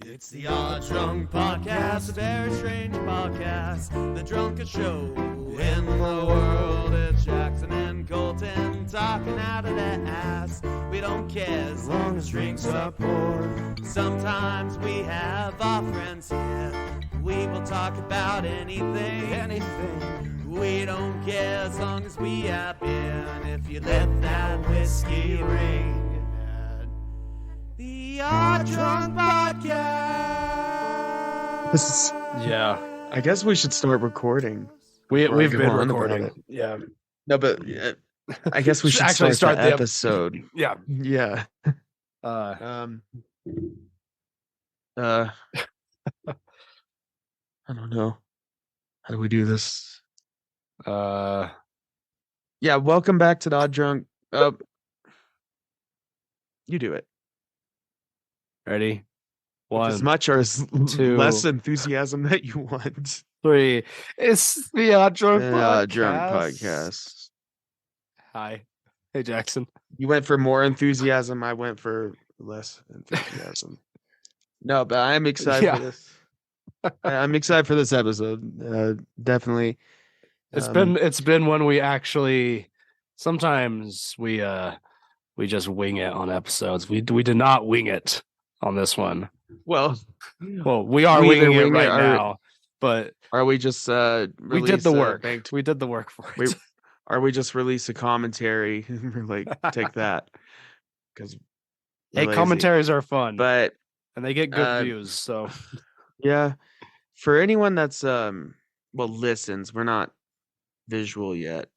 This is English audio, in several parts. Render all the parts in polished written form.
It's the Odd Drunk Podcast, a very strange podcast. The drunkest show in the world. It's Jackson and Colton talking out of their ass. We don't care as long as drinks are poured. Sometimes we have our friends here. We will talk about anything. We don't care as long as we have beer. And if you let that whiskey ring. The Odd Drunk Podcast. Yeah, I guess we should start recording. we've Right, been go on recording. about it. Yeah, No, but I guess we should Actually start start the the episode. yeah. Yeah. Uh, I don't know. How do we do this? uh, Yeah, welcome back to the Odd Drunk. You do it. ready? As 1, much or as 2, less enthusiasm that you want. 3. It's the Odd Drunk Podcast. Drunk Podcast. Hi, hey Jackson. You went for more enthusiasm. I went for less enthusiasm. No, but I'm excited for this. I'm excited for this episode. Definitely. It's been when we actually sometimes we just wing it on episodes. We did not wing it on this one. Well, we are we either winging it wing it right or- now, but are we just we did the work. We did the work for it. Are we just release a commentary and we're like, take that? Because Hey, commentaries are fun, but and they get good views. So yeah, for anyone that's listens, we're not visual yet.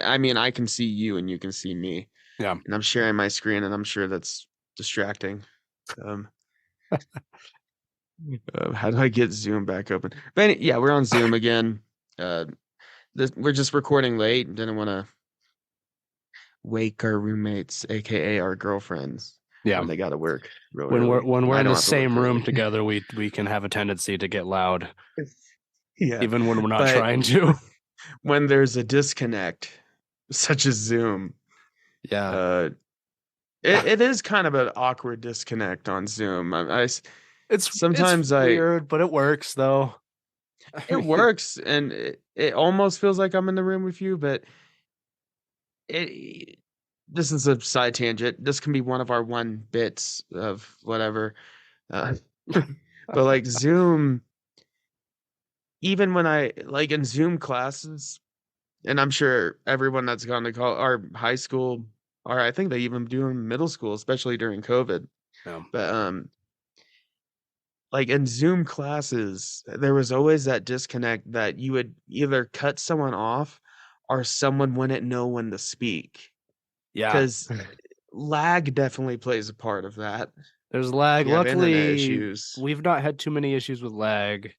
I mean, I can see you and you can see me. Yeah, and I'm sharing my screen, and I'm sure that's distracting. How do I get Zoom back open? But yeah, we're on Zoom again. We're just recording late. Didn't want to wake our roommates, aka our girlfriends. Yeah, when they got to work. When we're in the same room together, we can have a tendency to get loud. Yeah, even when we're not trying to. When there's a disconnect, such as Zoom. Yeah. It is kind of an awkward disconnect on Zoom. It's sometimes weird, but it works though. It works, and it almost feels like I'm in the room with you, but this is a side tangent. This can be one of our one bits of whatever. But like Zoom, even when I like in Zoom classes, and I'm sure everyone that's gone to our high school, or I think they even do in middle school, especially during COVID. Yeah. But like in Zoom classes, there was always that disconnect that you would either cut someone off or someone wouldn't know when to speak. Yeah. Because lag definitely plays a part of that. There's lag. Luckily, we've not had too many issues with lag.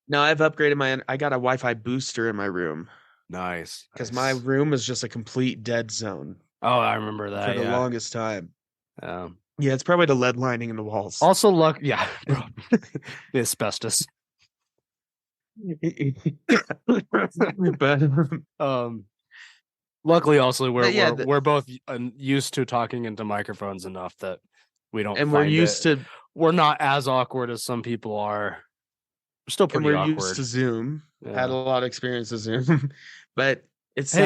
No, I've upgraded I got a Wi-Fi booster in my room. Nice. Because my room is just a complete dead zone. Oh, I remember that. For the longest time. Yeah, it's probably the lead lining in the walls. Also, the asbestos. But luckily, also we're both used to talking into microphones enough that we don't. And we're not as awkward as some people are. We're still pretty awkward. Used to Zoom. Yeah. Had a lot of experience with Zoom, but it's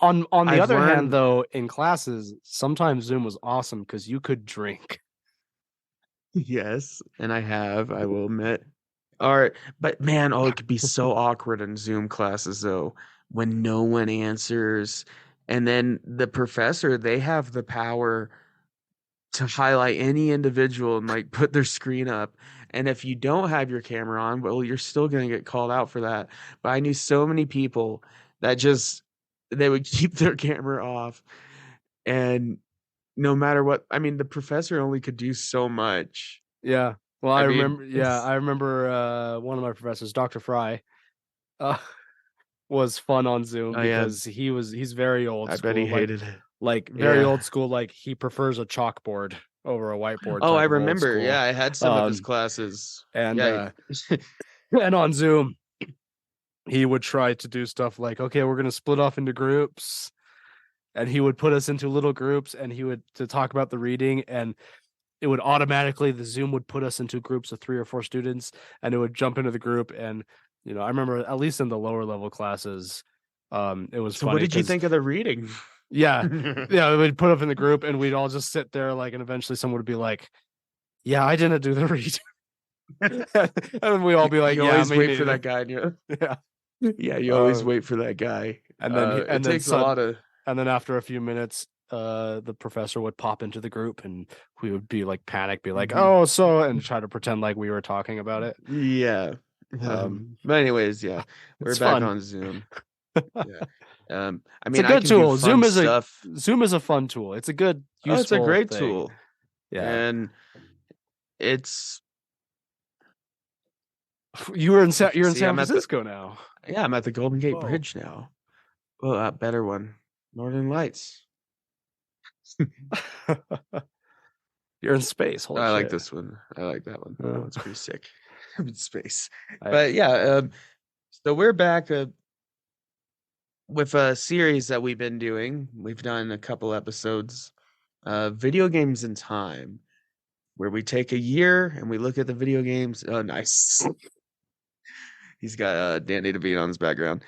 on the other hand, though, in classes, sometimes Zoom was awesome because you could drink. Yes, and I will admit. But man, it could be so awkward in Zoom classes though, when no one answers, and then the professor, they have the power to highlight any individual and like put their screen up. And if you don't have your camera on, well, you're still going to get called out for that. But I knew so many people that they would keep their camera off. And no matter what, I mean, the professor only could do so much. Yeah. Well, I remember one of my professors, Dr. Fry, was fun on Zoom because he's very old school. I bet he hated it. Like very old school, like he prefers a chalkboard over a whiteboard. Oh, I remember. Yeah, I had some of his classes. And and on Zoom, he would try to do stuff like, okay, we're gonna split off into groups, and he would put us into little groups, and he would to talk about the reading, and it would automatically, the Zoom would put us into groups of 3 or 4 students, and it would jump into the group. And I remember at least in the lower level classes, it was So funny what did you because think of the reading? yeah, yeah, we'd put up in the group, and we'd all just sit there like, and eventually someone would be like, "Yeah, I didn't do the read," and then we all be like, You "Yeah, always me wait for neither." that guy. Yeah, Yeah, you always uh, wait for that guy. and then It takes a lot of. and then after a few minutes, the professor would pop into the group, and we would be like panic, be like, Mhm. "Oh, so," and try to pretend like we were talking about it. Yeah. Um, But anyways, yeah, we're it's back fun. on Zoom. Yeah. I It's a mean, I good can do tool. fun stuff. Zoom is a fun tool. It's a good, Oh, it's a useful great thing. tool, Yeah. and it's You're in San see, I'm at the Francisco now. yeah, I'm at the Golden Gate Whoa. Bridge now. Oh, a better one, Northern Lights. You're in space. Holy I like shit. this one. I like that one. That one's pretty sick. I'm in space. I- But yeah, so we're back with a series that we've been doing. We've done a couple episodes, video games in time, where we take a year and we look at the video games. Oh, nice. He's got Danny DeVito on his background.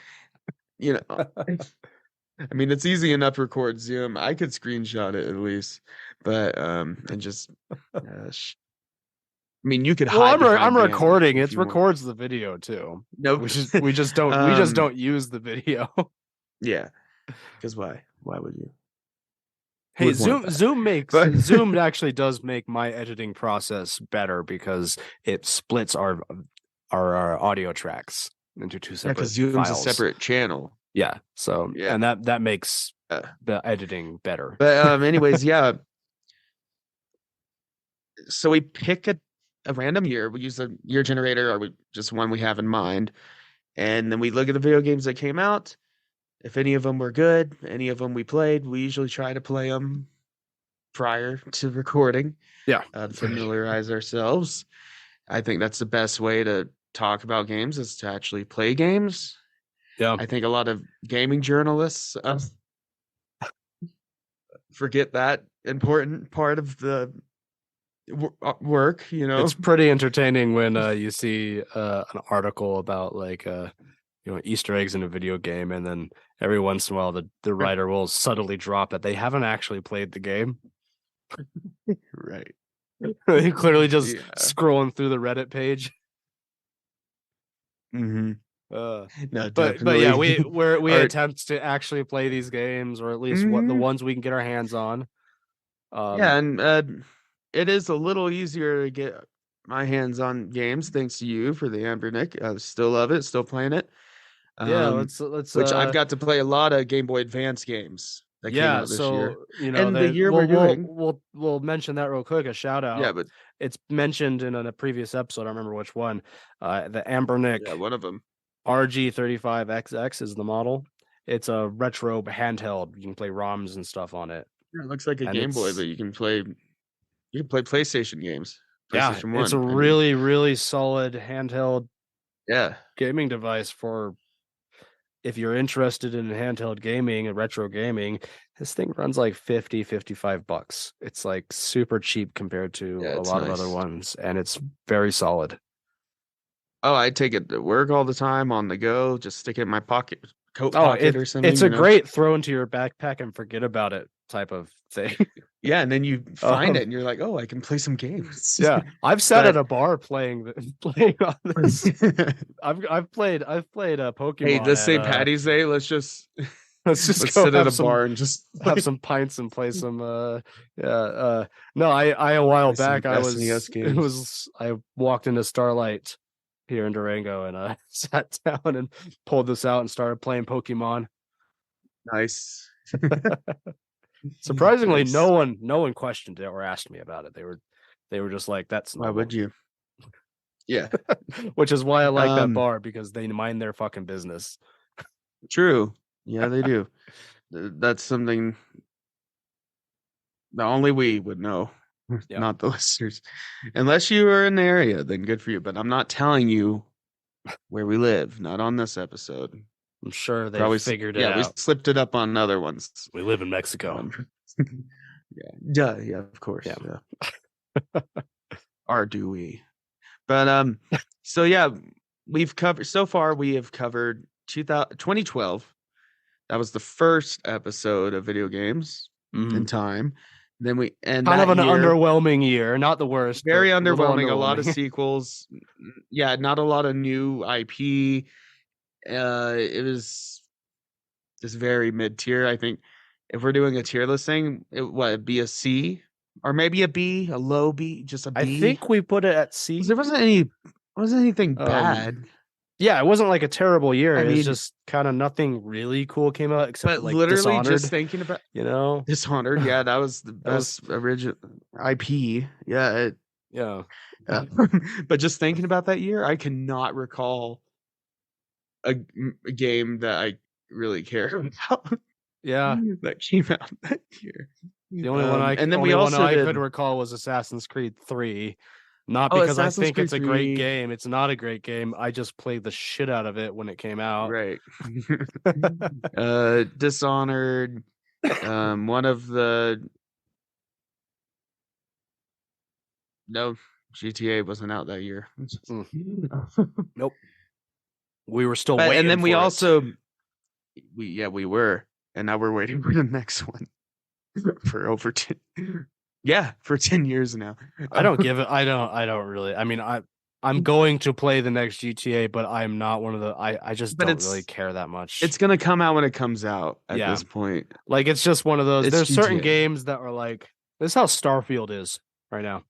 I mean, it's easy enough to record Zoom. I could screenshot it at least, but and just. I mean, you could Well, hide. I'm Danny recording. if It you want. records the video too. Nope. We just don't use the video. Yeah, because why? Why would you? Hey, Would want that. Zoom actually does make my editing process better because it splits our audio tracks into 2 Yeah, separate because Zoom's files. a separate channel. Yeah. So Yeah. and that makes Uh, the editing better. But anyways, yeah. So we pick a random year. We use a year generator, or just one we have in mind, and then we look at the video games that came out. If any of them were good, any of them we played, we usually try to play them prior to recording. Yeah. Familiarize ourselves. I think that's the best way to talk about games, is to actually play games. Yeah. I think a lot of gaming journalists forget that important part of the work. It's pretty entertaining when you see an article about like Easter eggs in a video game, and then every once in a while the writer will subtly drop that they haven't actually played the game. Right. They clearly just scrolling through the Reddit page. Mm-hmm. No, definitely. but yeah, we attempt to actually play these games, or at least the ones we can get our hands on. Yeah, and it is a little easier to get my hands on games thanks to you for the Ambernick. I still love it, still playing it. Yeah, let's which I've got to play a lot of Game Boy Advance games that came out this year. And the year we're doing, we'll mention that real quick. A shout out. Yeah, but it's mentioned in a previous episode. I don't remember which one. The Ambernick. Yeah, one of them. RG35XX is the model. It's a retro handheld. You can play ROMs and stuff on it. Yeah, it looks like a Game Boy, but you can play PlayStation games. PlayStation 1. It's a really, really solid handheld gaming device for if you're interested in handheld gaming and retro gaming. This thing runs like $55. It's like super cheap compared to a lot of other ones, and it's very solid. Oh, I take it to work all the time, on the go, just stick it in my pocket, coat pocket or something. It's a great throw into your backpack and forget about it type of thing. Yeah, and then you find it and you're like, oh, I can play some games. Yeah, I've sat at a bar playing on this. I've played Pokemon. Hey, this St. Patty's Day, let's go sit at a bar and just have some pints and play some. No, I a while back I walked into Starlight here in Durango, and I sat down and pulled this out and started playing Pokemon. Nice. Surprisingly, no one questioned it or asked me about it. They were just like, "That's normal." Why would you? Yeah, which is why I like that bar, because they mind their fucking business. True. Yeah, they do. That's something that only we would know. Yeah. Not the listeners. Unless you are in the area, then good for you. But I'm not telling you where we live. Not on this episode. I'm sure they probably figured it out. Yeah, we slipped it up on other ones. We live in Mexico. Yeah, of course. Yeah. Or do we? But so yeah, we have covered 2012. That was the first episode of video games in time. Then kind that of an year, underwhelming year, not the worst, very but underwhelming. A lot of underwhelming. sequels. Yeah, not a lot of new IP. It was just very mid tier. I think if we're doing a tier list thing, it'd be a C or maybe a B, a low B, just a B. I think we put it at C. There wasn't anything bad. Yeah, it wasn't like a terrible year. I It was mean, just kind of nothing really cool came out except but like literally Dishonored. just thinking about Dishonored, yeah, that was the best original IP. Yeah, yeah. But just thinking about that year, I cannot recall a game that I really care about. Yeah, that came out that year. The only one I could recall was Assassin's Creed 3. Not because I think it's a great game. It's not a great game. I just played the shit out of it when it came out. Right. Dishonored. One of the No, GTA wasn't out that year. Nope. We were still waiting. And then we also we were. And now we're waiting for the next one. For over 10 for 10 years now. I don't really. I mean, I'm going to play the next GTA, but I'm not one of the I just don't really care that much. It's gonna come out when it comes out at this point. Like it's just one of those. There's certain games that are like, this is how Starfield is right now.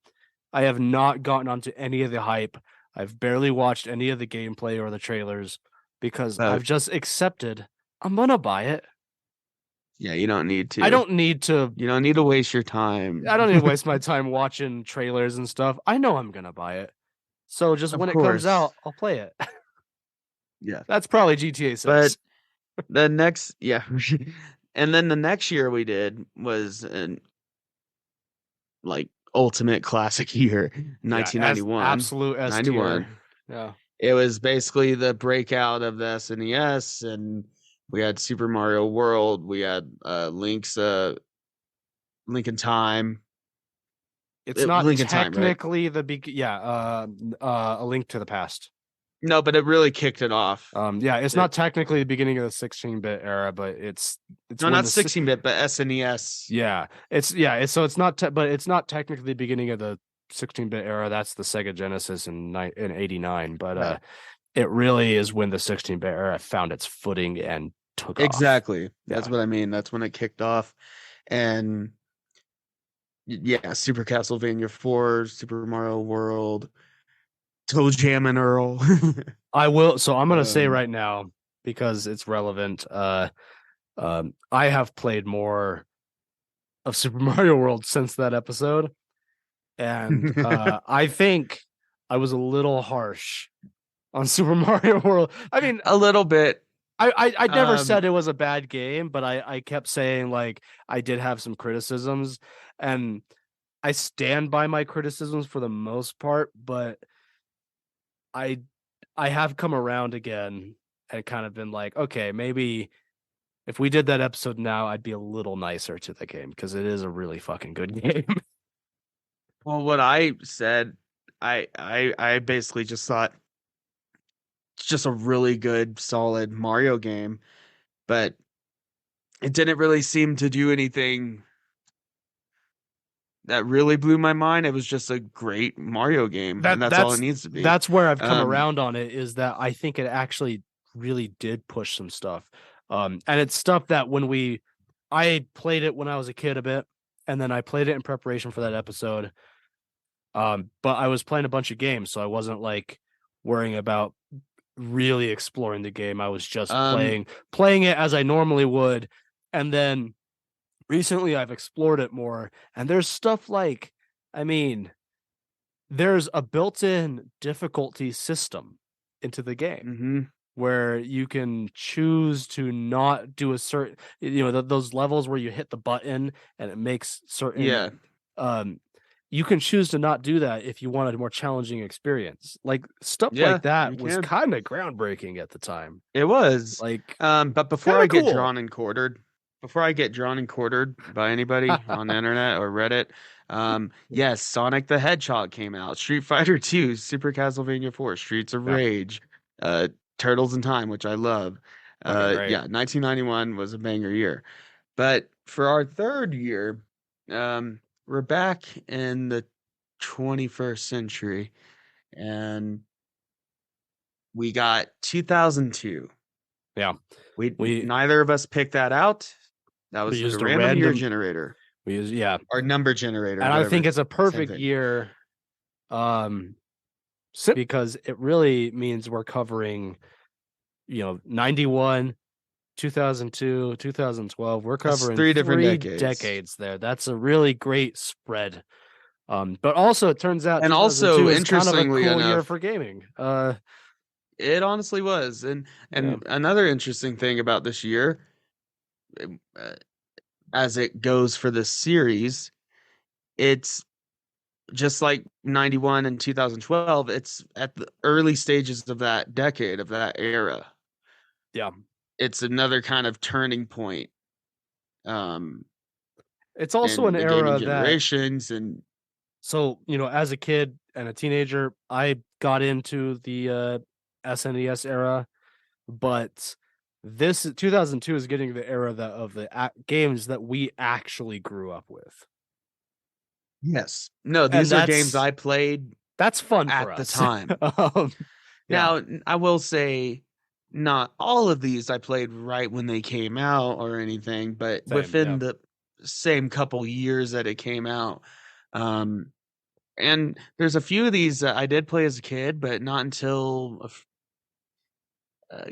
I have not gotten onto any of the hype. I've barely watched any of the gameplay or the trailers because I've just accepted I'm gonna buy it. Yeah, you don't need to. I don't need to. You don't need to waste your time. I don't need to waste my time watching trailers and stuff. I know I'm gonna buy it. So just when it comes out, I'll play it. Yeah. That's probably GTA 6. But the next, and then the next year we did was an ultimate classic year, 1991. Absolute S 91. Yeah. It was basically the breakout of the SNES, and we had Super Mario World. We had Link in Time. It's not technically the big, A Link to the Past. No, but it really kicked it off. It's not technically the beginning of the 16-bit era, but it's not 16-bit, but SNES. Yeah, it's not technically the beginning of the 16-bit era. That's the Sega Genesis in '89, but it really is when the 16-bit era found its footing and took off. Exactly. That's what I mean. That's when it kicked off, and Super Castlevania 4, Super Mario World. Toe Jam and Earl. I will. So I'm going to say right now, because it's relevant. I have played more of Super Mario World since that episode. And I think I was a little harsh on Super Mario World. I mean, a little bit. I never said it was a bad game, but I kept saying like I did have some criticisms, and I stand by my criticisms for the most part, but I have come around again and kind of been like, okay, maybe if we did that episode now, I'd be a little nicer to the game because it is a really fucking good game. Well, what I said, I basically just thought it's just a really good, solid Mario game, but it didn't really seem to do anything that really blew my mind. It was just a great Mario game, and that's all it needs to be. That's where I've come around on it, is that I think it actually really did push some stuff. And it's stuff that I played it when I was a kid a bit, and then I played it in preparation for that episode. But I was playing a bunch of games, so I wasn't like worrying about really exploring the game. I was just playing it as I normally would. And then recently I've explored it more, and there's stuff like, there's a built-in difficulty system into the game where you can choose to not do a certain, those levels where you hit the button and it makes certain, you can choose to not do that if you want a more challenging experience. Like stuff like that was kind of groundbreaking at the time. It was but before I get drawn and quartered by anybody on the internet or Reddit, Yes, Sonic the Hedgehog came out. Street Fighter 2, Super Castlevania 4, Streets of Rage, Turtles in Time, which I love. Great. Yeah, 1991 was a banger year. But for our third year, we're back in the 21st century, and we got 2002. Yeah. We neither of us picked that out. That was used a a random year generator. We used Or number generator. And whatever, I think it's a perfect year because it really means we're covering 91, 2002, 2012. We're covering three different decades there. That's a really great spread. But also it turns out and also is kind of a interestingly cool enough, year for gaming. It honestly was. And another interesting thing about this year, as it goes for this series, it's just like 91 and 2012, it's at the early stages of that decade, of that era. Yeah. It's another kind of turning point. It's also an era generations and so, as a kid and a teenager, I got into the SNES era, but this 2002 is getting the era of the games that we actually grew up with. Yes. No, these are games I played. That's fun at for the us. time. Now, I will say not all of these I played right when they came out or anything, but within the same couple years that it came out. And there's a few of these that I did play as a kid, but not until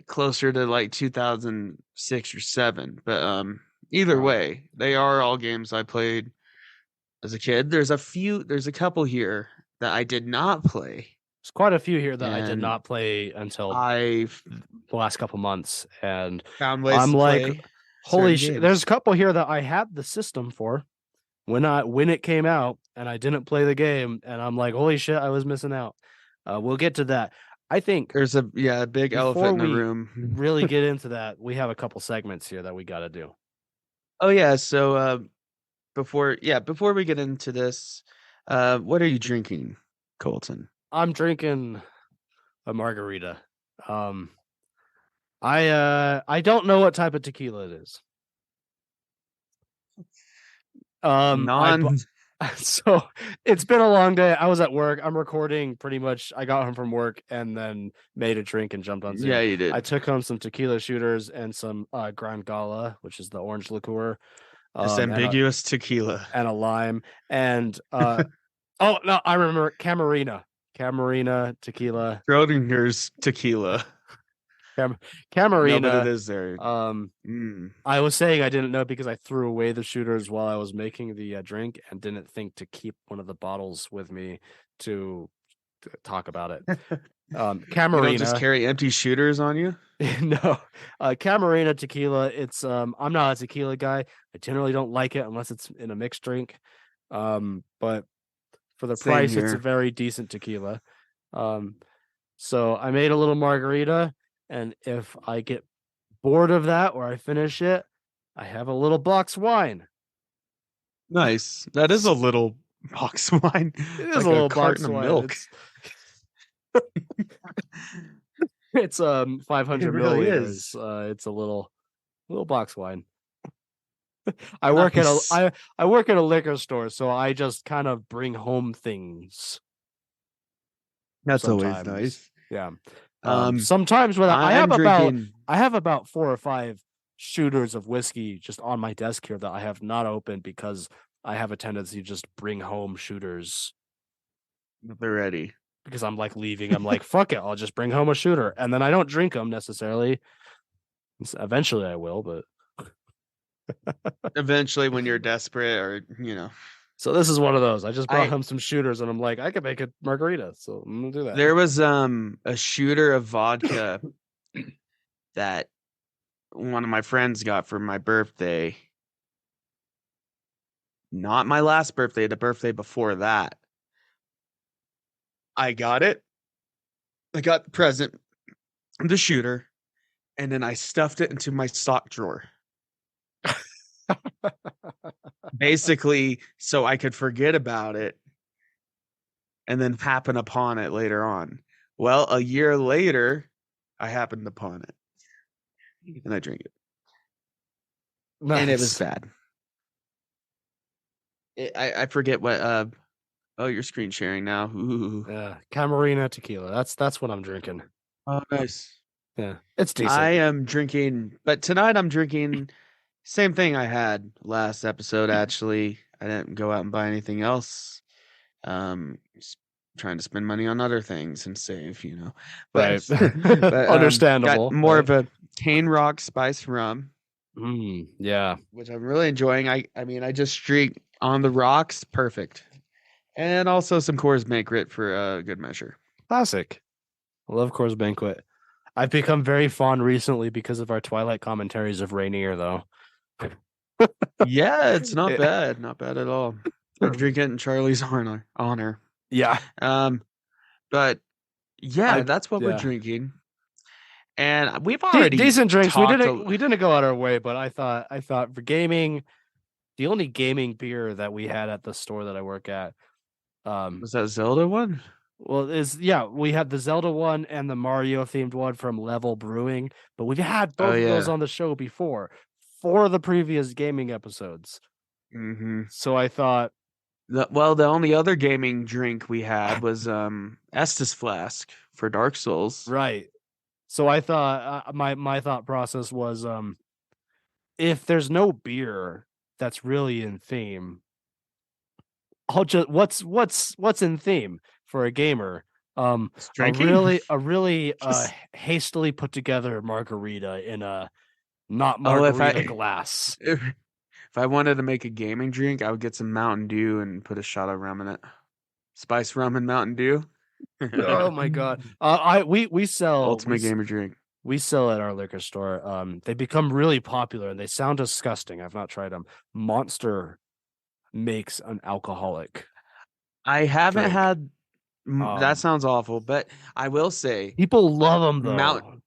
closer to like 2006 or 7. But either way, they are all games I played as a kid. There's a couple here that I did not play. There's quite a few here that I did not play until the last couple months, and found ways I'm to like, play holy shit! There's a couple here that I had the system for when it came out, and I didn't play the game, and I'm like, holy shit, I was missing out. We'll get to that. I think there's a big elephant in the room. Really get into that, we have a couple segments here that we got to do. Oh yeah, so before we get into this, what are you drinking, Colton? I'm drinking a margarita. I don't know what type of tequila it is. So it's been a long day. I was at work. I'm recording pretty much. I got home from work and then made a drink and jumped on Zoom. Yeah, you did. I took home some tequila shooters and some Grand Gala, which is the orange liqueur. It's ambiguous tequila. And a lime. And oh no, I remember Camarina tequila. Schrodinger's tequila. Camarina. No, but it is there. I was saying I didn't know because I threw away the shooters while I was making the drink and didn't think to keep one of the bottles with me to talk about it. Camarina. You don't just carry empty shooters on you? No. Camarina tequila. It's I'm not a tequila guy. I generally don't like it unless it's in a mixed drink. But for the price, it's a very decent tequila. So I made a little margarita. And if I get bored of that or I finish it, I have a little box wine. Nice. That is a little box wine. It is like a little carton of milk. It's 500 milliliters. It's a little box wine. I work at a liquor store, so I just kind of bring home things. That's always nice. Yeah. Sometimes when I have about 4 or 5 shooters of whiskey just on my desk here that I have not opened because I have a tendency to just bring home shooters. They're ready. Because I'm like leaving. I'm like, fuck it, I'll just bring home a shooter. And then I don't drink them necessarily. Eventually I will, but eventually when you're desperate or, So this is one of those. I just brought home some shooters and I'm like, I could make a margarita. So I'm going to do that. There was a shooter of vodka that one of my friends got for my birthday. Not my last birthday, the birthday before that. I got it. I got the present, the shooter, and then I stuffed it into my sock drawer. basically so I could forget about it and then happen upon it later on. Well, a year later, I happened upon it and I drank it. And it was Nice. bad. I forget what oh, you're screen sharing now. Ooh. Camarina tequila. That's what I'm drinking. Oh, nice. Yeah, it's decent. I am drinking, but tonight I'm drinking same thing I had last episode. Actually, I didn't go out and buy anything else. Trying to spend money on other things and save, Right. but Understandable. got more right? of a cane rock spice rum, Yeah. which I'm really enjoying. I mean, I just drink on the rocks, perfect, and also some Coors Banquet for a good measure. Classic. I love Coors Banquet. I've become very fond recently because of our Twilight commentaries of Rainier, though. Yeah, it's not bad, not bad at all. I'm drinking it in Charlie's honor. Yeah. But yeah, that's what we're drinking. And we've already decent drinks. We talked didn't go out our way, but I thought for gaming, the only gaming beer that we had at the store that I work at, was that Zelda one? well, we had the Zelda one and the Mario themed one from Level Brewing, but we've had both of those on the show before for the previous gaming episodes. Mm-hmm. So I thought, the only other gaming drink we had was Estus Flask for Dark Souls. Right. So I thought my thought process was if there's no beer that's really in theme, I'll just what's in theme for a gamer? A really hastily put together margarita in a not margarita glass. If I wanted to make a gaming drink, I would get some Mountain Dew and put a shot of rum in it. Spice rum and Mountain Dew. Oh my god. We sell ultimate gamer drink. We sell at our liquor store. They become really popular and they sound disgusting. I've not tried them. Monster makes an alcoholic. I haven't had. That sounds awful, but I will say people love them though.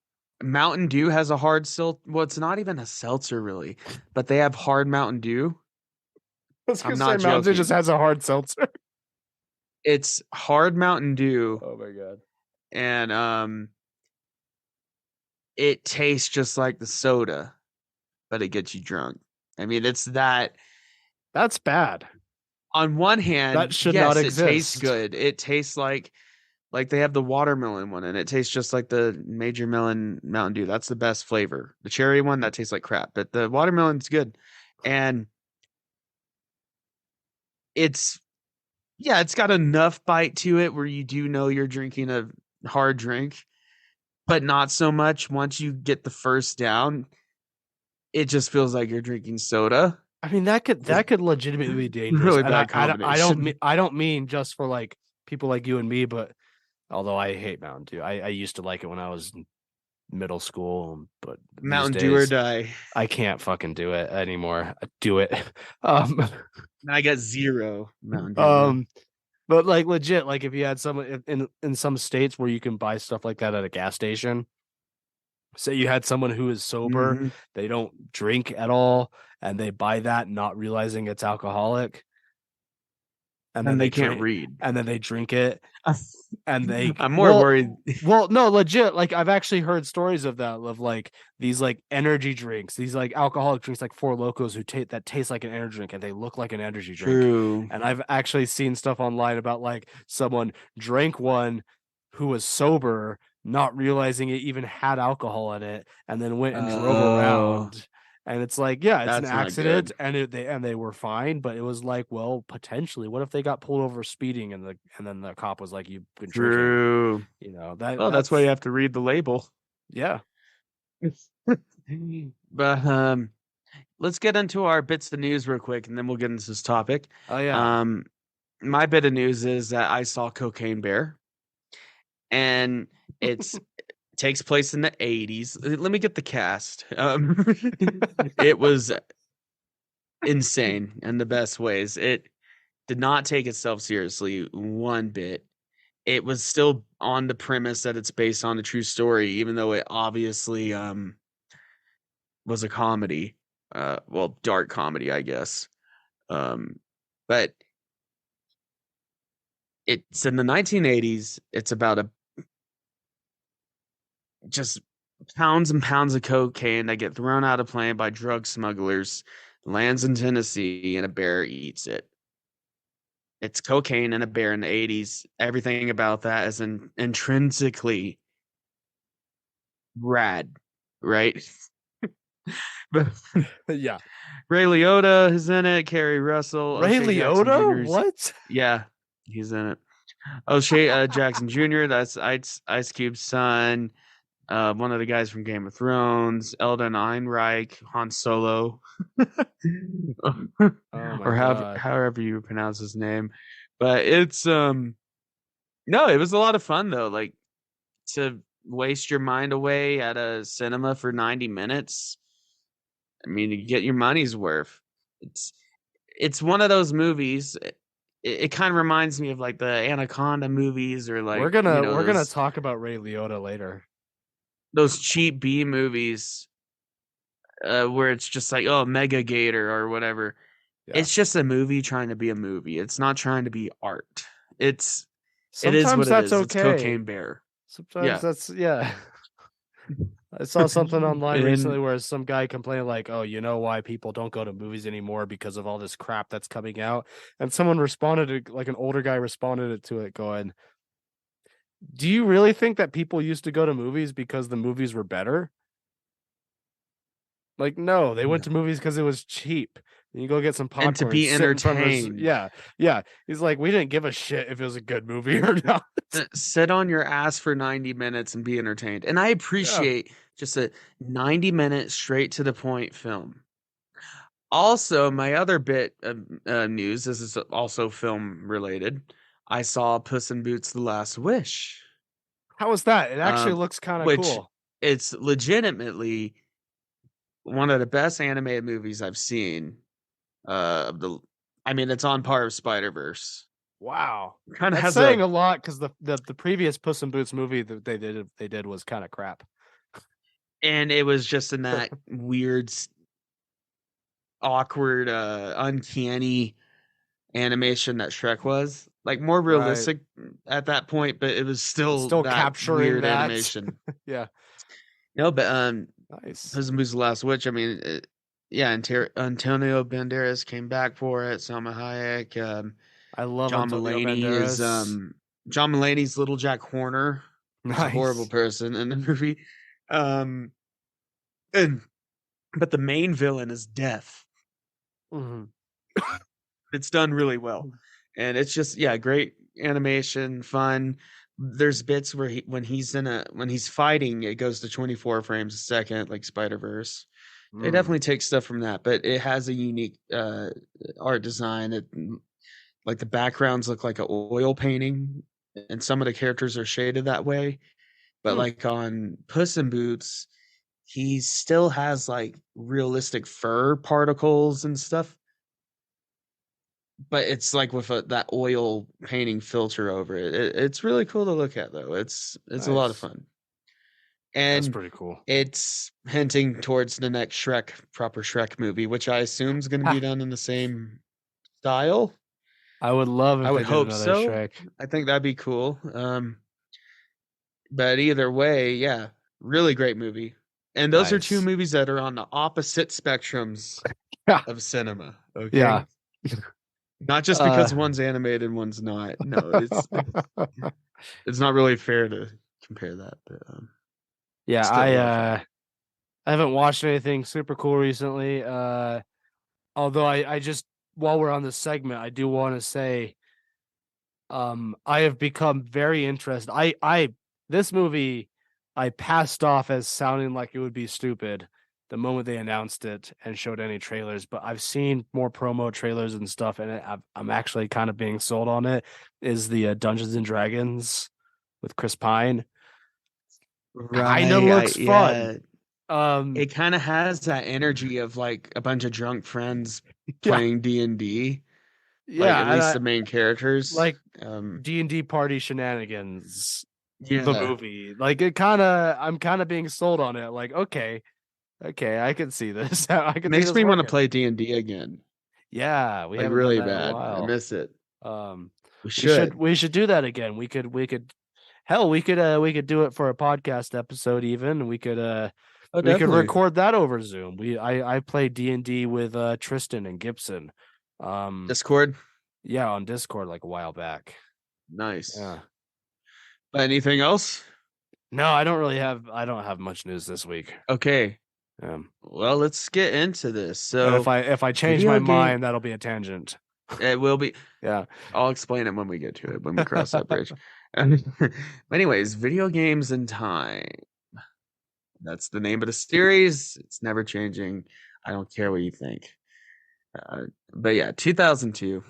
Mountain Dew has a hard well, it's not even a seltzer really, but they have hard Mountain Dew. I'm not joking. Mountain Dew just has a hard seltzer. It's hard Mountain Dew. Oh my god. And it tastes just like the soda, but it gets you drunk. I mean, it's that. That's bad. On one hand, that should not exist. It tastes good. It tastes like they have the watermelon one, and it tastes just like the Major Melon Mountain Dew. That's the best flavor. The cherry one, that tastes like crap, but the watermelon's good. And it's got enough bite to it where you do know you're drinking a hard drink, but not so much once you get the first down. It just feels like you're drinking soda. I mean, that could legitimately be dangerous. Really bad combination. I don't mean just for like people like you and me, but although I hate Mountain Dew, I used to like it when I was in middle school, but Mountain Dew or die. I can't fucking do it anymore. Do it. I got 0 Mountain Dew. But like legit, like if you had someone in some states where you can buy stuff like that at a gas station. Say you had someone who is sober, they don't drink at all, and they buy that not realizing it's alcoholic. And then they can't read. And then they drink it. And I'm more worried. Well, no, legit. Like I've actually heard stories of that, of like these like energy drinks, these like alcoholic drinks, like Four Locos, that taste like an energy drink and they look like an energy drink. True. And I've actually seen stuff online about like someone drank one who was sober, not realizing it even had alcohol in it, and then went and drove around. And it's like, yeah, it's an accident, and they were fine, but it was like, well, potentially, what if they got pulled over speeding, and then the cop was like, "You've been drinking." You know that. Well, that's why you have to read the label. Yeah. But let's get into our bits of news real quick, and then we'll get into this topic. Oh yeah. My bit of news is that I saw Cocaine Bear, and it's. Takes place in the 80s. Let me get the cast. It was insane in the best ways. It did not take itself seriously one bit. It was still on the premise that it's based on a true story, even though it obviously was a comedy. Well, dark comedy, I guess. But it's in the 1980s. It's about just pounds and pounds of cocaine that get thrown out of plane by drug smugglers, lands in Tennessee, and a bear eats it. It's cocaine and a bear in the 80s. Everything about that is intrinsically rad, right? But Yeah. Ray Liotta is in it. Kerry Russell, Ray O'Shea Jackson Liotta? Jr. What? Yeah, he's in it. O'Shea Jackson Jr. That's Ice Cube's son. One of the guys from Game of Thrones. Eldon Einreich, Han Solo, Oh my or god. however you pronounce his name. But it's no, it was a lot of fun though. Like to waste your mind away at a cinema for 90 minutes. I mean, to get your money's worth. It's one of those movies. It kind of reminds me of like the Anaconda movies, or like We're gonna talk about Ray Liotta later. those cheap B movies where it's just like, oh, Mega Gator or whatever. Yeah. It's just a movie trying to be a movie. It's not trying to be art. It is what it is. Okay. It's Cocaine Bear. Sometimes that's I saw something online recently where some guy complained like, oh, you know why people don't go to movies anymore because of all this crap that's coming out. And someone responded, like an older guy responded to it going, do you really think that people used to go to movies because the movies were better? Like, no, they went to movies because it was cheap. And you go get some popcorn and to be entertained. Yeah. He's like, we didn't give a shit if it was a good movie or not. Sit on your ass for 90 minutes and be entertained. And I appreciate just a 90-minute straight to the point film. Also, my other bit of news, this is also film related. I saw Puss in Boots: The Last Wish. How was that? It actually looks kind of cool. It's legitimately one of the best animated movies I've seen. I mean, it's on par with Spider-Verse. Wow, kind of saying a lot because the previous Puss in Boots movie that they did was kind of crap, and it was just in that weird, awkward, uncanny animation that Shrek was. Like more realistic at that point, but it was still that capturing weird that animation. Yeah. No, but nice. Puss in Boots: The Last Wish. I mean, Antonio Banderas came back for it. Salma Hayek. I love John Mulaney is John Mulaney's little Jack Horner. Nice. He's a horrible person in the movie. But the main villain is Death. Mm-hmm. It's done really well, and it's just great animation, fun. There's bits where when he's fighting, it goes to 24 frames a second, like Spider-Verse. They definitely take stuff from that, but it has a unique art design. Like the backgrounds look like an oil painting, and some of the characters are shaded that way. But like on Puss in Boots, he still has like realistic fur particles and stuff. But it's like with that oil painting filter over it. It's really cool to look at, though. It's nice. A lot of fun. And that's pretty cool. It's hinting towards the next proper Shrek movie, which I assume is going to be done in the same style. I would love if I would hope so. Shrek. I think that'd be cool. But either way, really great movie. And those are two movies that are on the opposite spectrums of cinema. Okay. Yeah. Not just because one's animated and one's not. No, it's not really fair to compare that. But I haven't watched anything super cool recently. Although I just, while we're on this segment, I do want to say I have become very interested. This movie I passed off as sounding like it would be stupid the moment they announced it and showed any trailers, but I've seen more promo trailers and stuff, and I'm actually kind of being sold on it. Is the Dungeons and Dragons with Chris Pine? Kind of looks fun. It kind of has that energy of like a bunch of drunk friends playing D&D. Yeah, like, at least the main characters, like D&D party shenanigans. Yeah, the movie, like I'm kind of being sold on it. Like, okay, I can see this. I can. Makes me want to play D&D again. Yeah, we like haven't done really that in a bad. I while. miss it. Um, We we should. should do that again. We could hell, we could do it for a podcast episode even. Oh, We could definitely. record that over Zoom. I play D&D with Tristan and Gibson. Discord. Yeah, on Discord like a while back. Nice. Yeah. Anything else? No, I don't have much news this week. Okay. Well, let's get into this. So and if I change video my game- mind, that'll be a tangent. It will be. Yeah. I'll explain it when we get to it, when we cross that bridge. Anyways, video games in time. That's the name of the series. It's never changing. I don't care what you think. But yeah, 2002.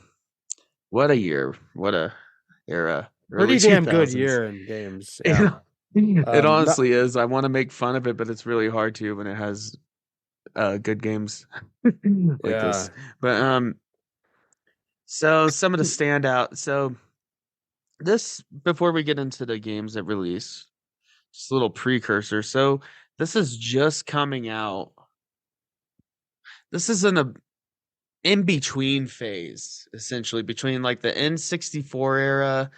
What a year. What a era. Pretty Early damn good 2000s. year in games. Yeah. It honestly is. I want to make fun of it, but it's really hard to when it has good games like this. But so some of the standout. So this, before we get into the games that release, just a little precursor. So this is just coming out. This is in a in between phase, essentially, between like the N64 era,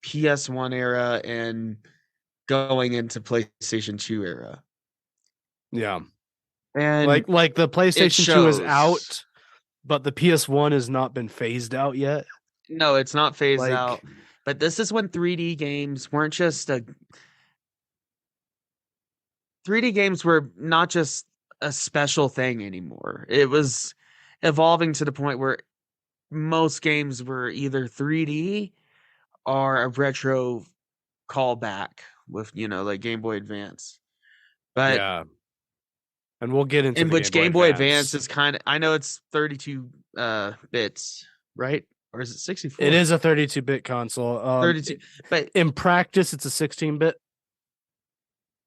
PS1 era, and going into PlayStation 2 era. Yeah. And like the PlayStation 2 is out, but the PS1 has not been phased out yet. No, it's not phased out. But this is when 3D games weren't just 3D games were not just a special thing anymore. It was evolving to the point where most games were either 3D or a retro callback with, like Game Boy Advance. But yeah. And we'll get into in which Game Boy Advance is kind of, I know it's 32 bits, right? Or is it 64? It is a 32-bit console. 32, but in practice it's a 16-bit.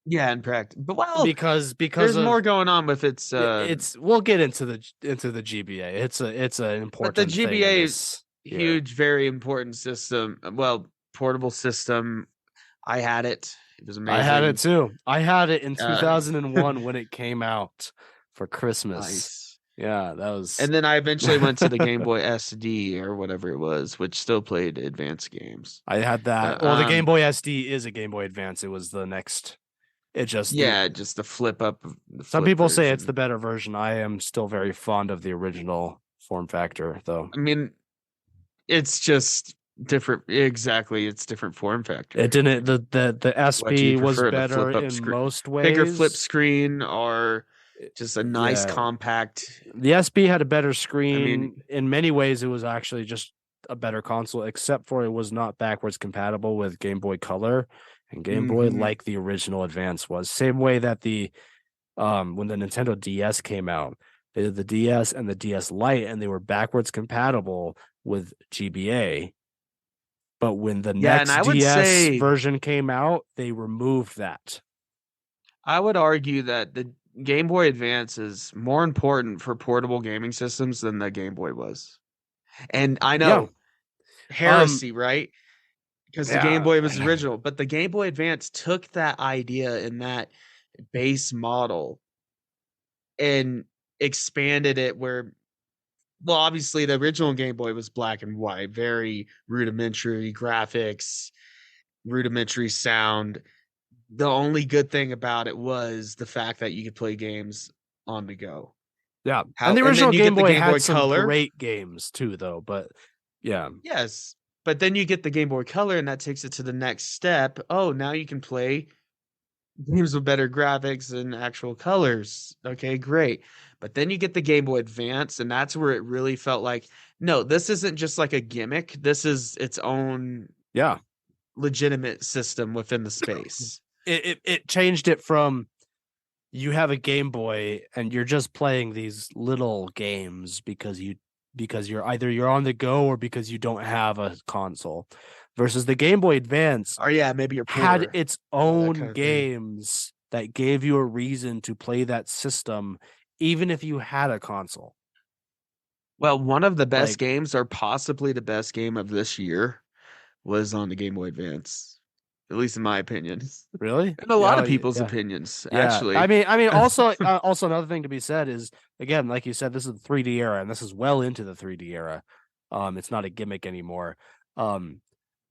Yeah, in practice. But because there's more going on with its we'll get into the GBA. It's an important But the GBA is yeah. huge, very important system. Well, portable system. I had it. It was amazing. I had it too. I had it in 2001 when it came out for Christmas. Nice. Yeah, that was. And then I eventually went to the Game Boy SD or whatever it was, which still played advanced games. I had that. Well, the Game Boy SD is a Game Boy Advance. It was the next. It just just the flip up. Some people say it's the better version. I am still very fond of the original form factor, though. I mean, it's just different. Exactly, it's different form factor. It didn't. The SB was better in most ways. Bigger flip screen or just a nice compact. The SB had a better screen. I mean, in many ways, it was actually just a better console, except for it was not backwards compatible with Game Boy Color and Game Boy like the original Advance was. Same way that the when the Nintendo DS came out, they did the DS and the DS Lite, and they were backwards compatible with GBA. But when the next DS version came out, they removed that. I would argue that the Game Boy Advance is more important for portable gaming systems than the Game Boy was. And I know heresy, right? Because the Game Boy was original, but the Game Boy Advance took that idea and that base model and expanded it where, well, obviously the original Game Boy was black and white, very rudimentary graphics, rudimentary sound. The only good thing about it was the fact that you could play games on the go. Yeah. And the original Game Boy had some great games too, though, but yeah. Yes. But then you get the Game Boy Color, and that takes it to the next step. Oh, now you can play games with better graphics and actual colors. Okay, great. But then you get the Game Boy Advance, and that's where it really felt like, no, this isn't just like a gimmick. This is its own legitimate system within the space. It changed it from you have a Game Boy and you're just playing these little games because you're on the go or because you don't have a console, versus the Game Boy Advance maybe you're had its own games that gave you a reason to play that system even if you had a console. Well, one of the best games, or possibly the best game of this year, was on the Game Boy Advance. at least in my opinion. Really? And a lot of people's opinions, actually. I mean, also another thing to be said is, again, like you said, this is the 3D era, and this is well into the 3D era. It's not a gimmick anymore.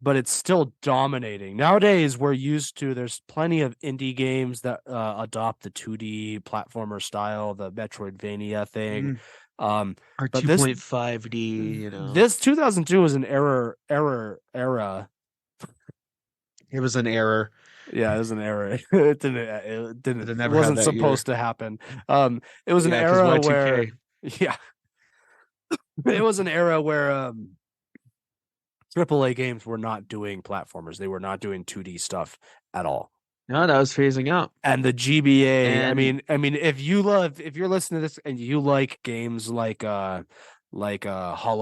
But it's still dominating. Nowadays, there's plenty of indie games that adopt the 2D platformer style, the Metroidvania thing. Or but 2.5D, This 2002 was an era. It was an error. Yeah, it was an error. It wasn't supposed to happen. It was an era where yeah. It was an era where AAA games were not doing platformers. They were not doing 2D stuff at all. No, that was phasing out. And the GBA, I mean, if you're listening to this and you like games like Hollow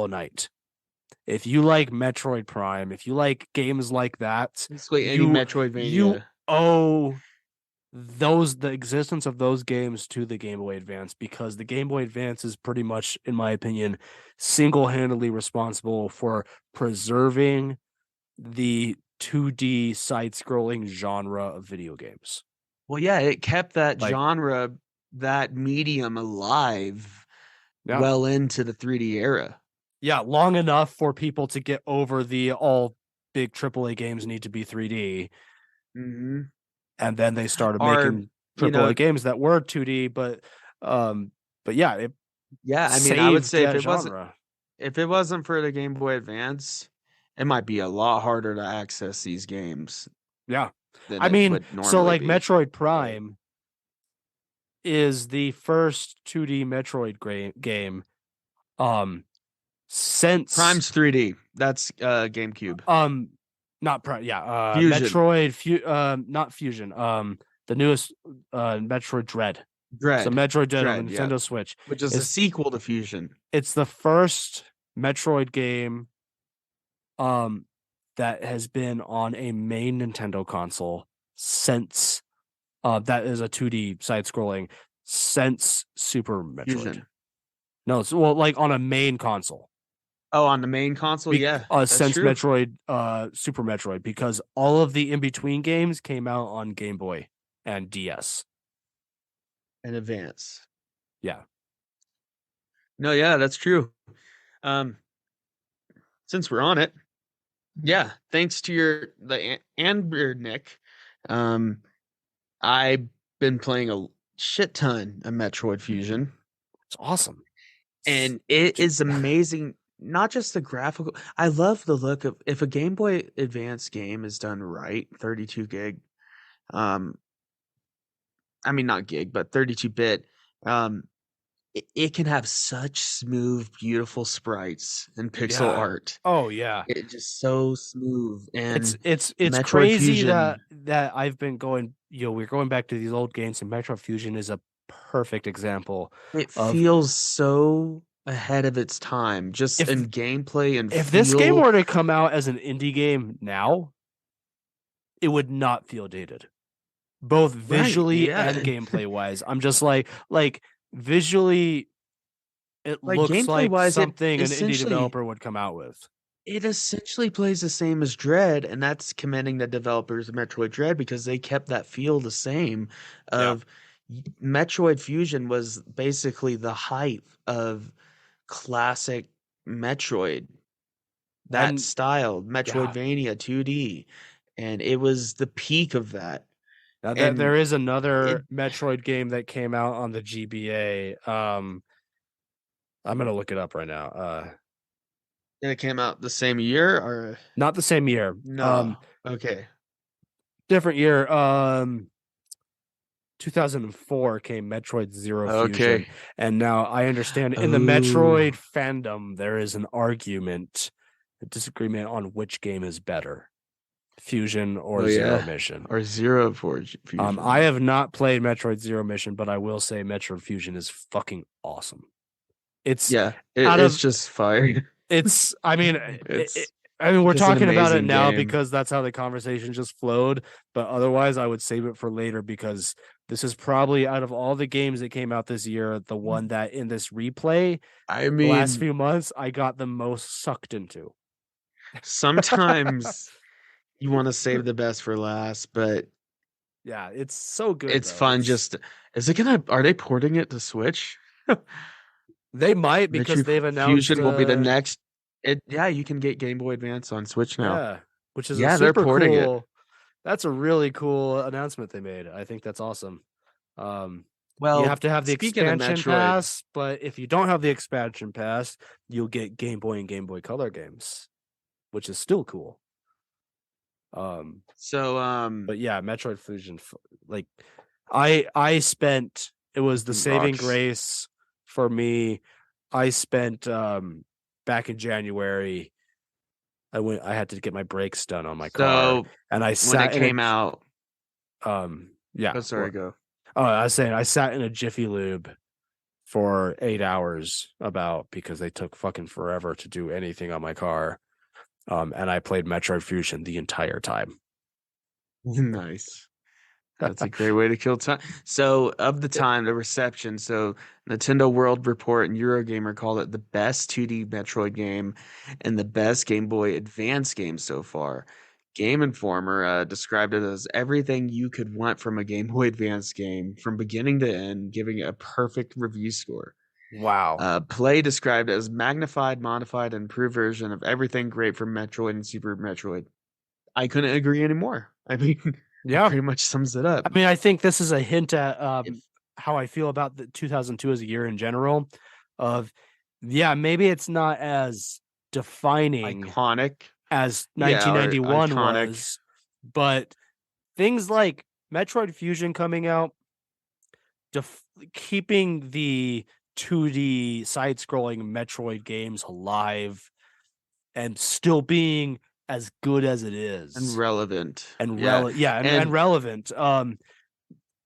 Knight, if you like Metroid Prime, if you like games like that, basically any Metroidvania, you owe the existence of those games to the Game Boy Advance, because the Game Boy Advance is pretty much, in my opinion, single-handedly responsible for preserving the 2D side-scrolling genre of video games. Well, yeah, it kept that genre, that medium alive well into the 3D era. Yeah, long enough for people to get over all big AAA games need to be 3D. Mm-hmm. And then they started making AAA games that were 2D, but yeah, I mean, I would say if it wasn't for the Game Boy Advance, it might be a lot harder to access these games. Yeah, I mean, so like Metroid Prime is the first 2D Metroid game. Since Prime's 3D, that's GameCube. Not Prime, yeah. Fusion. Metroid, not Fusion. The newest Metroid Dread. So Metroid Dread on the Nintendo Switch, which is a sequel to Fusion. It's the first Metroid game, that has been on a main Nintendo console since, that is a 2D side-scrolling since Super Metroid. Fusion. No, it's like on a main console. Oh, on the main console, since true. Metroid, Super Metroid, because all of the in-between games came out on Game Boy and DS. And Advance. Yeah. No, yeah, that's true. Since we're on it, yeah, thanks to Nick, I've been playing a shit ton of Metroid Fusion. It's awesome. And it is amazing. Not just the graphical. I love the look of, if a Game Boy Advance game is done right, 32 gig. I mean, not gig, but 32-bit. It can have such smooth, beautiful sprites and pixel art. Oh yeah, it's just so smooth. And it's crazy Fusion, that I've been going. We're going back to these old games, and Metroid Fusion is a perfect example. It feels so ahead of its time, just in gameplay and if this game were to come out as an indie game now, it would not feel dated, both visually and gameplay wise. I'm just like visually, it looks like something an indie developer would come out with. It essentially plays the same as Dread, and that's commending the developers of Metroid Dread, because they kept that feel the same. Metroid Fusion was basically the height of classic Metroid, that style, Metroidvania 2D, and it was the peak of that. Now, there is another Metroid game that came out on the GBA. I'm gonna look it up right now. And it came out the same year, or not the same year? No. Okay. Different year. 2004 came Metroid Zero Fusion. And now I understand in the Metroid fandom, there is an argument, a disagreement on which game is better, Fusion or Zero Mission. Or Zero Fusion. I have not played Metroid Zero Mission, but I will say Metroid Fusion is fucking awesome. It's just fire. It's, I mean, we're talking about it now because that's how the conversation just flowed. But otherwise, I would save it for later, because this is probably, out of all the games that came out this year, the one that in this replay, the last few months, I got the most sucked into. Sometimes you want to save the best for last, but Yeah, it's so good it's though. fun. Are they porting it to Switch? They might because Metroid they've announced Fusion will be the next. Yeah, you can get Game Boy Advance on Switch now. yeah, which is a Yeah, they're super porting it. cool. That's a really cool announcement they made. I think that's awesome. You Well, have to have the speaking of expansion Metroid, pass, but if you don't have the expansion pass, you'll get Game Boy and Game Boy Color games, which is still cool. But yeah, Metroid Fusion, like I spent, it was the saving rocks. grace for me. I spent back in January. I had to get my brakes done on my car, and I when it sat came out. yeah. Oh, sorry, go. Oh, I was saying I sat in a Jiffy Lube for 8 hours because they took fucking forever to do anything on my car. And I played Metroid Fusion the entire time. Nice. That's a great way to kill time. So, of the time, the reception. So, Nintendo World Report and Eurogamer called it the best 2D Metroid game and the best Game Boy Advance game so far. Game Informer described it as everything you could want from a Game Boy Advance game from beginning to end, giving it a perfect review score. Wow. Play described it as magnified, modified, and improved version of everything great from Metroid and Super Metroid. I couldn't agree anymore. I mean, Yeah, pretty much sums it up. I mean, I think this is a hint at If how I feel about the 2002 as a year in general. Of yeah, maybe it's not as defining iconic, as or 1991 iconic. was, but things like Metroid Fusion coming out, keeping the 2D side-scrolling Metroid games alive, and still being as good as it is and relevant, and and relevant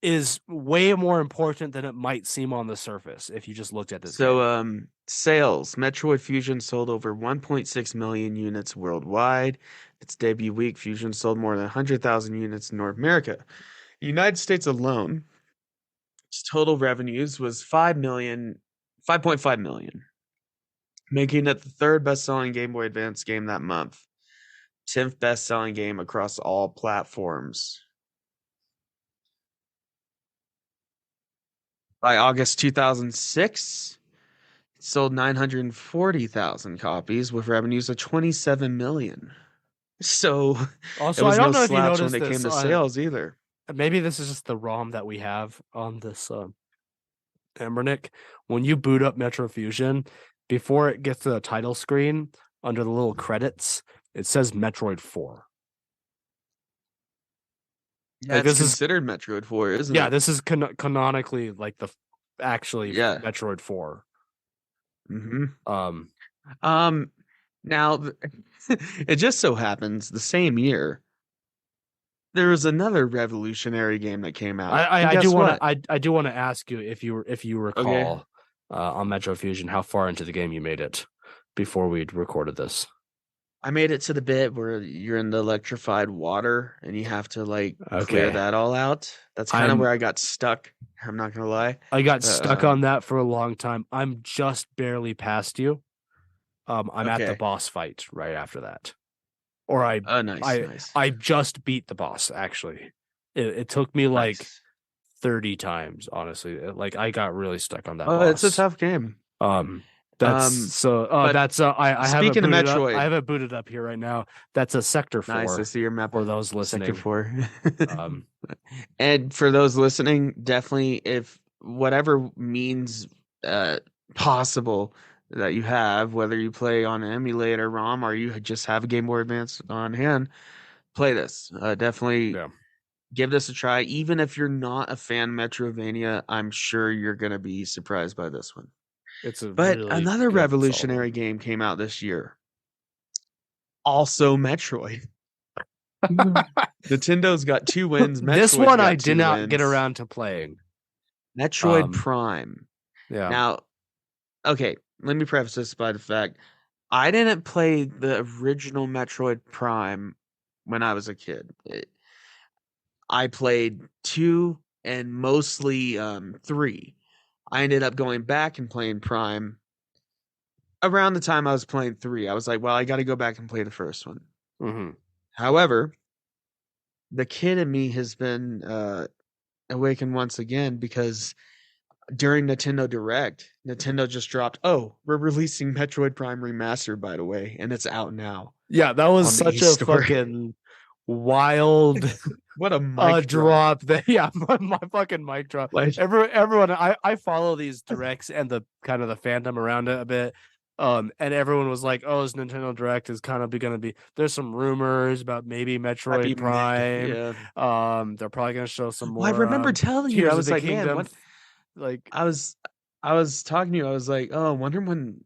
is way more important than it might seem on the surface if you just looked at this game. so sales. Metroid Fusion sold over 1.6 million units worldwide. Its debut week, Fusion sold more than 100,000 units in North America. United States alone, its total revenues was 5.5 million, making it the third best-selling Game Boy Advance game that month. 10th best-selling game across all platforms. By August 2006, it sold 940,000 copies with revenues of 27 million. So it Also, I was no don't know if you slouch when noticed it came this to on, sales either. maybe this is just the ROM that we have on this Embernick. When you boot up Metro Fusion, before it gets to the title screen, under the little credits, it says Metroid 4. Yeah, Like, it's this is considered Metroid 4, isn't yeah, it? this is canonically like the actually Yeah. Metroid 4. Mm-hmm. Now it just so happens the same year there was another revolutionary game that came out. And I do guess want what? to I do want to ask you if you Okay. recall on Metro Fusion how far into the game you made it before we'd recorded this. I made it to the bit where you're in the electrified water and you have to like clear Okay. that all out. That's kind of where I got stuck. I'm not gonna lie. I got stuck on that for a long time. I'm just barely past you. I'm at the Okay. boss fight right after that. Or I Nice. I just beat the boss actually. It took me like Nice. 30 times, honestly. Like I got really stuck on that Oh, boss. it's a tough game. That's so but that's I have it speaking of booted up. Metroid, I have it booted up here right now. That's a sector 4 nice. I see your map. for those listening. Sector 4. Um And for those listening, definitely if whatever means possible that you have, whether you play on an emulator ROM or you just have a Game Boy Advance on hand, play this. Definitely yeah. give this a try. Even if you're not a fan of Metrovania, I'm sure you're gonna be surprised by this one. It's a But really another good, revolutionary game came out this year. Also Metroid. Nintendo's got 2 wins. This Metroid's one got I did 2 not get wins. around to playing. Metroid Prime. Yeah. Now, okay, let me preface this by the fact I didn't play the original Metroid Prime when I was a kid. I played 2 and mostly 3. I ended up going back and playing Prime around the time I was playing 3. I was like, well, I got to go back and play the first one. Mm-hmm. However, the kid in me has been awakened once again because during Nintendo Direct, Nintendo just dropped, "Oh, we're releasing Metroid Prime Remastered, by the way, and it's out now Yeah, that was on the such a eStore." fucking wild What a mic drop! drop. That yeah, my fucking mic drop. Like, Everyone, I follow these directs and the kind of the fandom around it a bit. And everyone was like, "Oh, this Nintendo Direct is kind of gonna be." There's some rumors about maybe might be Metroid mid, Prime. yeah. They're probably gonna show some Well, I more remember telling you, I Tears of was the like, "Man, Kingdom. what?" Like, I was talking to you, I was like, "Oh, I wonder when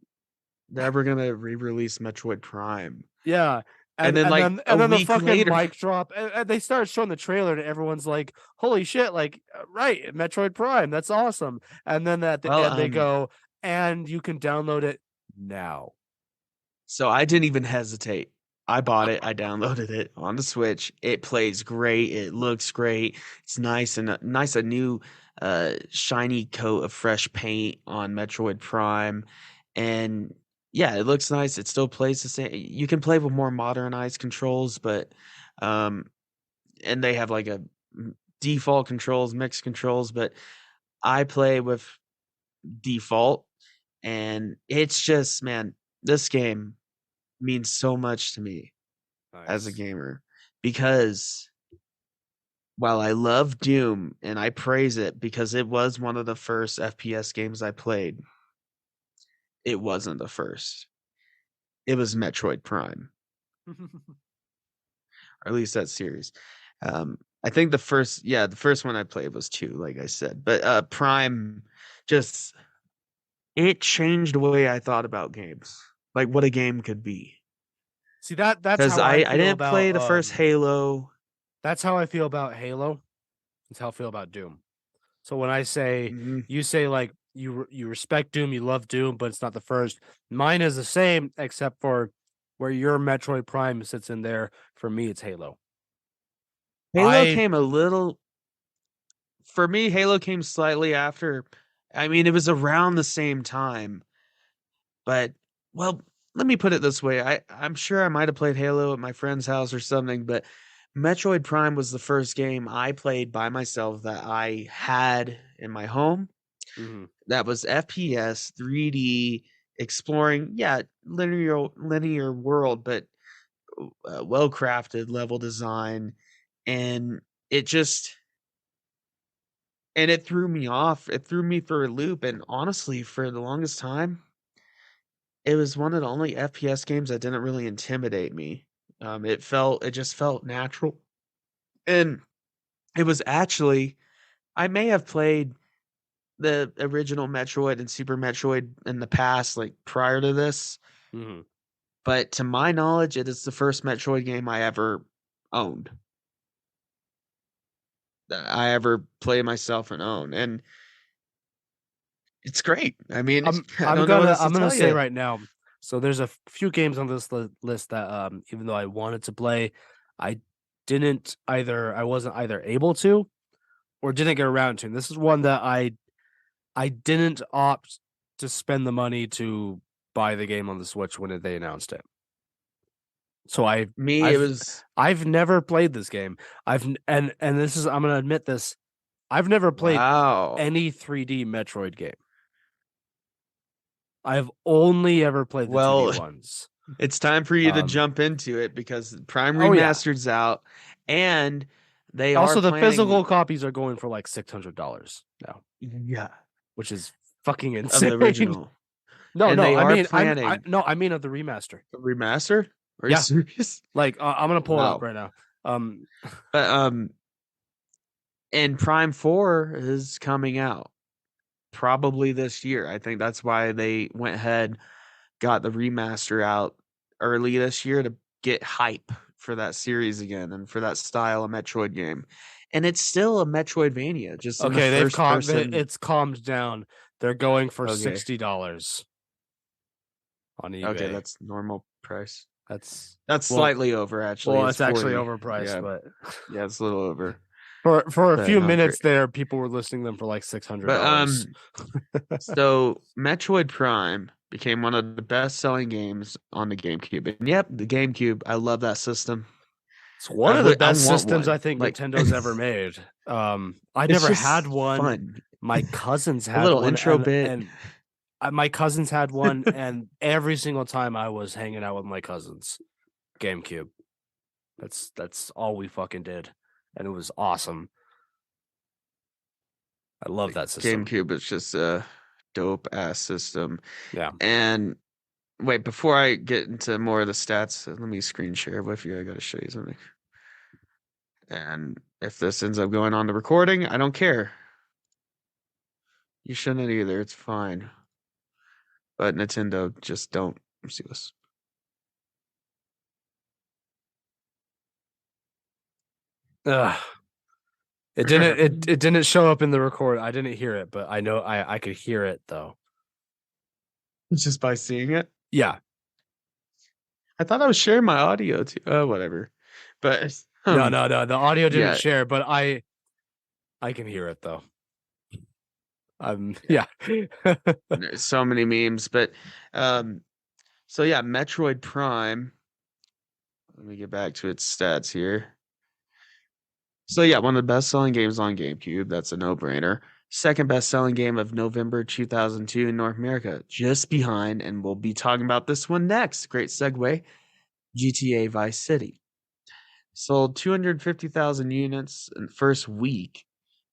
they're ever gonna re-release Metroid Prime." yeah, And and then and like then a and then the week fucking later, mic drop, and they start showing the trailer, and everyone's like, "Holy shit!" Like, right, Metroid Prime, that's awesome. And then at the well, end, they go, "And you can download it now." so I didn't even hesitate. I bought it. I downloaded it on the Switch. It plays great. It looks great. It's nice and nice a new shiny coat of fresh paint on Metroid Prime. And yeah, it looks nice. It still plays the same. You can play with more modernized controls, but um and they have like a default controls, mixed controls, but I play with default and it's just man, this game means so much to me as a Nice. gamer because while I love Doom and I praise it because it was one of the first FPS games I played, it wasn't the first. It was Metroid Prime, or at least that series. I think the first one I played was 2, like I said. But Prime just it changed the way I thought about games. Like what a game could be. See, that's Because how I I feel didn't about play the first Halo. that's how I feel about Halo. That's how I feel about Doom. So when I say Mhm. you say like you respect Doom, you love Doom, but it's not the first. Mine is the same, except for where your Metroid Prime sits in there. For me, it's Halo. Halo I came a little for me, Halo came slightly after. I mean, it was around the same time, but well, let me put it this way. I'm sure I might have played Halo at my friend's house or something, but Metroid Prime was the first game I played by myself that I had in my home. mhm. That was FPS, 3D, exploring, yeah, linear world, but well crafted level design, and it just and it threw me off. It threw me for a loop, and honestly, for the longest time, it was one of the only FPS games that didn't really intimidate me. It just felt natural, and it was actually I may have played the original Metroid and Super Metroid in the past, like prior to this, Mhm. but to my knowledge, it is the first Metroid game I ever owned. That I ever played myself and own, and it's great. I mean, I don't know what else to I'm gonna tell say you. right now. So there's a few games on this list that even though I wanted to play, I didn't either. I wasn't either able to or didn't get around to. And this is one that I didn't opt to spend the money to buy the game on the Switch when they announced it. So Me, it I've was I've never played this game. And this is I'm gonna admit this. I've never played wow. any 3D Metroid game. I've only ever played the 2D Well, ones. it's time for you to Um, jump into it because Prime oh yeah. Remastered's out, and they are Also, the physical planning. copies are going for like $600 now, Yeah, which is fucking of the insane. original, No, and no, they I are mean I planning no, I mean of the remaster. a remaster. Are you Yeah, serious? like I'm gonna pull it up Wow. right now. Um, But and Prime 4 is coming out probably this year. I think that's why they went ahead, got the remaster out early this year to get hype for that series again and for that style of Metroid game. And it's still a Metroidvania, just in the okay, first person. it's calmed down. They're going for Okay. $60 on Okay, eBay. that's normal price. That's That's well, slightly over actually. well, It's it's actually 40. overpriced, Yeah. but Yeah, it's a little over. for a But few not great. minutes there, people were listing them for like six hundred But dollars. so Metroid Prime became one of the best-selling games on the GameCube. And yep, the GameCube, I love that system. It's one of the best systems one. I think Nintendo's ever made. I It's never just had one. fun. My cousins A had little one, intro bit. and my cousins had one, and every single time I was hanging out with my cousins, GameCube. That's all we fucking did, and it was awesome. I love that system. GameCube is just a dope ass system. Yeah. And wait, before I get into more of the stats, let me screen share with you. I gotta show you something. And if this ends up going on the recording, I don't care. You shouldn't either. It's fine. But Nintendo, just don't see this. Ugh. It didn't show up in the record. I didn't hear it, but I know I could hear it though. Just by seeing it? Yeah. I thought I was sharing my audio too. Oh, whatever. But no. The audio didn't yeah. share, but I can hear it though. Yeah. There's so many memes, but so yeah, Metroid Prime. Let me get back to its stats here. So yeah, one of the best-selling games on GameCube. That's a no-brainer. Second best-selling game of November 2002 in North America, just behind, and we'll be talking about this one next. Great segue. GTA Vice City. Sold 250,000 units in the first week.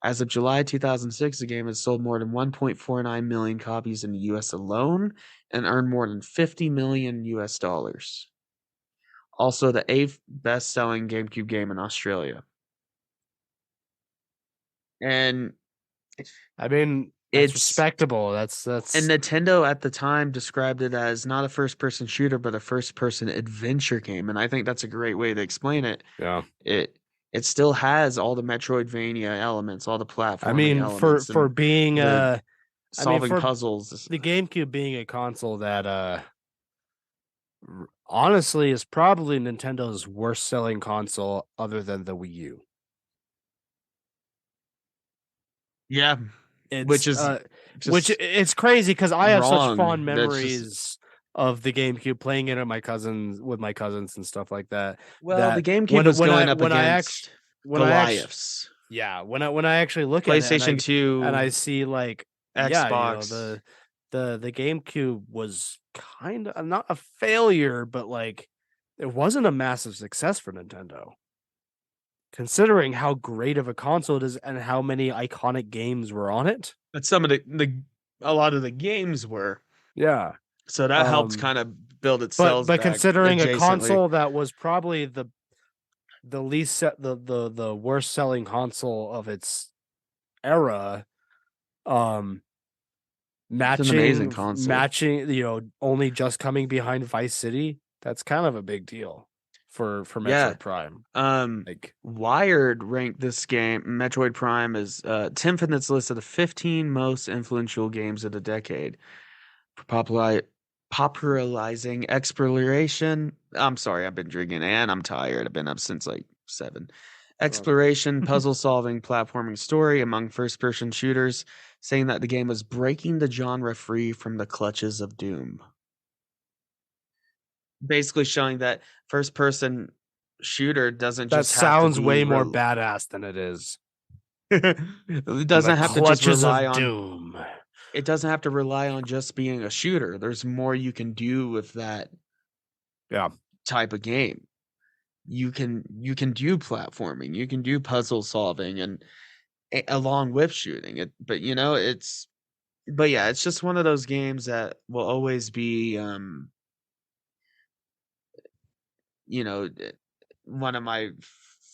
As of July 2006, the game has sold more than 1.49 million copies in the US alone and earned more than 50 million US dollars. Also, the 8th best-selling GameCube game in Australia. And I mean, it's respectable. That's and Nintendo at the time described it as not a first-person shooter, but a first-person adventure game, and I think that's a great way to explain it. Yeah, it still has all the Metroidvania elements, all the platforming I mean, elements, for being solving for puzzles. The GameCube being a console that honestly is probably Nintendo's worst-selling console, other than the Wii U. Yeah, which it's crazy because I have such fond That's memories of the GameCube, playing it with my cousins and stuff like that. Well, the GameCube was going up against Goliaths. When I actually look at it, PlayStation 2 and I see like Xbox, the GameCube was kind of not a failure, but like it wasn't a massive success for Nintendo, considering how great of a console it is and how many iconic games were on it. But some of a lot of the games were. Yeah. So that helped kind of build itself. But considering a console that was probably the least the worst selling console of its era, matching, only just coming behind Vice City, that's kind of a big deal for Metroid Prime. Wired ranked this game, Metroid Prime, as 10th in its list of the 15 most influential games of the decade for popularizing exploration. I'm sorry, I've been drinking and I'm tired. I've been up since like 7. Exploration, puzzle solving, platforming story among first-person shooters, saying that the game was breaking the genre free from the clutches of doom. Basically showing that first-person shooter doesn't just have to be... That sounds way more badass than it is. It doesn't have to just rely on doom. It doesn't have to rely on just being a shooter. There's more you can do with that type of game. You can do platforming, you can do puzzle solving, and along with shooting it. But it's just one of those games that will always be one of my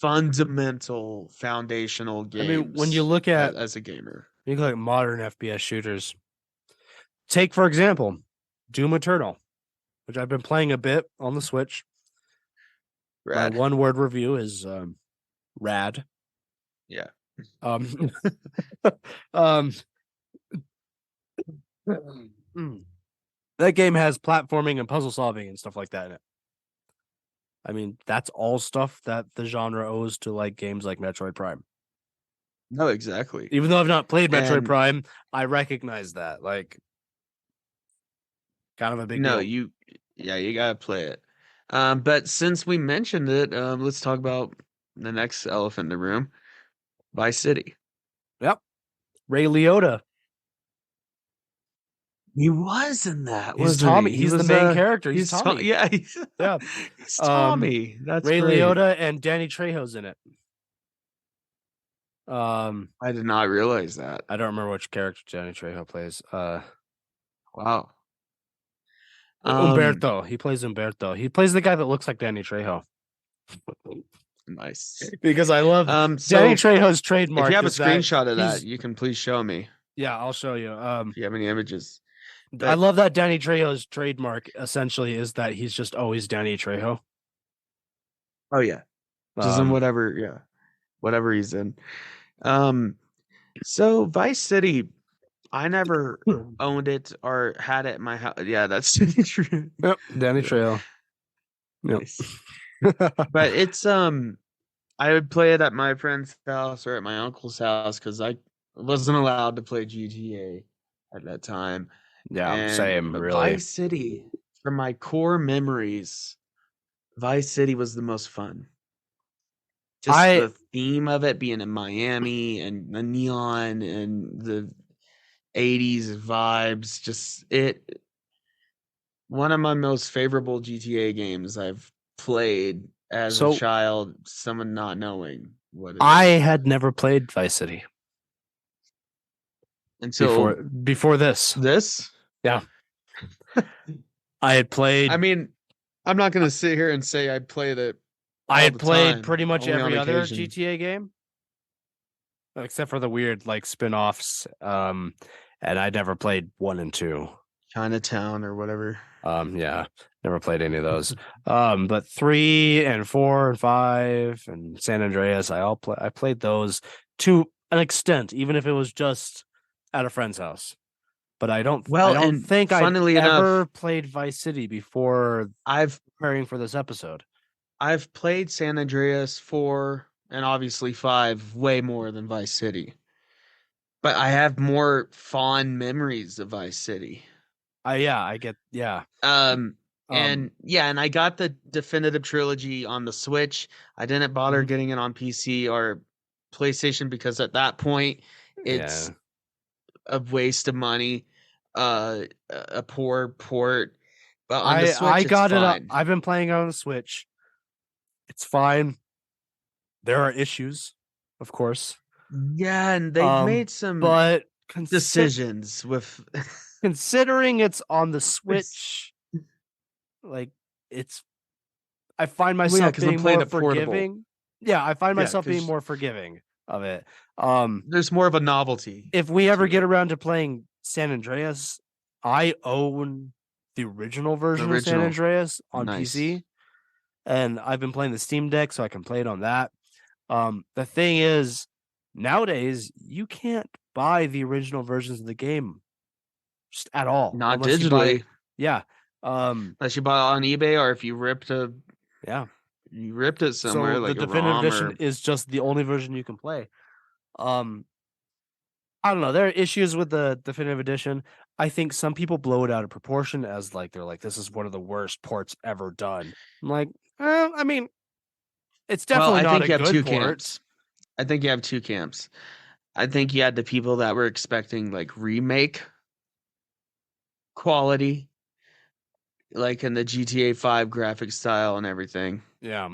fundamental foundational games. I mean, when you look at as a gamer, you look at modern FPS shooters. Take, for example, Doom Eternal, which I've been playing a bit on the Switch. Rad. My one-word review is rad. Yeah. That game has platforming and puzzle solving and stuff like that in it. I mean, that's all stuff that the genre owes to like games like Metroid Prime. No, exactly. Even though I've not played Metroid Prime, I recognize that. Like, kind of a big deal. You gotta play it. But since we mentioned it, let's talk about the next elephant in the room, Vice City. Yep. Ray Liotta. He was in that, He's wasn't Tommy. he? He's the main character. He's Tommy. Yeah, Yeah. he's Tommy. That's Ray great. Liotta and Danny Trejo's in it. I did not realize that. I don't remember which character Danny Trejo plays. Wow. Umberto. He plays Umberto. He plays the guy that looks like Danny Trejo. Nice. Because I love so Danny Trejo's trademark. If you have a screenshot of that, you can please show me. Yeah, I'll show you. If you have any images. But I love that Danny Trejo's trademark essentially is that he's just always Danny Trejo. Oh yeah. Just in whatever he's in. So Vice City, I never owned it or had it in my house. Yeah, that's true. Yep, Danny Trejo. Yep. Nice. But it's I would play it at my friend's house or at my uncle's house because I wasn't allowed to play GTA at that time. Yeah, same, really. Vice City, from my core memories, Vice City was the most fun. Just the theme of it being in Miami and the neon and the 80s vibes, just one of my most favorable GTA games I've played as a child, someone not knowing what it is. I had never played Vice City until before this. Yeah. I had played. I mean, I'm not going to sit here and say I played it. I had played pretty much every other GTA game, except for the weird like spin-offs. And I never played 1 and 2. Chinatown or whatever. Yeah, never played any of those. But 3 and 4 and 5 and San Andreas, I played those to an extent, even if it was just at a friend's house. But I don't think I ever played Vice City before preparing for this episode. I've played San Andreas 4 and obviously 5 way more than Vice City. But I have more fond memories of Vice City. And I got the definitive trilogy on the Switch. I didn't bother getting it on PC or PlayStation because at that point it's a waste of money, a poor port. But on the Switch, it's fine. I've been playing it on the Switch. It's fine. There are issues, of course. Yeah, and they've made some decisions with considering it's on the Switch. Like I find myself being more forgiving. Yeah, I find myself being more forgiving of it. There's more of a novelty. If we ever get around to playing San Andreas, I own the original version of San Andreas on PC. And I've been playing the Steam Deck, so I can play it on that. The thing is, nowadays, you can't buy the original versions of the game just at all. Not digitally. Unless you buy it on eBay or if you ripped it somewhere. So like the definitive edition is just the only version you can play. I don't know. There are issues with the definitive edition. I think some people blow it out of proportion as like they're like, this is one of the worst ports ever done. I'm like, I mean, it's definitely not a good port. I think you have two camps. I think you had the people that were expecting like remake quality, like in the GTA 5 graphic style and everything. Yeah.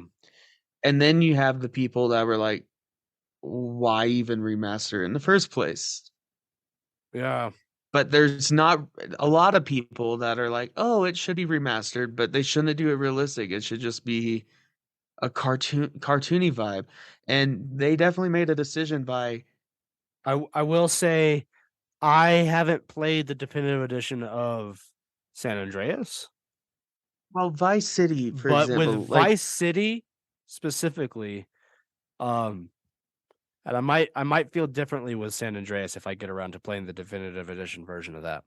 And then you have the people that were like, why even remaster in the first place? Yeah. But there's not a lot of people that are like, oh, it should be remastered, but they shouldn't do it realistic. It should just be a cartoony vibe. And they definitely made a decision by... I will say, I haven't played the definitive edition of San Andreas. Well, Vice City, for example. With Vice City specifically, and I might feel differently with San Andreas if I get around to playing the definitive edition version of that.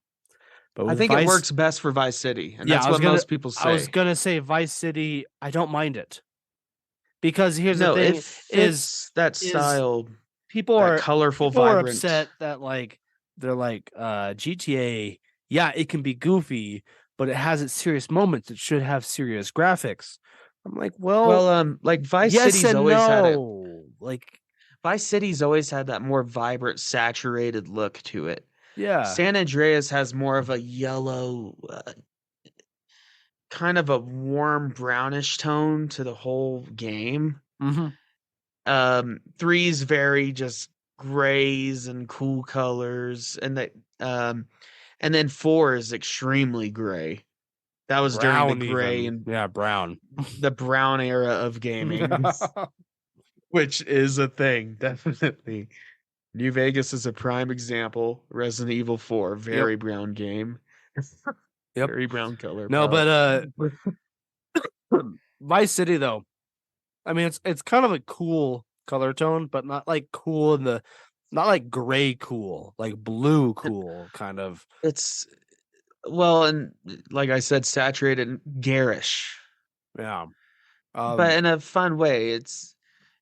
But I think it works best for Vice City, and that's what most people say. I was gonna say Vice City. I don't mind it because here's the thing: is that style. People are colorful, people vibrant. Are upset that like they're like GTA. Yeah, it can be goofy, but it has its serious moments. It should have serious graphics. I'm like, well, like Vice yes City's and always had it. no. Like, Vice City's always had that more vibrant, saturated look to it. yeah. San Andreas has more of a yellow, kind of a warm brownish tone to the whole game. Three's very just grays and cool colors, and then four is extremely gray. That was during the Brown gray even. and Yeah, brown. the brown era of gaming, which is a thing, definitely. New Vegas is a prime example. Resident Evil 4, very brown game. Yep. Very brown color No, palette. but Vice City though, I mean it's kind of a cool color tone, but not like cool in the not like gray cool, like blue cool kind of. It's well, and like I said, saturated and garish. Yeah. But in a fun way.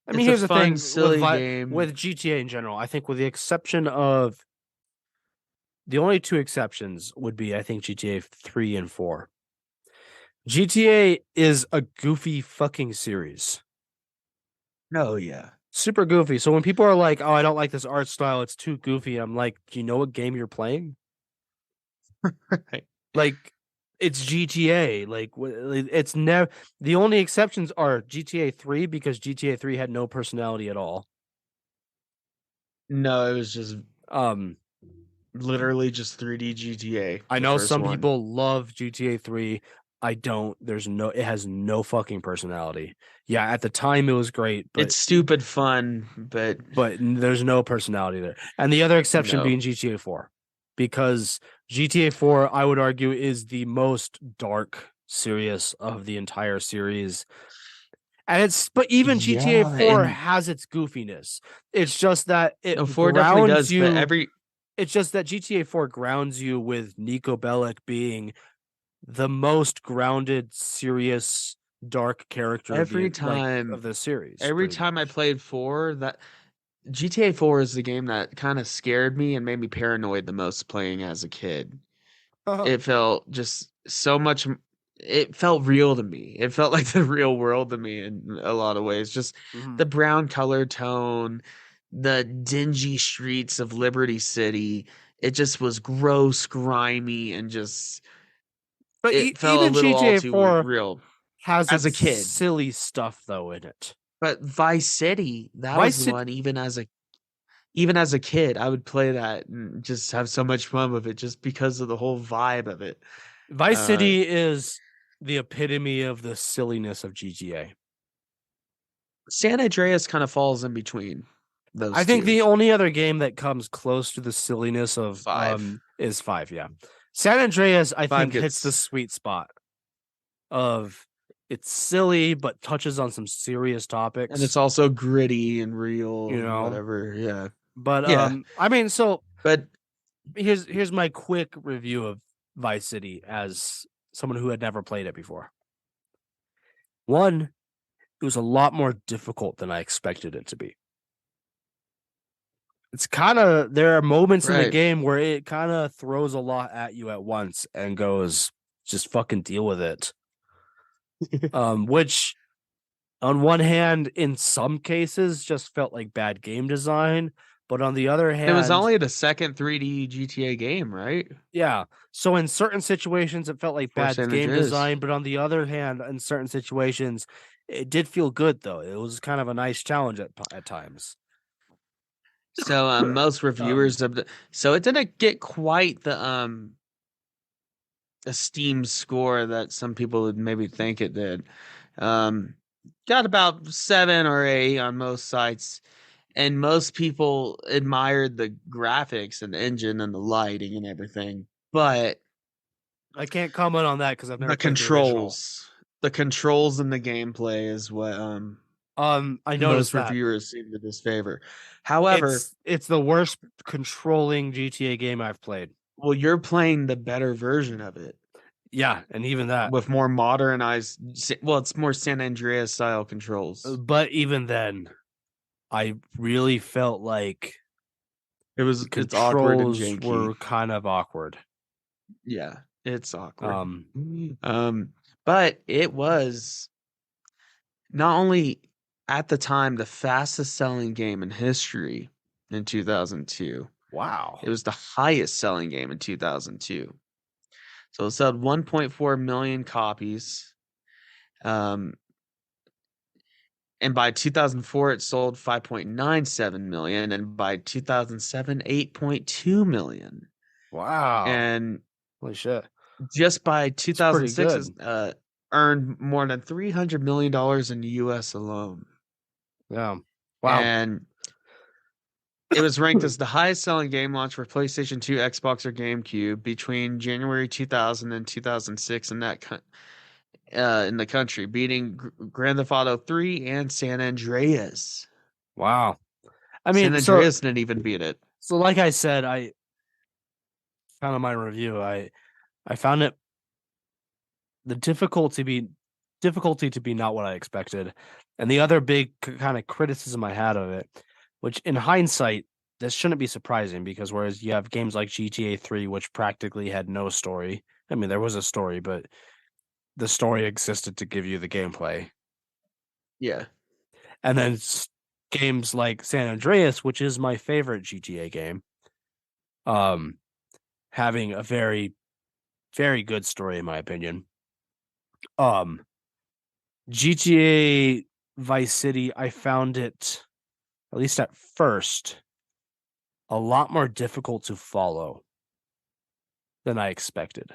I mean, It's a here's the fun, thing silly game. with GTA in general. I think with the exception of the only two exceptions would be I think GTA 3 and 4. GTA is a goofy fucking series. Oh yeah. Super goofy. So when people are like, "Oh, I don't like this art style. It's too goofy." I'm like, "Do you know what game you're playing?" Right. Like it's GTA. Like it's never the only exceptions are GTA 3 because GTA 3 had no personality at all. No, it was just Um literally just 3D GTA. I The know first some one. people love GTA 3. I don't. It has no fucking personality. Yeah, at the time it was great, but It's stupid fun, but there's no personality there. And the other exception no. being GTA 4. Because GTA 4, I would argue, is the most dark, serious of the entire series. And but even GTA Yeah, 4 and has its goofiness. It's just that no, it 4 definitely grounds does, but you. It's just that GTA 4 grounds you with Nico Bellic being the most grounded, serious, dark character of every the series. every Pretty time I much. played 4, that GTA 4 is the game that kind of scared me and made me paranoid the most playing as a kid. It felt just so much it felt real to me. It felt like the real world to me in a lot of ways. Just the brown color tone, the dingy streets of Liberty City. It just was gross, grimy, and just But it felt a even little all GTA too 4 real has as a its kid. silly stuff though in it. But Vice City, that Vice was City, one even as a kid, I would play that and just have so much fun with it just because of the whole vibe of it. Vice City is the epitome of the silliness of GTA. San Andreas kind of falls in between those I think two. the only other game that comes close to the silliness of 5. is 5, yeah. San Andreas, I 5 think, hits the gets sweet spot of it's silly but touches on some serious and it's topics, also gritty and real you and know. whatever. Yeah. But Yeah. I mean, so But here's my quick review of Vice City as someone who had never played it before. One, it was a lot more difficult than I expected it to be. It's kind of there are moments in the right. game where it kind of throws a lot at you at once and goes, just fucking deal with it. Which on one hand, in some cases, just felt like bad game design. But on the other It was hand, only the second 3D GTA game, right? yeah. So in certain situations, it felt like For bad San game Andreas. design. But on the other hand, in certain situations, it did feel good though. It was kind of a nice challenge at times. So most reviewers of so it didn't get quite the esteemed score that some people would maybe think it did. Got about 7 or 8 on most sites, and most people admired the graphics and the engine and the lighting and everything. But I can't comment on that because I've never the played the original. controls and the gameplay is what I noticed most that reviewers seem to disfavor. However, it's the worst controlling GTA game I've played. well, you're playing the better version of it Yeah, and even that. with more modernized. Well, it's more San Andreas style controls. But even then, I really felt like It's awkward and controls janky. were kind of awkward. Yeah. It's awkward. But it was not only at the time the fastest selling game in history in 2002. Wow. It was the highest selling game in 2002. So it sold 1.4 million copies. And by 2004, it sold 5.97 million. And by 2007, 8.2 million. Wow. And holy shit. Just by It's pretty 2006, good. earned more than $300 million in the US alone. Yeah. Wow. And it was ranked as the highest selling game launch for PlayStation 2, Xbox, or GameCube between January 2000 and 2006 in the country, beating Grand Theft Auto 3 and San Andreas. Wow. I San mean, Andreas didn't even beat it. So like I said, I found in my review, I found it the difficulty to be not what I expected. And the other big kind of criticism I had of it, which in hindsight, this shouldn't be surprising because whereas you have games like GTA 3, which practically had no story. I mean, there was a story, but the story existed to give you the gameplay. Yeah. And then games like San Andreas, which is my favorite GTA game, having a very, very good story in my opinion. GTA Vice City, I found it, at least at first, a lot more difficult to follow than I expected.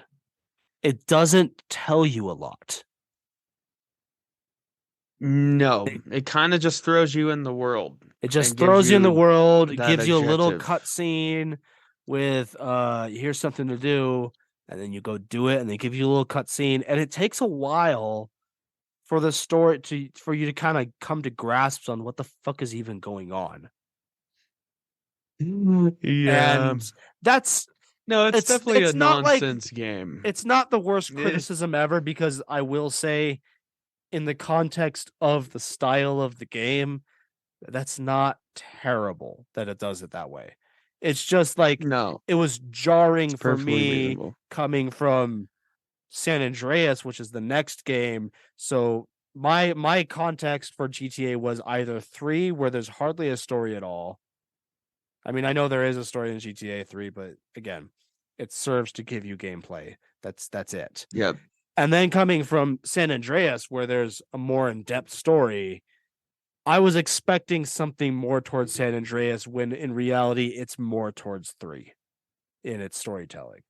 It doesn't tell you a lot. No, it kind of just throws you in the world. It just throws you in the world, gives you a little cutscene with here's something to do, and then you go do it, and they give you a little cutscene, and it takes a while for the story for you to kind of come to grasps on what the fuck is even going on. Yeah. And that's it's definitely a nonsense game. It's not the worst criticism ever because I will say in the context of the style of the game, that's not terrible that it does it that way. It's just like it was jarring for me reasonable. Coming from San Andreas, which is the next game. So my context for GTA was either 3, where there's hardly a story at all. I mean, I know there is a story in GTA 3, but again, it serves to give you gameplay. That's it. Yep. And then coming from San Andreas, where there's a more in-depth story, I was expecting something more towards San Andreas when in reality it's more towards 3 in its storytelling.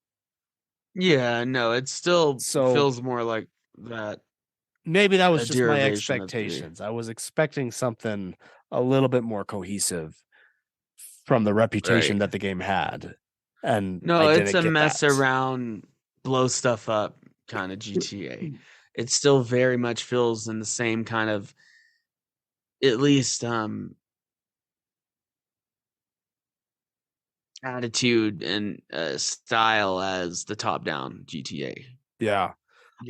Yeah, no, it still feels more like that. Maybe that was just my expectations. I was expecting something a little bit more cohesive from the reputation that the game had. And no, it's a mess around, blow stuff up kind of GTA. It still very much feels in the same kind of, at least attitude and style as the top-down GTA. Yeah.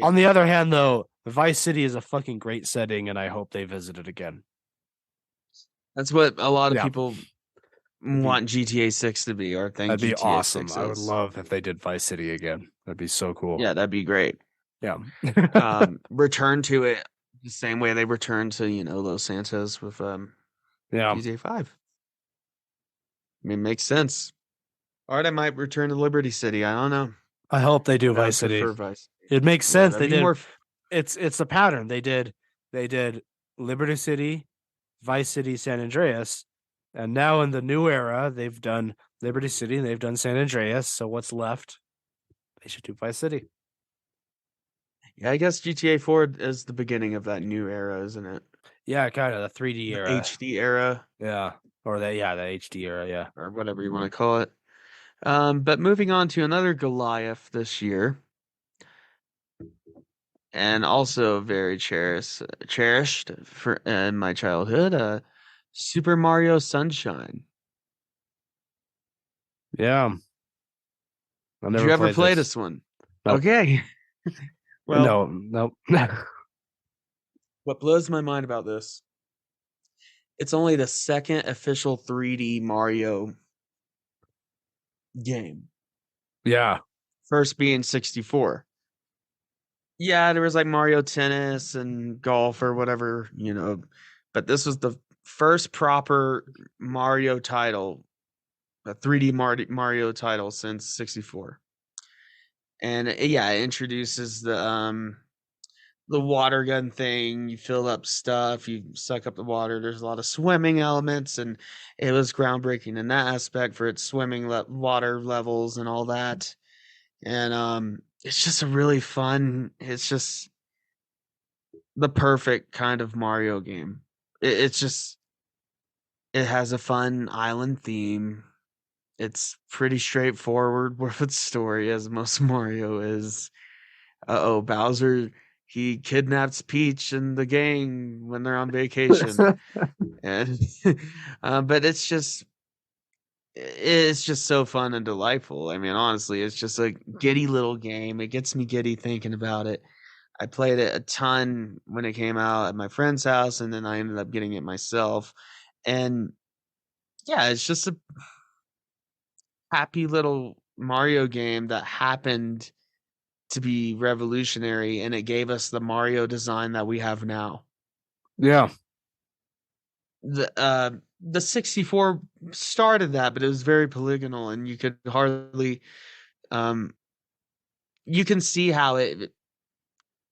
On the other hand, though, Vice City is a fucking great setting, and I hope they visit it again. That's what a lot of people want GTA 6 to be, or think that'd be GTA awesome. 6 is. I would love if they did Vice City again. That'd be so cool. Yeah, that'd be great. Yeah. Return to it the same way they returned to, Los Santos with GTA 5. I mean, makes sense. All right, I might return to Liberty City. I don't know. I hope they do Vice City. It makes sense. They did. It's a pattern. They did Liberty City, Vice City, San Andreas, and now in the new era, they've done Liberty City and they've done San Andreas. So what's left? They should do Vice City. Yeah, I guess GTA 4 is the beginning of that new era, isn't it? Yeah, kind of the 3D era, HD era. Yeah, or the HD era, yeah, or whatever you want to call it. But moving on to another Goliath this year, and also very cherished for in my childhood, Super Mario Sunshine. Yeah. Did you ever play this one? Nope. Okay. Well, no. What blows my mind about this, it's only the second official 3D Mario game. Yeah. First being 64. Yeah, there was like Mario Tennis and golf or whatever, but this was the first proper Mario title, a 3D Mario title since 64. And yeah, it introduces the water gun thing. You fill up stuff, you suck up the water. There's a lot of swimming elements, and it was groundbreaking in that aspect for its swimming water levels and all that. And it's just a really fun. It's just the perfect kind of Mario game. It's just it has a fun island theme. It's pretty straightforward with its story, as most Mario is. Bowser, he kidnaps Peach and the gang when they're on vacation, and but it's just so fun and delightful. I mean, honestly, it's just a giddy little game. It gets me giddy thinking about it. I played it a ton when it came out at my friend's house, and then I ended up getting it myself. And yeah, it's just a happy little Mario game that happened to be revolutionary, and it gave us the Mario design that we have now. Yeah. The 64 started that, but it was very polygonal, and you could hardly you can see how it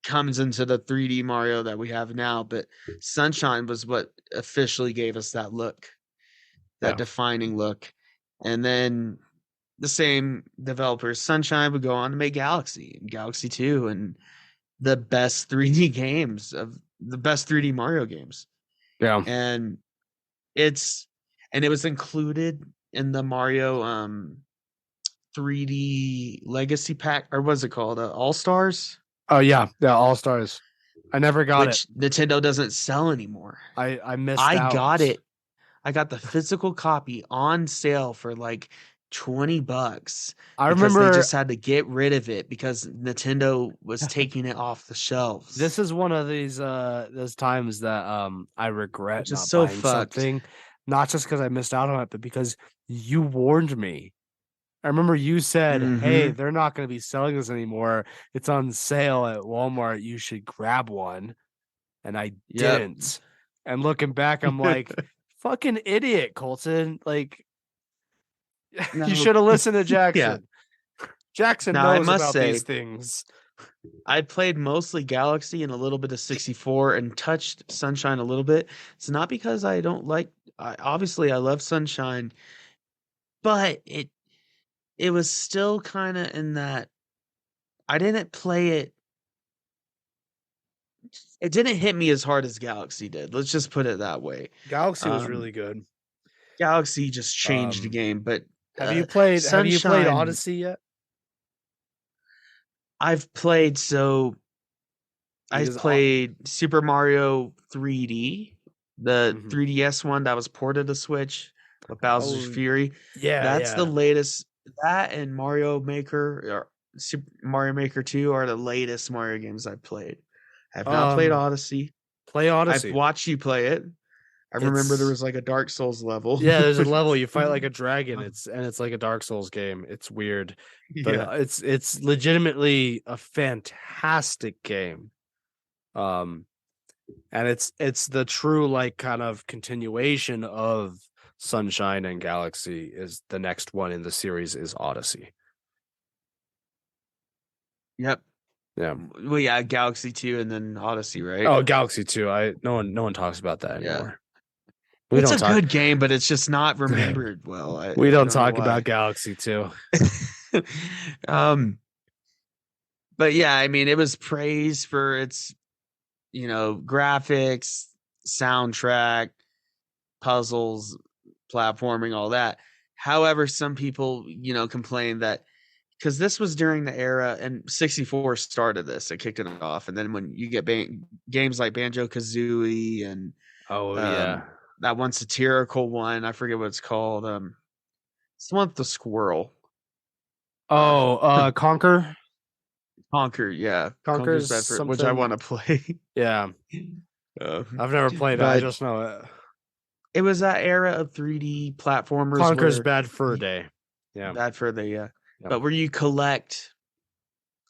comes into the 3D Mario that we have now, but Sunshine was what officially gave us that look, that defining look. And then the same developers, Sunshine, would go on to make Galaxy and Galaxy 2 and the best 3D games of the best 3D Mario games. Yeah. And it was included in the Mario 3D Legacy Pack, or what's it called? All Stars? Oh yeah, All Stars. I never got which Nintendo doesn't sell anymore. I missed I out. got it. I got the physical copy on sale for like $20. I because remember they just had to get rid of it because Nintendo was taking it off the shelves. This is one of those times that I regret not so buying fucked. something, not just because I missed out on it, but because you warned me. I remember you said, "Hey, they're not going to be selling this anymore. It's on sale at Walmart. You should grab one." And I didn't. And looking back, I'm like, fucking idiot, Colton. Like, you should have listened to Jackson. Jackson knows about these things. I played mostly Galaxy and a little bit of 64 and touched Sunshine a little bit. It's not because I don't obviously I love Sunshine, but it was still kind of in that I didn't play it. It didn't hit me as hard as Galaxy did. Let's just put it that way. Galaxy was really good. Galaxy just changed the game, but have you played Odyssey yet? I've played Super Mario 3D, the 3DS one that was ported to Switch with Bowser's Fury. Yeah, that's the latest. That and Mario Maker or Super Mario Maker 2 are the latest Mario games I've played. I have not played Odyssey. Play Odyssey. I've watched you play it. I remember there was like a Dark Souls level. Yeah, there's a level you fight like a dragon. It's like a Dark Souls game. It's weird, but it's legitimately a fantastic game. And it's the true like kind of continuation of Sunshine and Galaxy. Is the next one in the series is Odyssey. Yep. Yeah. Well, yeah, Galaxy 2 and then Odyssey, right? Oh, Galaxy 2. No one talks about that anymore. It's a good game, but it's just not remembered well. We don't talk about Galaxy 2. But yeah, I mean, it was praised for its, graphics, soundtrack, puzzles, platforming, all that. However, some people, complain that because this was during the era, and 64 started this, it kicked it off, and then when you get games like Banjo-Kazooie and that one satirical one, I forget what it's called. It's the one with the squirrel. Conquer. Conquer, yeah. Conquer's Bedford, which I want to play. Yeah. I've never played it. I just know it. It was that era of 3D platformers. Conquer's Bad Fur Day. Yeah. Bad Fur Day, yeah. But where you collect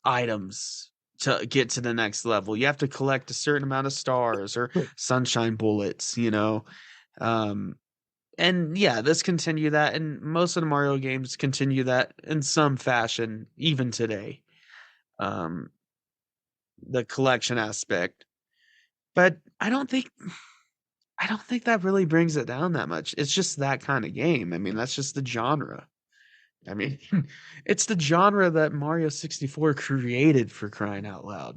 items to get to the next level. You have to collect a certain amount of stars or sunshine bullets, and yeah, this continue that, and most of the Mario games continue that in some fashion, even today. The collection aspect. But I don't think that really brings it down that much. It's just that kind of game. I mean, that's just the genre. I mean, it's the genre that Mario 64 created, for crying out loud.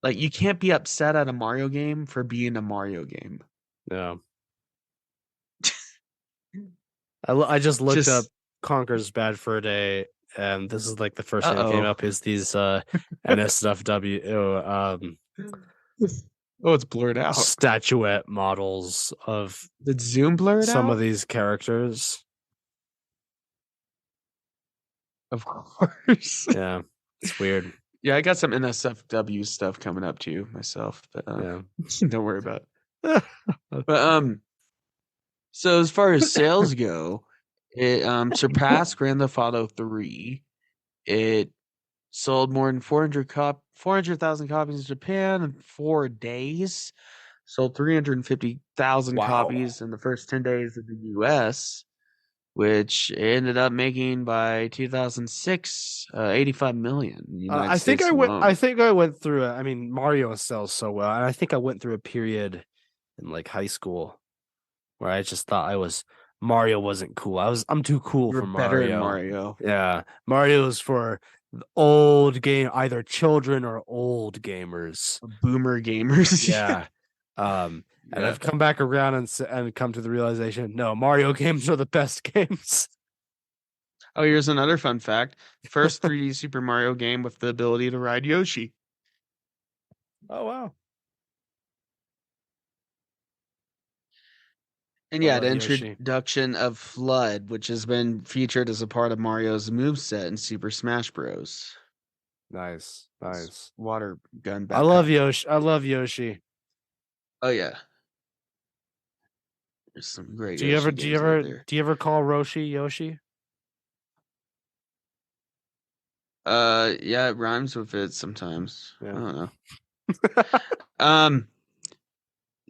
Like, you can't be upset at a Mario game for being a Mario game. Yeah. I just looked up Conker's Bad Fur Day, and this is like the first thing that came up is these NSFW it's blurred out. Statuette models of the zoom blurred some out? of these characters. Of course. Yeah, it's weird. Yeah, I got some NSFW stuff coming up too myself, but don't worry about it. But so as far as sales go, it surpassed Grand Theft Auto 3. It sold more than 400,000 copies in Japan in 4 days. Sold 350,000 copies in the first 10 days of the US, which ended up making by 2006 85 million in the United States alone. I think I went through I mean, Mario sells so well, and I think I went through a period in like high school where I just thought Mario wasn't cool. I'm too cool for Mario. Better than Mario. Yeah, Mario's for old game, either children or old gamers, boomer gamers. Yeah. And I've come back around and come to the realization, no, Mario games are the best games. Oh, here's another fun fact. First 3D Super Mario game with the ability to ride Yoshi. Oh, wow. And yeah, the introduction of Flood, which has been featured as a part of Mario's moveset in Super Smash Bros. Nice. Water gun backpack. I love Yoshi. Oh yeah. There's some great do you ever call Roshi Yoshi? Yeah, it rhymes with it sometimes. Yeah. I don't know.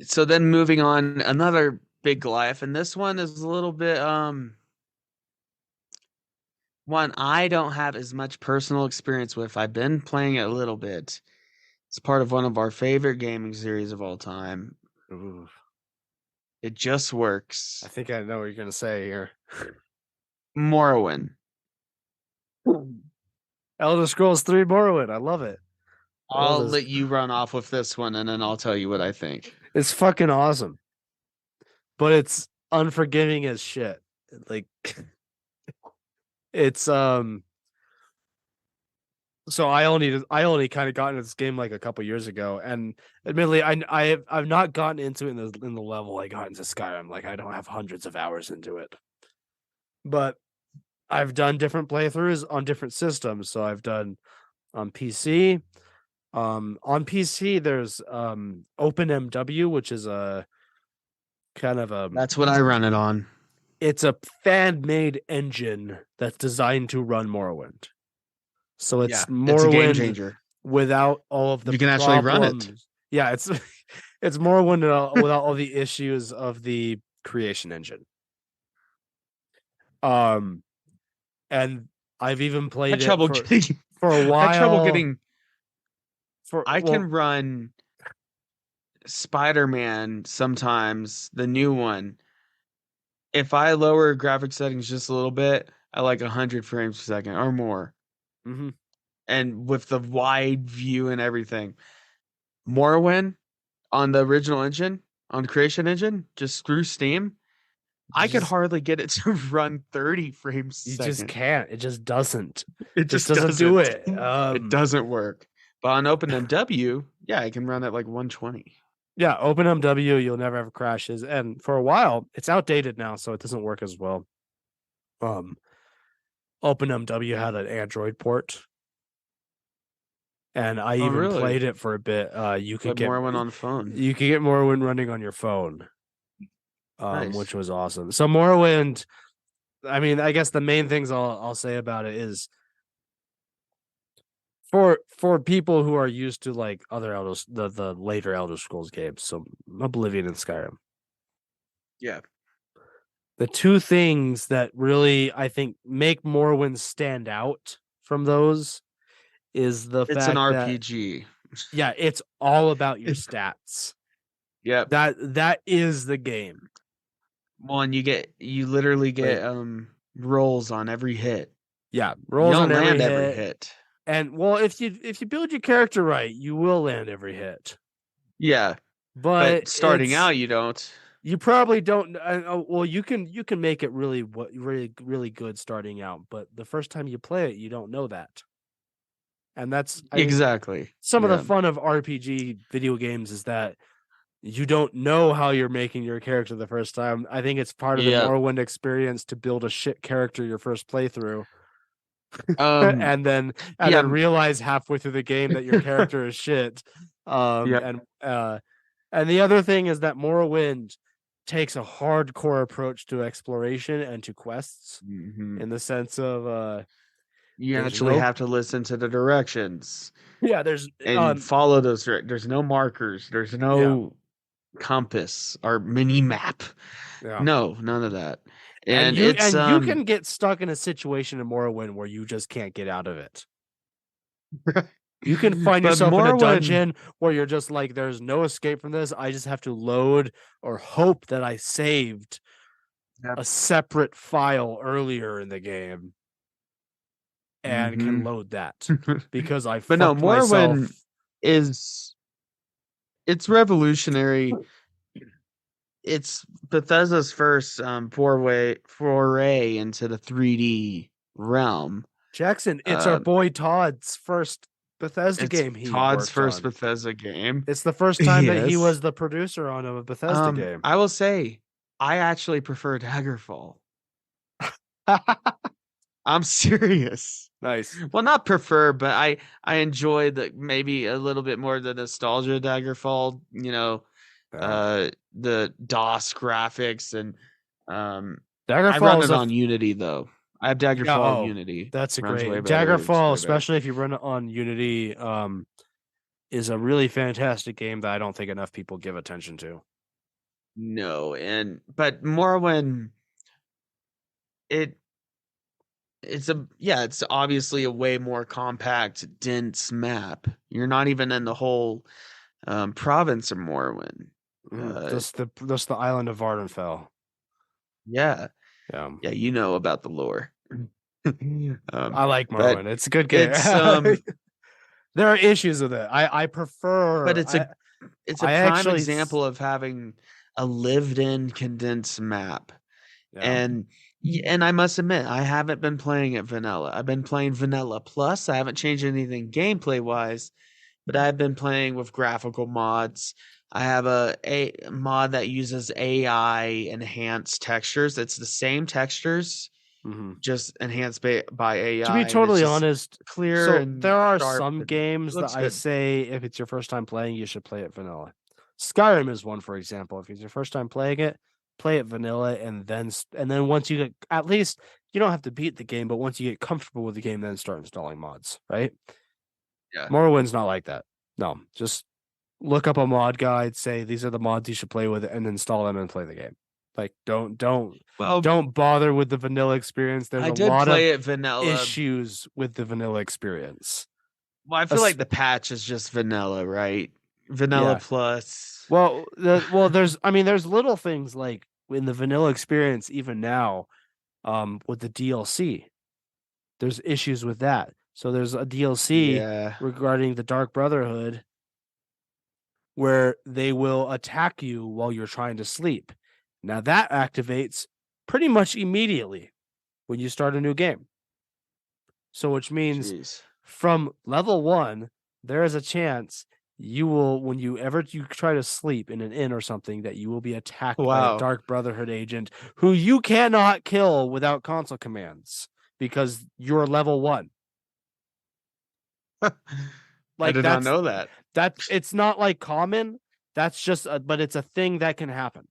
So then moving on, another big Goliath, and this one is a little bit one I don't have as much personal experience with. I've been playing it a little bit. It's part of one of our favorite gaming series of all time. Ooh. It just works. I think I know what you're gonna say here. Morrowind. Elder Scrolls 3 Morrowind. I love it. I'll let you run off with this one, and then I'll tell you what I think. It's fucking awesome, but it's unforgiving as shit. Like, it's so I only kind of got into this game like a couple years ago, and admittedly, I've not gotten into it in the level I got into Skyrim. Like, I don't have hundreds of hours into it, but I've done different playthroughs on different systems. So I've done on PC. On PC, there's OpenMW, which is a kind of a. That's what I run it on. It's a fan-made engine that's designed to run Morrowind. So it's Morrowind, it's a game changer without all of the. You can actually run it. Yeah, it's Morrowind without all the issues of the creation engine. And I've even played it for a while. I had trouble getting. I can run Spider-Man sometimes, the new one. If I lower graphic settings just a little bit, I like 100 frames per second or more. Mm-hmm. And with the wide view and everything. Morrowind on the original engine, on the creation engine, just through Steam, I could hardly get it to run 30 frames a second. You just can't. It just doesn't. It just doesn't do it. It doesn't work. But on OpenMW, yeah, I can run at like 120. Yeah, OpenMW, you'll never have crashes. And for a while, it's outdated now, so it doesn't work as well. OpenMW had an Android port. And I even played it for a bit. You could get Morrowind on the phone. You could get Morrowind running on your phone. Nice. Which was awesome. So Morrowind, I mean, I guess the main things I'll say about it is For people who are used to like other the later Elder Scrolls games, so Oblivion and Skyrim. Yeah. The two things that really I think make Morrowind stand out from those is the It's an fact that RPG. yeah, it's all about your stats. Yep. That is the game. One, you literally get rolls on every hit. Yeah, You rolls don't on land every hit. And well, if you build your character right, you will land every hit. Yeah, but starting out, you don't. You probably don't. Well, you can make it really good starting out, but the first time you play it, you don't know that. And that's exactly some of the fun of RPG video games is that you don't know how you're making your character the first time. I think it's part of the Morrowind experience to build a shit character your first playthrough. and then realize halfway through the game that your character is shit. And the other thing is that Morrowind takes a hardcore approach to exploration and to quests in the sense of you actually have to listen to the directions. Yeah, there's and follow those. There's no markers. There's no compass or mini map. Yeah. No, none of that. And you can get stuck in a situation in Morrowind where you just can't get out of it. You can find yourself in a dungeon where you're just like, there's no escape from this. I just have to load or hope that I saved a separate file earlier in the game and can load that because I fucked myself. It's revolutionary. It's Bethesda's first foray into the 3D realm. Jackson, it's our boy Todd's first Bethesda game. Todd's first Bethesda game. It's the first time that he was the producer on a Bethesda game. I will say, I actually prefer Daggerfall. I'm serious. Nice. Well, not prefer, but I enjoy maybe a little bit more the nostalgia of Daggerfall. The DOS graphics and Daggerfall. I run it on Unity though. I have Daggerfall on Unity. That's a great Daggerfall, especially if you run it on Unity. Is a really fantastic game that I don't think enough people give attention to. No, but Morrowind, it's obviously a way more compact, dense map. You're not even in the whole province of Morrowind. Just the island of Vardenfell. Yeah, you know about the lore. I like Morrowind. It's a good game. There are issues with it. I prefer, but it's a prime example of having a lived-in condensed map. And I must admit, I haven't been playing it vanilla. I've been playing vanilla plus. I haven't changed anything gameplay wise, but I've been playing with graphical mods. I have a mod that uses AI enhanced textures. It's the same textures, just enhanced by AI. To be totally honest, clear. So there are some games that I say if it's your first time playing, you should play it vanilla. Skyrim is one, for example. If it's your first time playing it, play it vanilla, and then once you get, at least you don't have to beat the game, but once you get comfortable with the game, then start installing mods, right? Yeah. Morrowind's not like that. No, just look up a mod guide, say these are the mods you should play with, and install them and play the game. Like don't bother with the vanilla experience. There's a lot of issues with the vanilla experience. Well, I feel like the patch is just vanilla, right? Vanilla plus. Well, there's little things like in the vanilla experience even now, with the DLC. There's issues with that. So there's a DLC regarding the Dark Brotherhood where they will attack you while you're trying to sleep. Now that activates pretty much immediately when you start a new game. So which means from level 1, there is a chance you will, when you try to sleep in an inn or something, that you will be attacked by a Dark Brotherhood agent who you cannot kill without console commands because you're level 1. I did not know that. It's not like common. That's just, but it's a thing that can happen.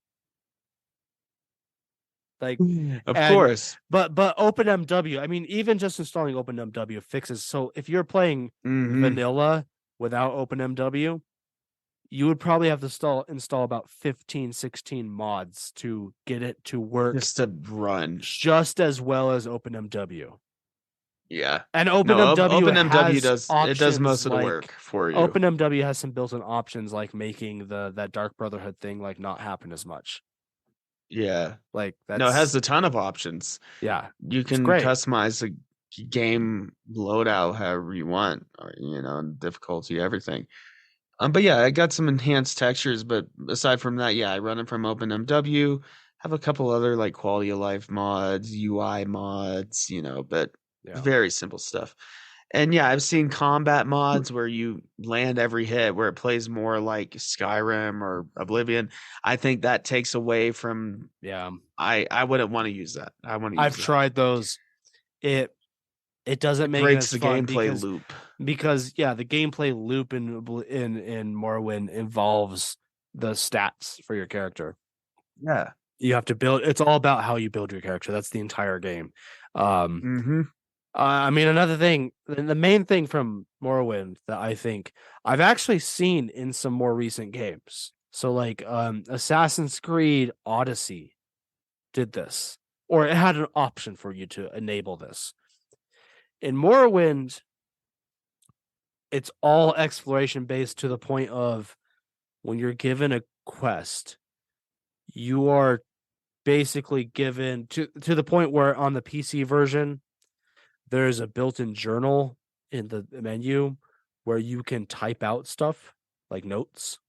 Like, of course. But OpenMW, I mean, even just installing OpenMW fixes. So if you're playing vanilla without OpenMW, you would probably have to install about 15, 16 mods to get it to work just to run just as well as OpenMW. Yeah. And OpenMW does most of the work for you. OpenMW has some built-in options like making that Dark Brotherhood thing like not happen as much. Yeah. Like it has a ton of options. Yeah. You can customize the game loadout however you want, or difficulty, everything. But yeah, I got some enhanced textures, but aside from that, yeah, I run it from OpenMW. Have a couple other like quality of life mods, UI mods, but very simple stuff. And yeah, I've seen combat mods where you land every hit, where it plays more like Skyrim or Oblivion. I think that takes away from. Yeah, I wouldn't want to use that. I've tried those. It doesn't make breaks it the gameplay loop because the gameplay loop in Morrowind involves the stats for your character. Yeah, you have to build. It's all about how you build your character. That's the entire game. I mean, another thing, the main thing from Morrowind that I think I've actually seen in some more recent games. So like Assassin's Creed Odyssey did this, or it had an option for you to enable this. In Morrowind, it's all exploration based to the point of when you're given a quest, you are basically given to the point where on the PC version, there's a built-in journal in the menu where you can type out stuff like notes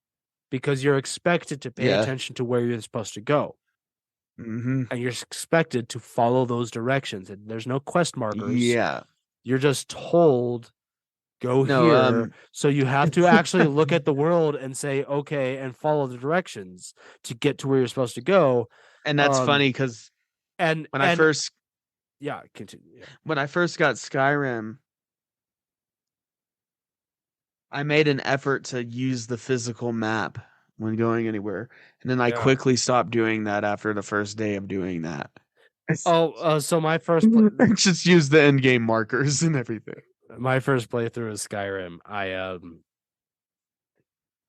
because you're expected to pay attention to where you're supposed to go. And you're expected to follow those directions, and there's no quest markers. Yeah. You're just told go here. So you have to actually look at the world and say, okay, and follow the directions to get to where you're supposed to go. And that's funny because continue. When I first got Skyrim, I made an effort to use the physical map when going anywhere. And then I quickly stopped doing that after the first day of doing that. So my first just use the end game markers and everything. My first playthrough of Skyrim,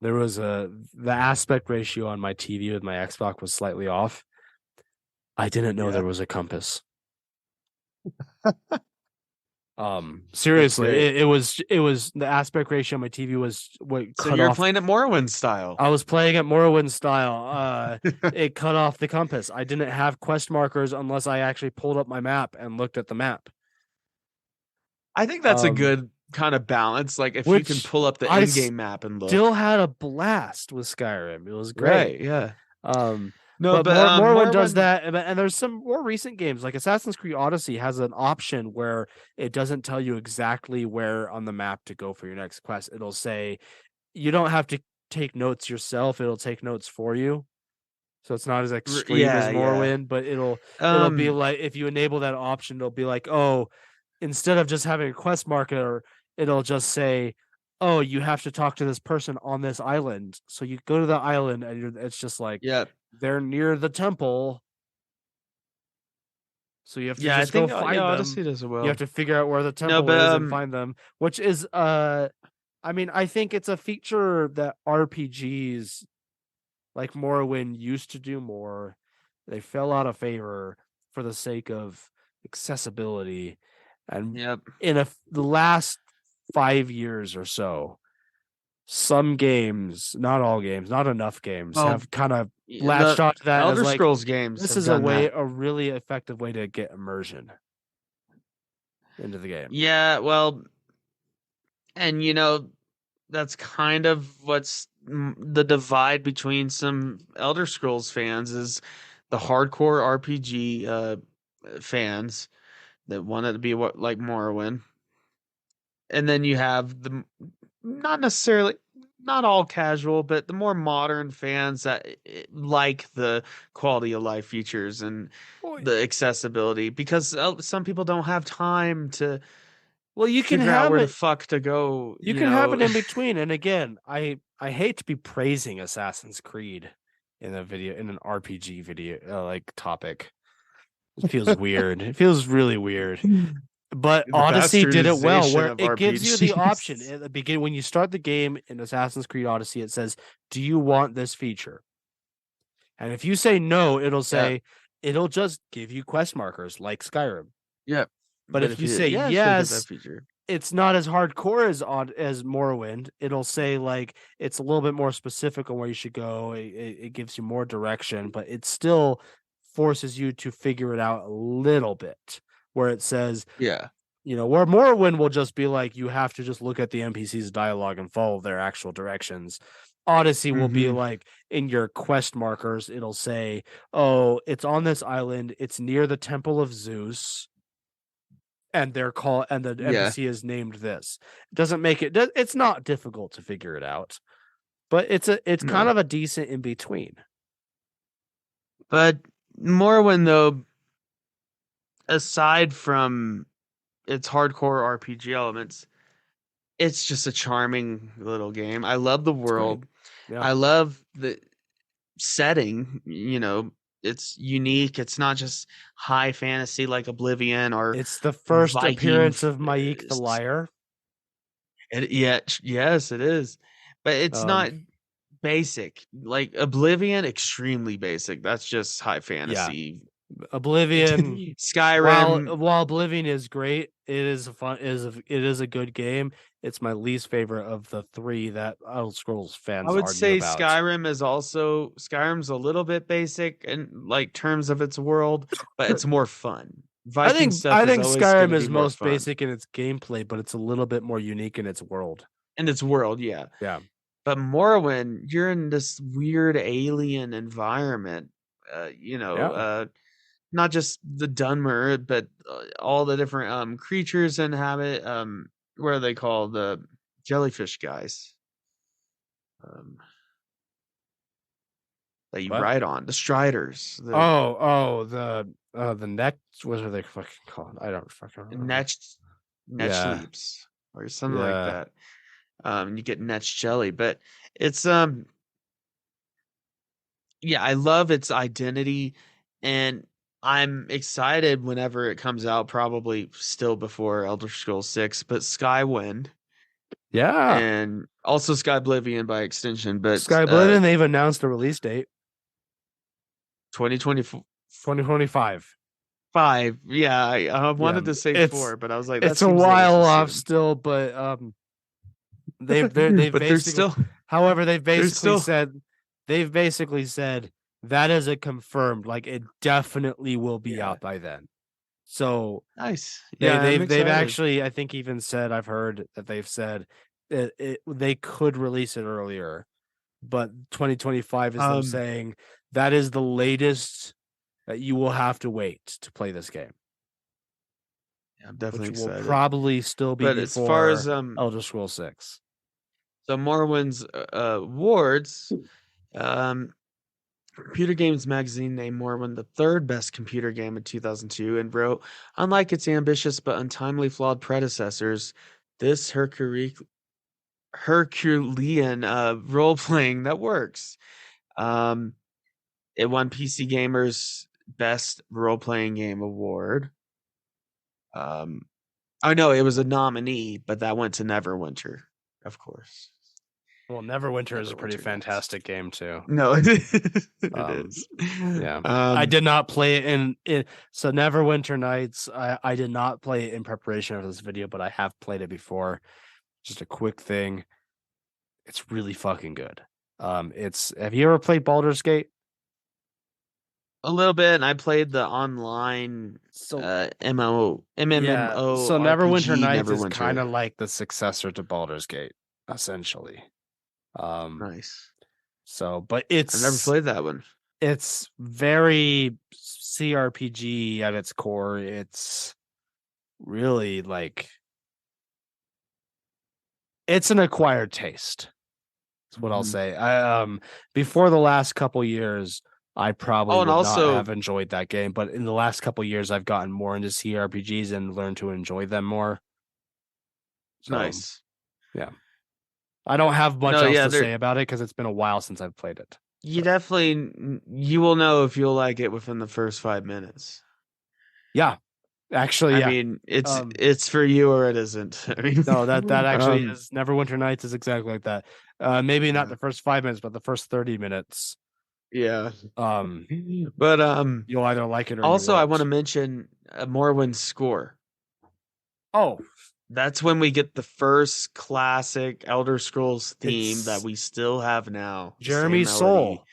there was the aspect ratio on my TV with my Xbox was slightly off. I didn't know there was a compass. Seriously, it was the aspect ratio on my TV was what so cut you're off. Playing at Morrowind style. I was playing at Morrowind style. It cut off the compass. I didn't have quest markers unless I actually pulled up my map and looked at the map. I think that's a good kind of balance. Like if you can pull up the in-game map and look. Still had a blast with Skyrim. It was great. Right, yeah. But Morrowind does that, and there's some more recent games like Assassin's Creed Odyssey has an option where it doesn't tell you exactly where on the map to go for your next quest. It'll say you don't have to take notes yourself; it'll take notes for you. So it's not as extreme as Morrowind, but it'll be like if you enable that option, it'll be like, oh, instead of just having a quest marker, it'll just say, oh, you have to talk to this person on this island. So you go to the island, and it's just like, they're near the temple. So you have to just go find them. Odyssey does it well. You have to figure out where the temple is and find them, which is, I mean, I think it's a feature that RPGs like Morrowind used to do more. They fell out of favor for the sake of accessibility. And in the last 5 years or so, some games, not all games, not enough games, have kind of latched onto that. Elder Scrolls games. This is a really effective way to get immersion into the game. Yeah, well, and that's kind of what's the divide between some Elder Scrolls fans is the hardcore RPG fans that want it to be like Morrowind. And then you have the not all casual, but the more modern fans that like the quality of life features and the accessibility, because some people don't have time to you can figure out where the fuck to go. You can have it in between. And again, I hate to be praising Assassin's Creed in an RPG video like topic. It feels weird. It feels really weird. But The Odyssey did it well, bastardization where of it gives you the option RPGs. at the beginning when you start the game in Assassin's Creed Odyssey. It says, "Do you want this feature?" And if you say no, Yeah, it'll just give you quest markers like Skyrim. yeah. But But if if you you, say yeah, she'll get that yes, feature. it's not as hardcore as Morrowind. It'll say like it's a little bit more specific on where you should go. It gives you more direction, but it still forces you to figure it out a little bit. Where it says, Yeah. where Morrowind will just be like you have to just look at the NPC's dialogue and follow their actual directions. Odyssey will be Mm-hmm. like in your quest markers, it'll say, "Oh, it's on this island. It's near the Temple of Zeus." And the Yeah. NPC is named this. It doesn't make it. It's not difficult to figure it out, but it's kind No. of a decent in between. But Morrowind, though, aside from its hardcore RPG elements, it's just a charming little game. I love the It's great. world. Yeah, I love the setting. It's unique. It's not just high fantasy like Oblivion or it's the first Viking. appearance of Maik the Liar. Yeah, yes, it is. But it's Um, not basic. Like Oblivion, extremely basic. That's just high yeah, fantasy. Oblivion. Skyrim, While Oblivion is great, it is a good game. It's my least favorite of the three that Elder Scrolls I fans would argue say about. Skyrim's a little bit basic in like terms of its world, but it's more fun. I Viking think stuff I is think always going Skyrim to be is more most fun. basic in its gameplay, but it's a little bit more unique in its world. In its world, yeah. Yeah. But Morrowind, you're in this weird alien environment. Yeah. Not just the Dunmer, but all the different creatures inhabit. What are they called? The jellyfish guys. Um, that you What? ride on, the Striders, The neck. What are they fucking called? I don't fucking remember. Netch Yeah. Leaps or something like Yeah. that. You get Netch Jelly, but it's yeah, I love its identity, and I'm excited whenever it comes out, probably still before Elder Scrolls 6, but Skywind Yeah. and also Skyblivion by extension, but Sky Oblivion, they've announced a release date, 2025. 2025. Yeah, I Yeah. wanted to say It's 4, but I was like, that it's a seems a little while too off soon. still, but they've But basically however there's still they've basically said that is a confirmed, like it definitely will be yeah. out by then. So Nice. They Yeah, I'm they've excited. actually, I think, even said, I've heard that they've said they could release it earlier, but 2025 is them Um, saying that is the latest that you will have to wait to play this game, yeah, I'm definitely which will excited. probably still be But as far as before Elder Scrolls 6. so Morrowind's awards, um, Computer Games Magazine named Morrowind the third best computer game in 2002 and wrote, unlike its ambitious but untimely flawed predecessors, this Herculean role playing that works. Um, it won PC Gamer's Best Role Playing Game Award. Oh no, it was a nominee, but that went to Neverwinter, of course. Well, Neverwinter is a pretty Neverwinter Nights. fantastic game too. No, it Um, is. yeah, I did not play it so Neverwinter Nights. I did not play it in preparation for this video, but I have played it before. Just a quick thing. It's really fucking good. It's Have you ever played Baldur's Gate? a little bit, and I played the online So yeah, MMO so Neverwinter RPG Nights is kind Neverwinter. of like the successor to Baldur's Gate, essentially. Um, Nice. but I've never played that one. it's very CRPG at its core. It's really like it's an acquired taste. That's what I'll Mhm. say. Before the last couple years, I probably Oh, and would not also have enjoyed that game, but in the last couple years, I've gotten more into CRPGs and learned to enjoy them more. So nice. yeah, I don't have much No, else yeah, to there say about it because it's been a while since I've played it. you definitely you will know if you'll like it within the first 5 minutes. Yeah. Actually, I mean, it's for you or it isn't. I mean, no, that actually is Neverwinter Nights is exactly like that. Maybe not the first 5 minutes, but the first 30 minutes. Yeah. But you'll either like it or also you won't. I want to mention Morwin's score. Oh, that's when we get the first classic Elder Scrolls theme that we still have now. Jeremy Soule.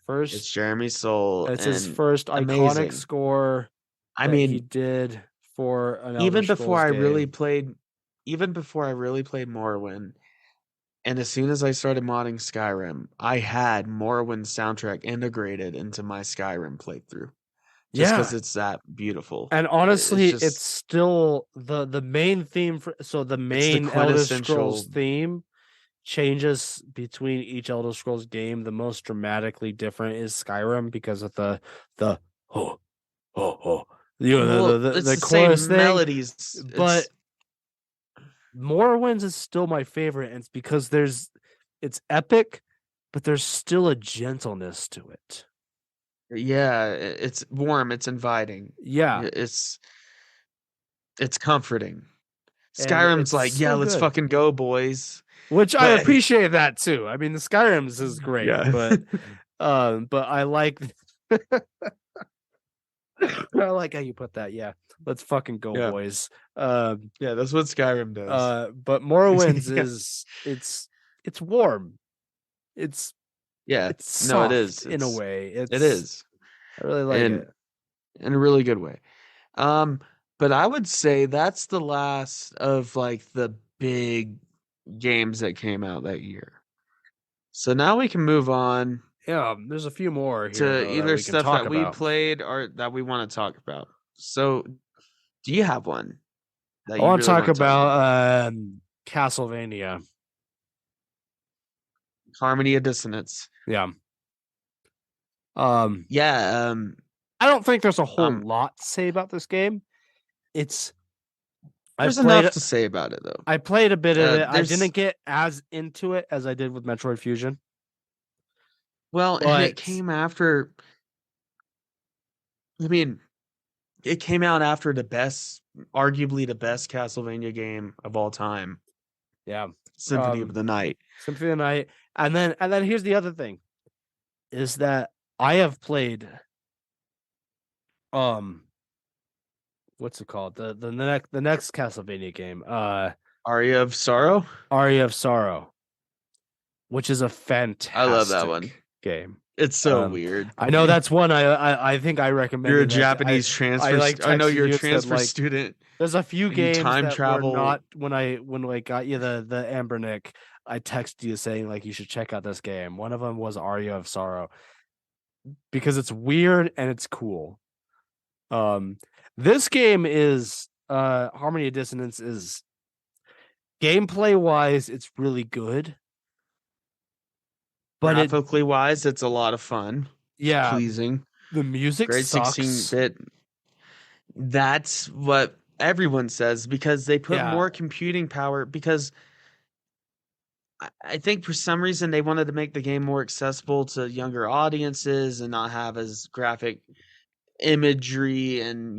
It's Jeremy Soule. It's his first iconic score. I mean, he did for an Elder even Scrolls before I game. really played Morrowind, and as soon as I started modding Skyrim, I had Morrowind's soundtrack integrated into my Skyrim playthrough. Just because it's that beautiful. And honestly, it's still the main theme the main Elder Scrolls theme changes between each Elder Scrolls game. The most dramatically different is Skyrim because of the the chorus thing. Melodies, but Morrowinds is still my favorite, and it's because it's epic, but there's still a gentleness to it. Yeah, it's warm, it's inviting. Yeah. It's comforting. Skyrim's like, yeah, let's fucking go, boys. Which I appreciate that too. I mean, the Skyrim's is great, but I like I like how you put that. Yeah. Let's fucking go, boys. Yeah, that's what Skyrim does. But Morrowinds is it's warm. It's soft, it is. In a way. It is. I really like it. In a really good way. But I would say that's the last of like the big games that came out that year. So now we can move on. Yeah, there's a few more here to either stuff that we played or that we want to talk about. So, do you have one? I want to talk about Castlevania. Harmony of Dissonance. Yeah. I don't think there's a whole lot to say about this game. There's enough to say about it, though. I played a bit of it. I didn't get as into it as I did with Metroid Fusion. Well, and it came after. I mean, it came out after arguably the best Castlevania game of all time. Yeah, Symphony of the Night. Symphony of the Night, and then here's the other thing, is that I have played. What's it called? The next Castlevania game. Aria of Sorrow. Aria of Sorrow, which is a fantastic. I love that one. Game. It's so weird. I know that's one I think I recommend. You're a Japanese transfer. I know you're a transfer student. There's a few games time that travel. Were not when I got you the Amber Nick. I texted you saying like you should check out this game. One of them was Aria of Sorrow because it's weird and it's cool. This game is Harmony of Dissonance is gameplay wise, it's really good. But graphically wise, it's a lot of fun. Yeah, pleasing. The music great sucks. 16-bit. That's what everyone says because they put more computing power. Because I think for some reason they wanted to make the game more accessible to younger audiences and not have as graphic imagery and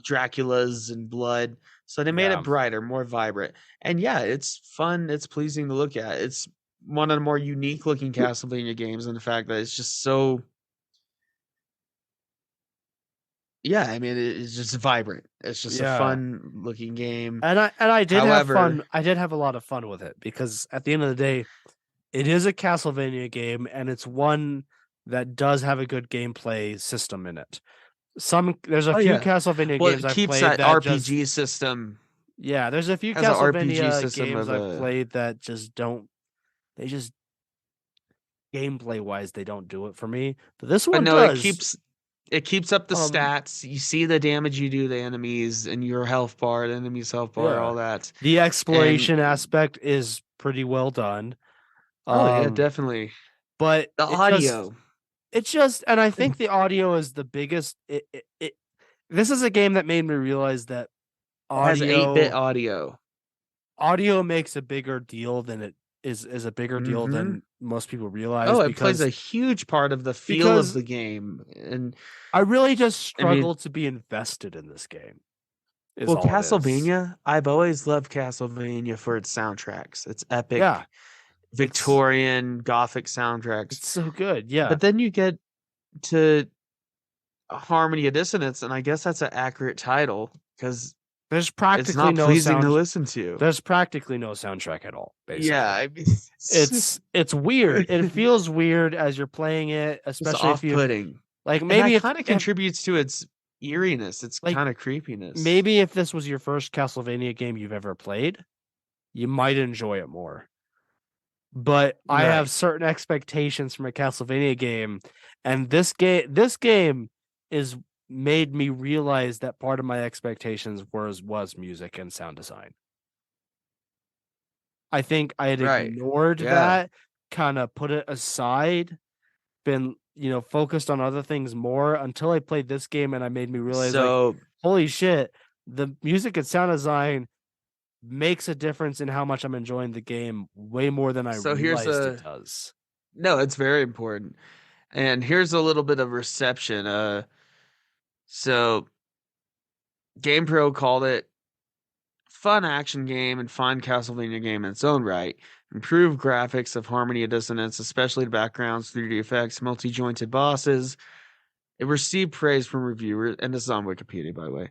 Dracula's and blood. So they made it brighter, more vibrant, and it's fun. It's pleasing to look at. It's one of the more unique looking Castlevania games, and the fact that it's just so I mean it's just vibrant. It's just a fun looking game. And I did have fun. I did have a lot of fun with it because at the end of the day it is a Castlevania game and it's one that does have a good gameplay system in it. There's a few Castlevania games I've played that RPG system. Yeah, there's a few Castlevania games I've played that just don't. They just gameplay wise, they don't do it for me. But this one does. It keeps up the stats. You see the damage you do to the enemies and your health bar, the enemy's health bar, all that. The exploration aspect is pretty well done. Definitely. But the audio. And I think the audio is the biggest. This is a game that made me realize that audio has 8-bit audio. Audio makes a bigger deal than it is a bigger deal than most people realize. Oh, it plays a huge part of the feel of the game, and I really just struggle to be invested in this game. Well, Castlevania, I've always loved Castlevania for its soundtracks. It's epic, Victorian, Gothic soundtracks. It's so good, yeah. But then you get to Harmony of Dissonance, and I guess that's an accurate title because there's practically it's not pleasing to listen to. There's practically no soundtrack at all. Basically, yeah, I mean, it's weird. It feels weird as you're playing it, especially it's off-putting. Like maybe it kind of contributes to its eeriness. It's like, kind of creepiness. Maybe if this was your first Castlevania game you've ever played, you might enjoy it more. But I have certain expectations from a Castlevania game, and this game is made me realize that part of my expectations was music and sound design. I think I had ignored that, kind of put it aside, been focused on other things more until I played this game, and I made me realize holy shit, the music and sound design makes a difference in how much I'm enjoying the game way more than I realized it does. No, it's very important. And here's a little bit of reception. So GamePro called it fun action game and fun Castlevania game in its own right. Improved graphics of Harmony of Dissonance, especially the backgrounds, 3D effects, multi-jointed bosses. It received praise from reviewers, and this is on Wikipedia, by the way.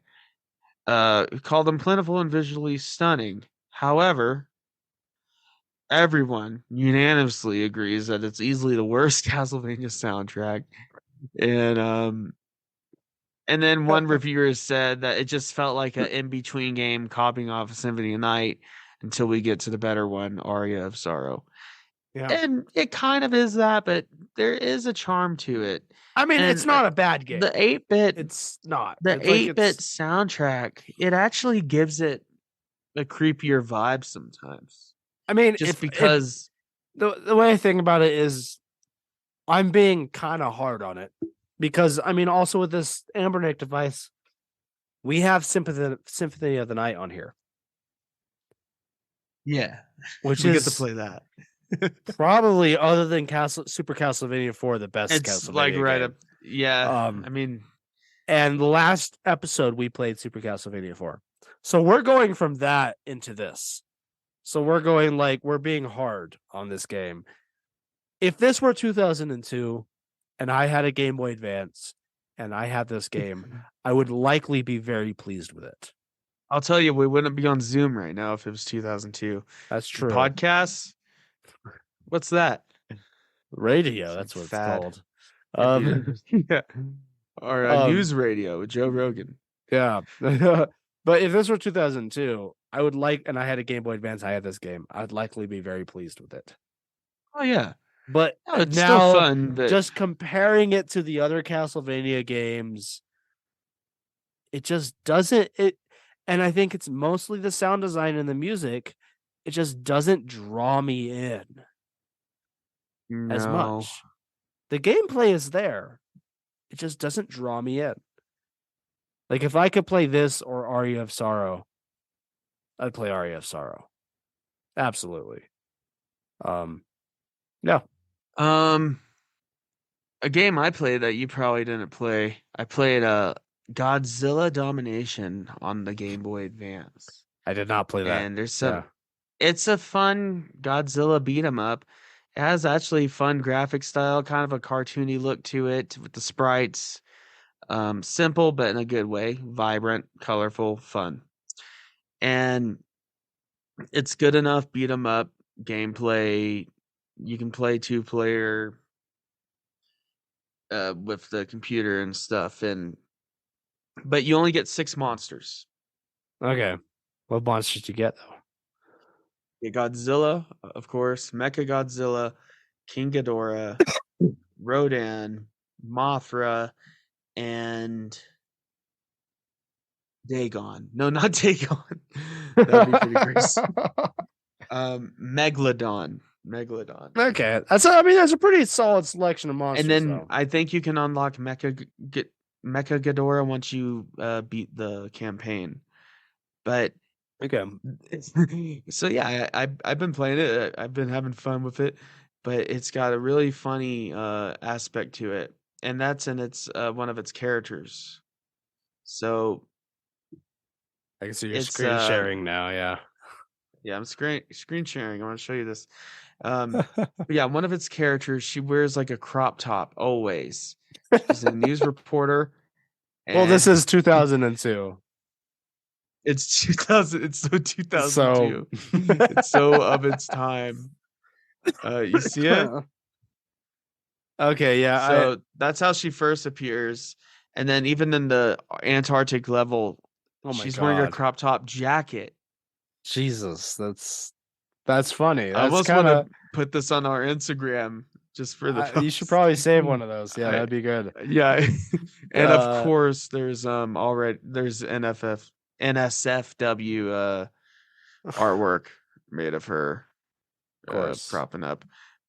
Called them plentiful and visually stunning. However, everyone unanimously agrees that it's easily the worst Castlevania soundtrack. And then one reviewer said that it just felt like an in-between game copying off of Symphony of Night until we get to the better one, Aria of Sorrow. Yeah. And it kind of is that, but there is a charm to it. I mean, it's not a bad game. The 8-bit, it's not. The 8-bit soundtrack, it actually gives it a creepier vibe sometimes. I mean, because the way I think about it is I'm being kind of hard on it because, I mean, also with this Ambernick device, we have Symphony of the Night on here. Yeah. Which we get to play that. Probably, other than Super Castlevania 4, the best Castlevania like right game. Up. Yeah. I mean, and the last episode we played Super Castlevania 4. So we're going from that into this. So we're going we're being hard on this game. If this were 2002 and I had a Game Boy Advance and I had this game, I would likely be very pleased with it. I'll tell you, we wouldn't be on Zoom right now if it was 2002. That's true. Podcasts? What's that? Radio, that's what it's called. Yeah. Or news radio with Joe Rogan. Yeah. But if this were 2002, I would and I had a Game Boy Advance, I had this game, I'd likely be very pleased with it. Oh, yeah. But it's now, still fun. But just comparing it to the other Castlevania games, it just doesn't. And I think it's mostly the sound design and the music. It just doesn't draw me in as much. The gameplay is there. It just doesn't draw me in. Like, if I could play this or Aria of Sorrow, I'd play Aria of Sorrow. Absolutely. Yeah. A game I played that you probably didn't play. I played Godzilla Domination on the Game Boy Advance. I did not play that. And there's some. It's a fun Godzilla beat 'em up. It has actually fun graphic style, kind of a cartoony look to it with the sprites. Simple, but in a good way. Vibrant, colorful, fun. And it's good enough beat 'em up gameplay. You can play 2-player with the computer and stuff, but you only get 6 monsters. Okay. What monsters do you get, though? You get Godzilla, of course, Mecha Godzilla, King Ghidorah, Rodan, Mothra, and Dagon. No, not Dagon. That'd be pretty crazy. Megalodon. Okay, that's a pretty solid selection of monsters. And then I think you can unlock Mecha Ghidorah once you beat the campaign. But Okay. So yeah, I've been playing it. I've been having fun with it, but it's got a really funny aspect to it, and that's in its one of its characters. So I can see your it's screen sharing now. Yeah. yeah, I'm screen sharing. I want to show you this. But yeah, one of its characters, she wears like a crop top always. She's a news reporter, Well, this and is 2002. it's 2000. It's so So 2002. It's so of its time. You see it? Okay, yeah. So that's how she first appears, and then even in the Antarctic level, Oh my she's wearing a God. crop top jacket. Jesus, that's funny. I That's almost want kind to of put this on our Instagram just for the you should post. probably save one of those. Yeah, I, that'd be good. yeah, and of Uh, course there's NSFW artwork made of her of course. propping up,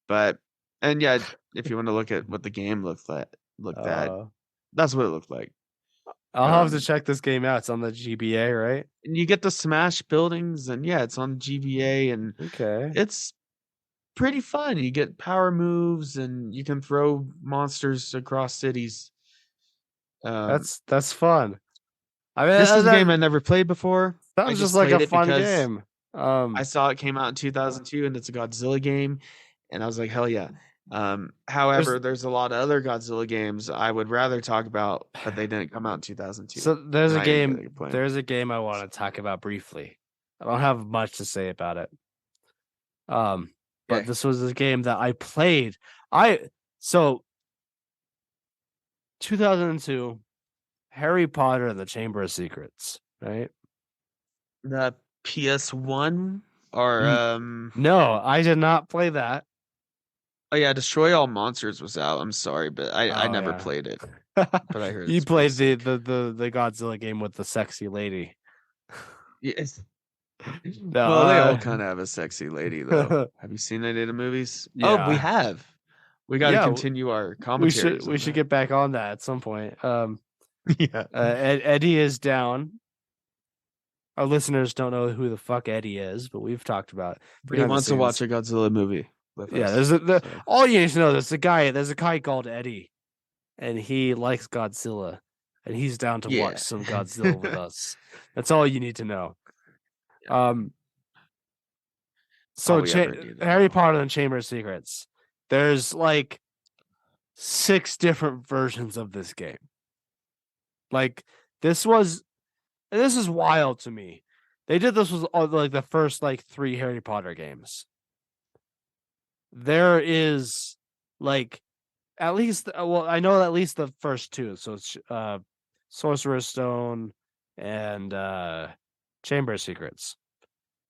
but and yeah, if you want to look at what the game looked at, Uh, that's what it looked like. I'll have to Um, check this game out. It's on the GBA, right? and you get to smash buildings, and yeah, it's on GBA, and Okay. it's pretty fun. You get power moves, and you can throw monsters across cities. That's fun. I mean, This is a game I that never played before. I sounds just just like a played it fun because game. I saw it came out in 2002, and it's a Godzilla game, and I was like, hell yeah. There's However, there's a lot of other Godzilla games I would rather talk about, but they didn't come out in 2002, so there's and a I ended game. up playing. There's a game I want to talk about briefly. I don't have much to say about it. But Yeah. this was a game that I played. So 2002, Harry Potter and the Chamber of Secrets, right? The PS1 or No, I did not play that. oh yeah, Destroy All Monsters was out. I'm sorry, but I Oh never yeah. played it. But I heard You it's pretty played sick. the Godzilla game with the sexy lady. Yes. No, Well, they all kind of have a sexy lady though. uh, Have you seen any of the movies? Oh, we yeah. have. We got to Yeah, continue our we should commentaries we on should that. get back on that at some point. Yeah. Eddie is down. Our listeners don't know who the fuck Eddie is, but we've talked about But he behind the wants to scenes. watch a Godzilla movie with Yeah, us. there's So. all you need to know. There's a guy called Eddie, and he likes Godzilla, and he's down to watch some Godzilla with us. That's all you need to know. So Harry Potter and Chamber of Secrets. There's like 6 different versions of this game. Like this is wild to me. They did this with like the first like 3 Harry Potter games. There is like at least I know at least the first 2. So it's Sorcerer's Stone and Chamber of Secrets.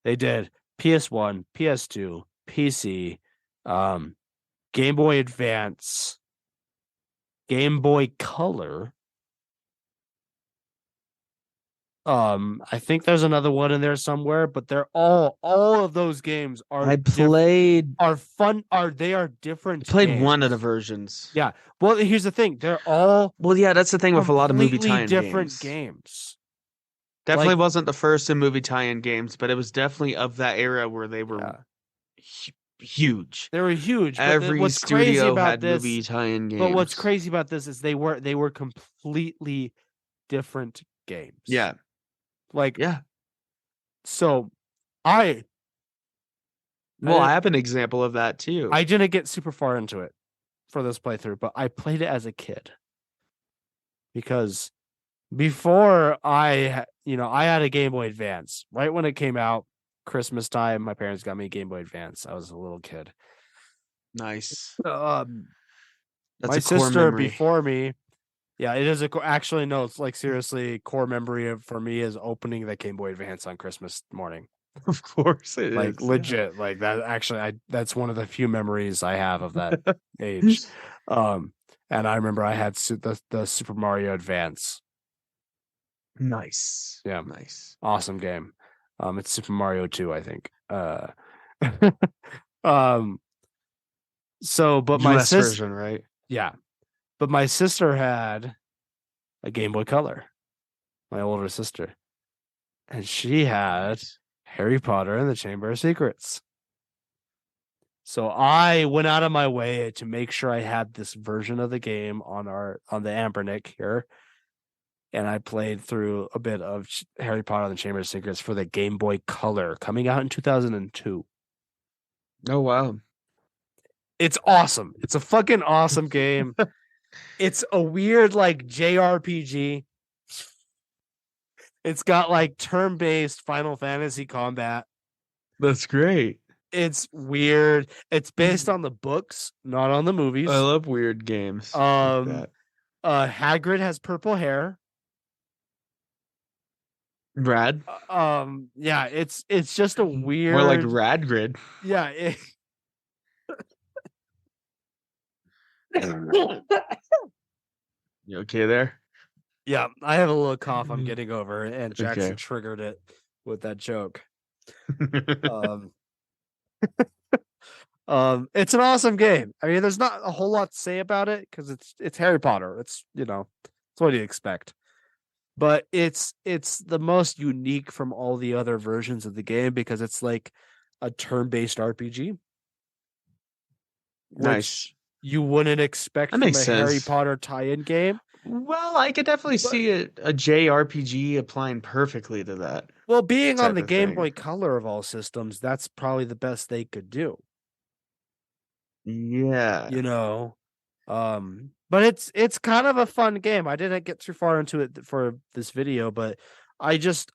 They did PS1, PS2, PC, Game Boy Advance, Game Boy Color. I think there's another one in there somewhere, but they're all of those games are I played are fun. They are different. I played games. one of the versions. Yeah. Well, here's the thing. They're all yeah, that's the thing with a lot of movie tie-in different games. games. Definitely wasn't the first in movie tie-in games, but it was definitely of that era where they were huge. They were huge. Every what's studio crazy about had this, movie tie-in games. But what's crazy about this is they were completely different games. Yeah. Like yeah. So I have an example of that too. I didn't get super far into it for this playthrough, but I played it as a kid. Because before I had a Game Boy Advance. Right when it came out, Christmas time, my parents got me a Game Boy Advance. I was a little kid. Nice. That's my core sister memory. before me. Yeah, it is actually no. It's like seriously, core memory for me is opening the Game Boy Advance on Christmas morning. Of course it like is. Legit, yeah. Like that. Actually, that's one of the few memories I have of that age. And I remember I had the Super Mario Advance. Nice. Yeah, nice. Awesome game. It's Super Mario 2, I think. So, but my US version, right? Yeah. But my sister had a Game Boy Color. My older sister. and she had Harry Potter and the Chamber of Secrets. So I went out of my way to make sure I had this version of the game on the Ambernick here. And I played through a bit of Harry Potter and the Chamber of Secrets for the Game Boy Color coming out in 2002. Oh, wow. It's awesome. It's a fucking awesome game. It's a weird like JRPG. It's got like turn-based Final Fantasy combat. That's great. It's weird. It's based on the books, not on the movies. I love weird games. Like that. Hagrid has purple hair. Rad. Yeah, it's just a weird. More like Radgrid. Yeah. You okay there? Yeah, I have a little cough I'm getting over, and Jackson triggered it with that joke. It's an awesome game. I mean, there's not a whole lot to say about it because it's Harry Potter. It's it's what you expect. But it's the most unique from all the other versions of the game because it's like a turn-based RPG. Nice. You wouldn't expect from a Harry Potter tie-in game. Well, I could definitely see a JRPG applying perfectly to that. Well, being on the Game Boy Color of all systems, that's probably the best they could do. Yeah. But it's kind of a fun game. I didn't get too far into it for this video, but I just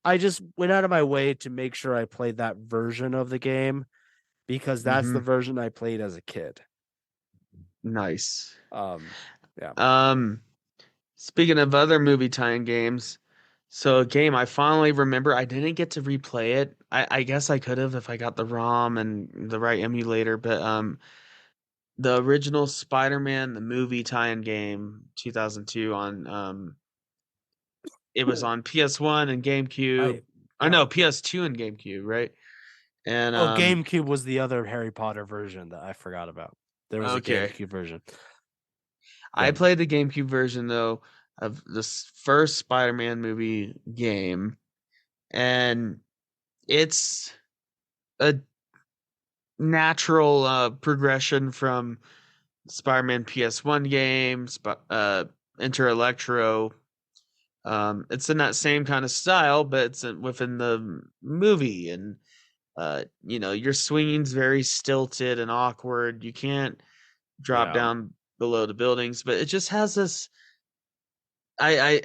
went out of my way to make sure I played that version of the game because that's the version I played as a kid. Nice. Yeah. Speaking of other movie tie-in games, so a game I finally remember, I didn't get to replay it. I guess I could have if I got the ROM and the right emulator, but the original Spider-Man the movie tie-in game 2002 on it was on PS1 and GameCube. No, PS2 and GameCube, right? And GameCube was the other Harry Potter version that I forgot about. There was a GameCube version. I played the GameCube version though of this first Spider-Man movie game, and it's a natural progression from Spider-Man PS1 games, Enter Electro. It's in that same kind of style, but it's within the movie, and your swinging's very stilted and awkward. You can't drop down below the buildings, but it just has this. I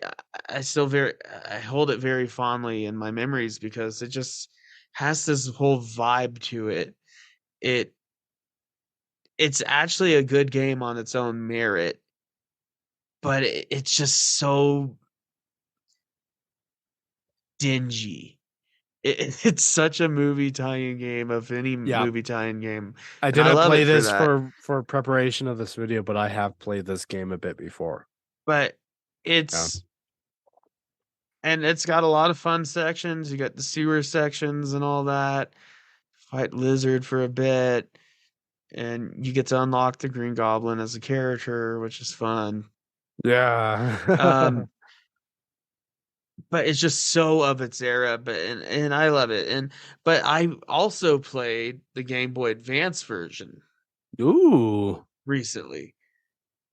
hold it very fondly in my memories because it just has this whole vibe to it. It's actually a good game on its own merit, but it's just so dingy. It's such a movie tie-in game of any movie tie-in game. I didn't play this for preparation of this video, but I have played this game a bit before. But and it's got a lot of fun sections. You got the sewer sections and all that. Fight Lizard for a bit. And you get to unlock the Green Goblin as a character, which is fun. Yeah. But it's just so of its era, and I love it. But I also played the Game Boy Advance version. Ooh. Recently,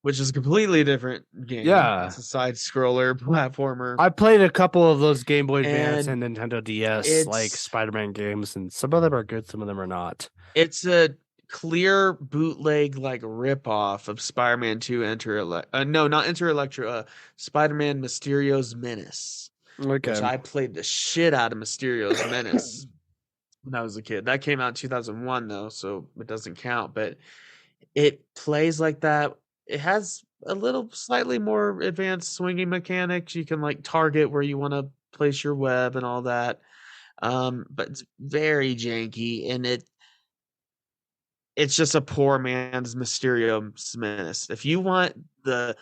which is a completely different game. Yeah. It's a side scroller platformer. I played a couple of those Game Boy Advance and Nintendo DS like Spider-Man games, and some of them are good, some of them are not. It's a clear bootleg like rip-off of Spider-Man 2 not Enter Electro, Spider-Man Mysterio's Menace. Okay. Which I played the shit out of Mysterio's Menace when I was a kid. That came out in 2001 though, so it doesn't count, but it plays like that. It has a little slightly more advanced swinging mechanics. You can like target where you want to place your web and all that. But it's very janky, and it's just a poor man's Mysterio's Menace. If you want the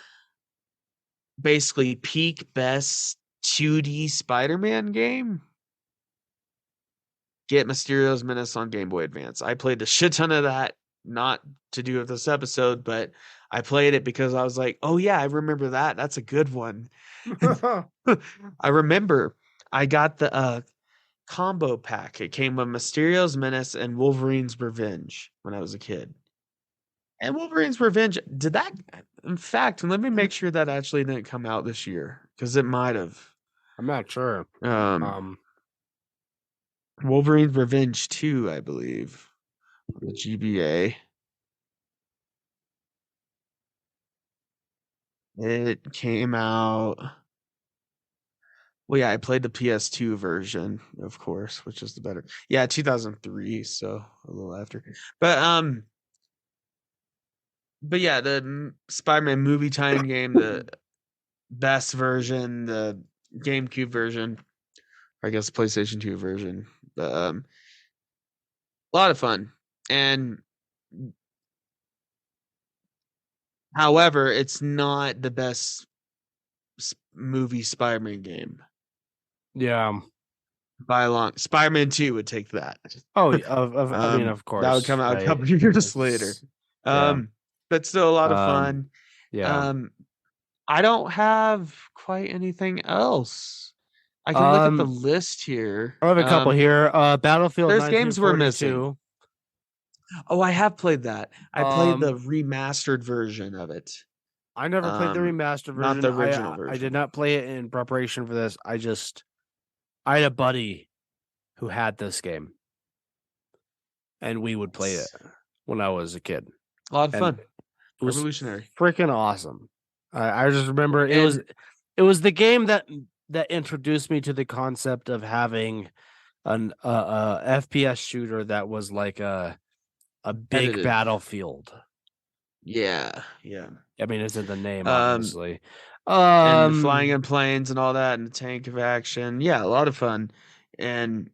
basically peak best 2D Spider-Man game, get Mysterio's Menace on Game Boy Advance. I played a shit ton of that, not to do with this episode, but I played it because I was like, oh yeah, I remember that. That's a good one. I remember I got the combo pack. It came with Mysterio's Menace and Wolverine's Revenge when I was a kid. And Wolverine's Revenge, did that? In fact, let me make sure that actually didn't come out this year because it might have. I'm not sure. Wolverine's Revenge 2, I believe, the GBA. It came out. Well, yeah, I played the PS2 version, of course, which is the better. Yeah, 2003, so a little after. But yeah, the Spider-Man movie tie-in game, the best version, the GameCube version, I guess PlayStation 2 version. A lot of fun. And however, it's not the best movie Spider-Man game. Yeah. By a long, Spider-Man 2 would take that. Oh, I mean, of course. That would come out a couple years later. But still a lot of fun. Yeah. I don't have quite anything else. I can look at the list here. I have a couple here. Battlefield. There's games we're missing. Oh, I have played that. I played the remastered version of it. I never played the remastered version. Not the original version. I did not play it in preparation for this. I had a buddy who had this game, and we would play it when I was a kid. A lot of fun. It was revolutionary, freaking awesome. I just remember it was the game that introduced me to the concept of having an FPS shooter that was like a big battlefield. Yeah. I mean, it's in the name, obviously. And flying in planes and all that, and the tank of action. Yeah, a lot of fun. And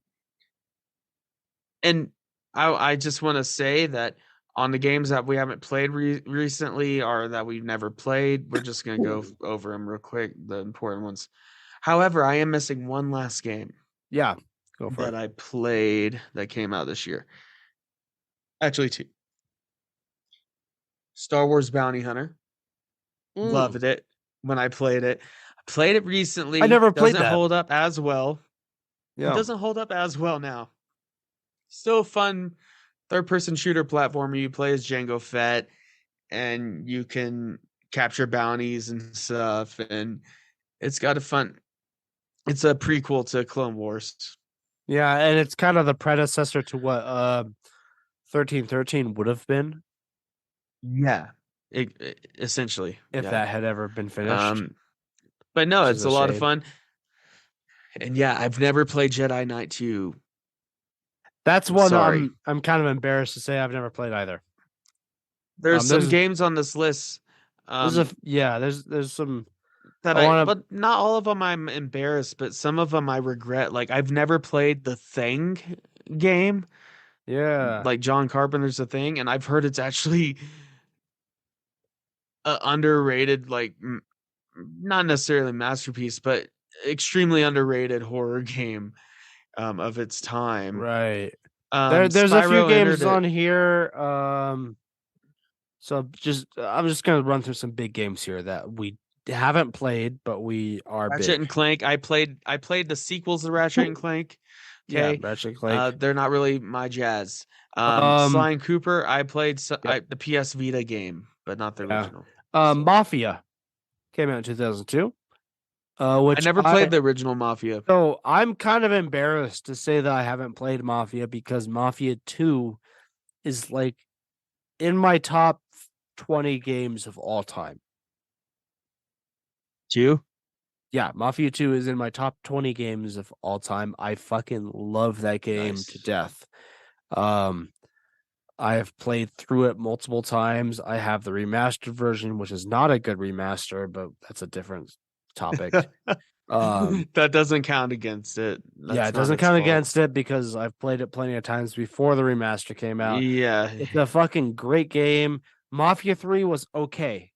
I just want to say that on the games that we haven't played recently or that we've never played, we're just going to go over them real quick, the important ones. However, I am missing one last game. Yeah, go for it. That I played that came out this year. Actually, 2. Star Wars Bounty Hunter. Loved it when I played it. I played it recently. I never played that. Doesn't hold up as well. Yeah. It doesn't hold up as well now. Still fun third-person shooter platformer. You play as Jango Fett, and you can capture bounties and stuff. And it's got a fun. It's a prequel to Clone Wars. Yeah, and it's kind of the predecessor to what 1313 would have been. Yeah, essentially. If that had ever been finished. But no, it's a lot of fun. And yeah, I've never played Jedi Knight 2. That's one I'm kind of embarrassed to say I've never played either. There's some games on this list. There's some that but not all of them I'm embarrassed, but some of them I regret. Like I've never played the Thing game. Yeah. Like John Carpenter's The Thing, and I've heard it's actually underrated, like not necessarily masterpiece, but extremely underrated horror game of its time. Right. There's Spyro a few games on here. So I'm just gonna run through some big games here that we haven't played, but we are Ratchet big. and Clank. I played the sequels to Ratchet and Clank. Okay, yeah, Ratchet and Clank. They're not really my jazz. Sly and Cooper. I played the PS Vita game, but not the original. Mafia came out in 2002. Which I never played the original Mafia. So I'm kind of embarrassed to say that I haven't played Mafia because Mafia 2 is like in my top 20 games of all time. 2? Yeah, Mafia 2 is in my top 20 games of all time. I fucking love that game to death. I have played through it multiple times. I have the remastered version, which is not a good remaster, but that's a different topic. That doesn't count against it. It doesn't count against it because I've played it plenty of times before the remaster came out. Yeah. It's a fucking great game. Mafia 3 was okay.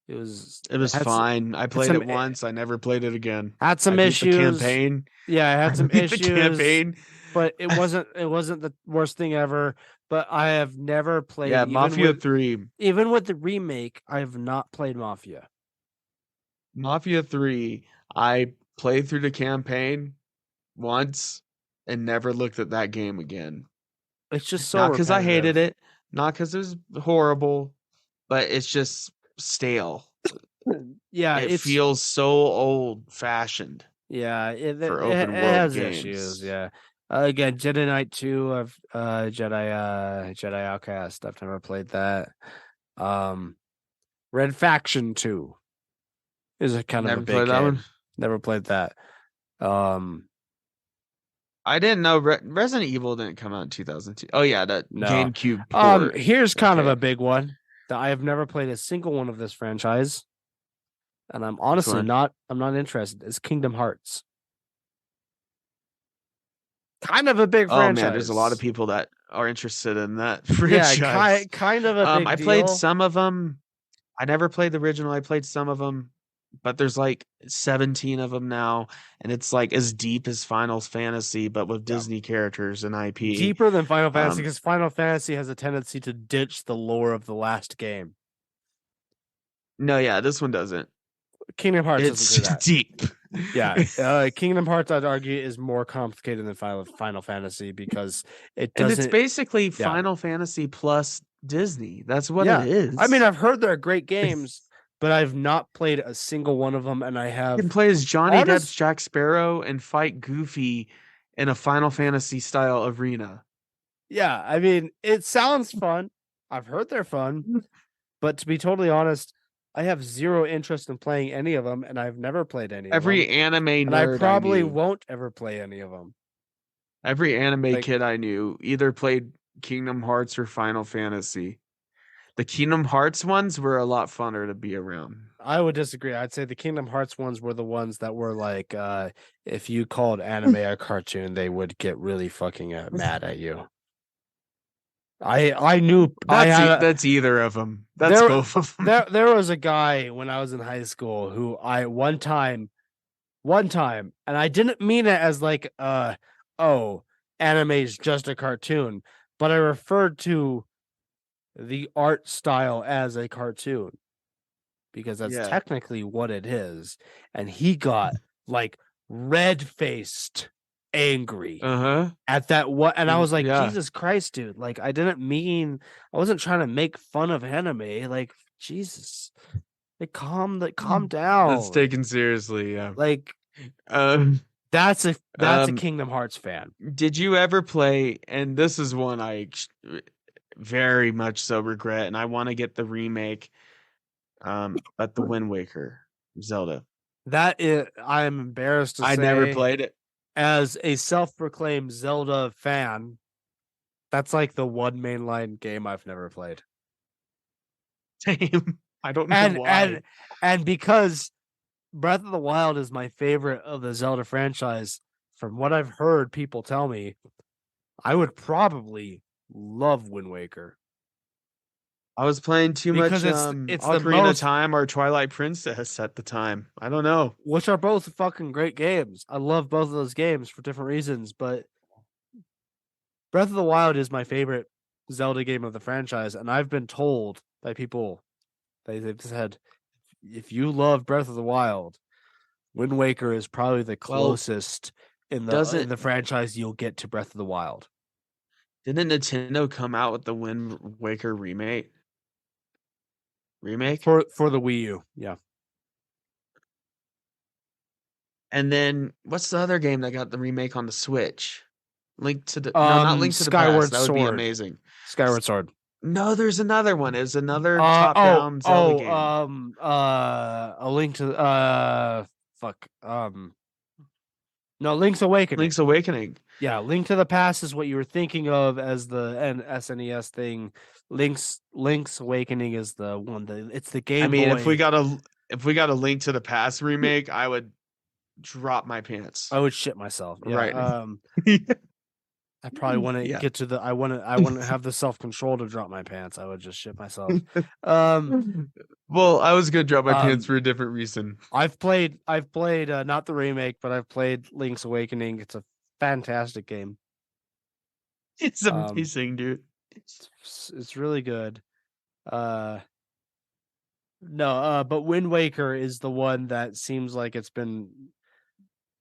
It was fine. I played it once. I never played it again. Had some issues. The campaign. Yeah, I had some issues. The campaign. But it wasn't the worst thing ever. But I have never played. Yeah, Mafia 3. Even with the remake, I have not played Mafia. Mafia 3. I played through the campaign. once and never looked at that game again. It's just so Not because I hated repetitive. it, not because it was horrible, but it's just stale. Yeah, It it's feels so old-fashioned yeah, it for open world has issues. games. Yeah. Again, Jedi Knight 2, I've Jedi Outcast. I've never played that. Red Faction 2 is a kind of a Never big played that game. one. Never played that. Um, I didn't know Resident Evil didn't come out in 2002. Oh yeah, that no. GameCube port. Here's kind of Okay, a big one that I have never played a single one of this franchise, and I'm which honestly one? not interested. It's Kingdom Hearts. Kind of a big Oh man, there's a lot of franchise. people that are interested in that Yeah, franchise. kind of a big I played deal. some of them. I never played the original. I played some of them, but there's like 17 of them now, and it's like as deep as Final Fantasy, but with Yeah. Disney characters and IP. Deeper than Final Fantasy, Um, because Final Fantasy has a tendency to ditch the lore of the last game. no, yeah, this one doesn't. Kingdom Hearts doesn't It's do that. deep. Yeah, Kingdom Hearts, I'd argue, is more complicated than Final Fantasy because it And it's doesn't. basically Yeah, Final Fantasy plus Disney. That's what it yeah. I mean, is. I've heard they're great games, but I've not played a single one of them, and I You have can play as Johnny Depp's honest. Jack Sparrow and fight Goofy in a Final Fantasy style arena. Yeah, I mean, it sounds fun. I've heard they're fun, but to be totally honest, I have zero interest in playing any of them, and I've never played any of them. Every anime And I nerd I probably knew, won't ever play any of them. every anime Like, kid I knew either played Kingdom Hearts or Final Fantasy. The Kingdom Hearts ones were a lot funner to be around. I would disagree. I'd say the Kingdom Hearts ones were the ones that were like, if you called anime a cartoon, they would get really fucking mad at you. I knew I had That's either of them. That's both of them. there was a guy when I was in high school who I one time, and I didn't mean it as like, oh, anime is just a cartoon, but I referred to the art style as a cartoon because that's Yeah. technically what it is. And he got like red-faced angry at that what, and I was like, Yeah. Jesus Christ, dude, like I wasn't trying to make fun of anime, like Jesus. Like calm down. That's taken seriously, yeah. Like that's a Kingdom Hearts fan. Did you ever play, and this is one I very much so regret, and I want to get the remake, but the Wind Waker Zelda. That is, I am embarrassed to say, I never played it. As a self-proclaimed Zelda fan, that's like the one mainline game I've never played. Same. I don't know why. And because Breath of the Wild is my favorite of the Zelda franchise, from what I've heard people tell me, I would probably love Wind Waker. I was playing too much it's Ocarina of Time or Twilight Princess at the time. I don't know. Which are both fucking great games. I love both of those games for different reasons, but Breath of the Wild is my favorite Zelda game of the franchise, and I've been told by people, they've said, if you love Breath of the Wild, Wind Waker is probably the closest in the franchise you'll get to Breath of the Wild. Didn't Nintendo come out with the Wind Waker remake? For the Wii U, yeah. And then what's the other game that got the remake on the Switch? Link to the not Link to the Past. That would be amazing. Skyward Sword. No, there's another one. It's another top-down Zelda game. A Link to fuck. No, Link's Awakening. Link's Awakening. Yeah, Link to the Past is what you were thinking of as the SNES thing. Link's Awakening is the one that it's the Game Boy. If we got a Link to the Past remake, I would drop my pants. I would shit myself. Yeah. Right. I probably wouldn't get to the. I wouldn't have the self-control to drop my pants. I would just shit myself. Well, I was gonna drop my pants for a different reason. I've played not the remake, but I've played Link's Awakening. It's a fantastic game. It's amazing, dude. It's really good. But Wind Waker is the one that seems like it's been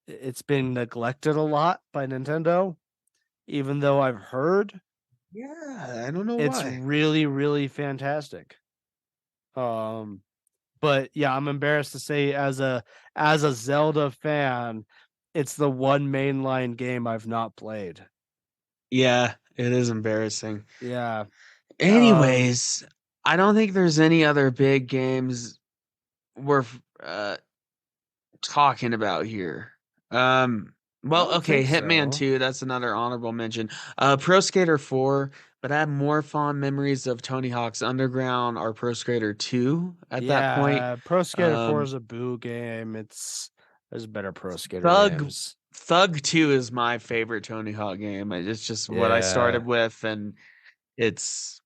it's been neglected a lot by Nintendo, even though I've heard Yeah, I don't know it's why. really, really fantastic. But yeah, I'm embarrassed to say as a Zelda fan, it's the one mainline game I've not played. Yeah, it is embarrassing. Yeah. Anyways, I don't think there's any other big games worth talking about here. Well, okay, think Hitman so. 2, that's another honorable mention. Pro Skater 4, but I have more fond memories of Tony Hawk's Underground or Pro Skater 2 at that point. Pro Skater 4 Um, is a boo game. There's better Pro Skater Thug games. Thug 2 is my favorite Tony Hawk game. It's just what I Yeah. started with, and it's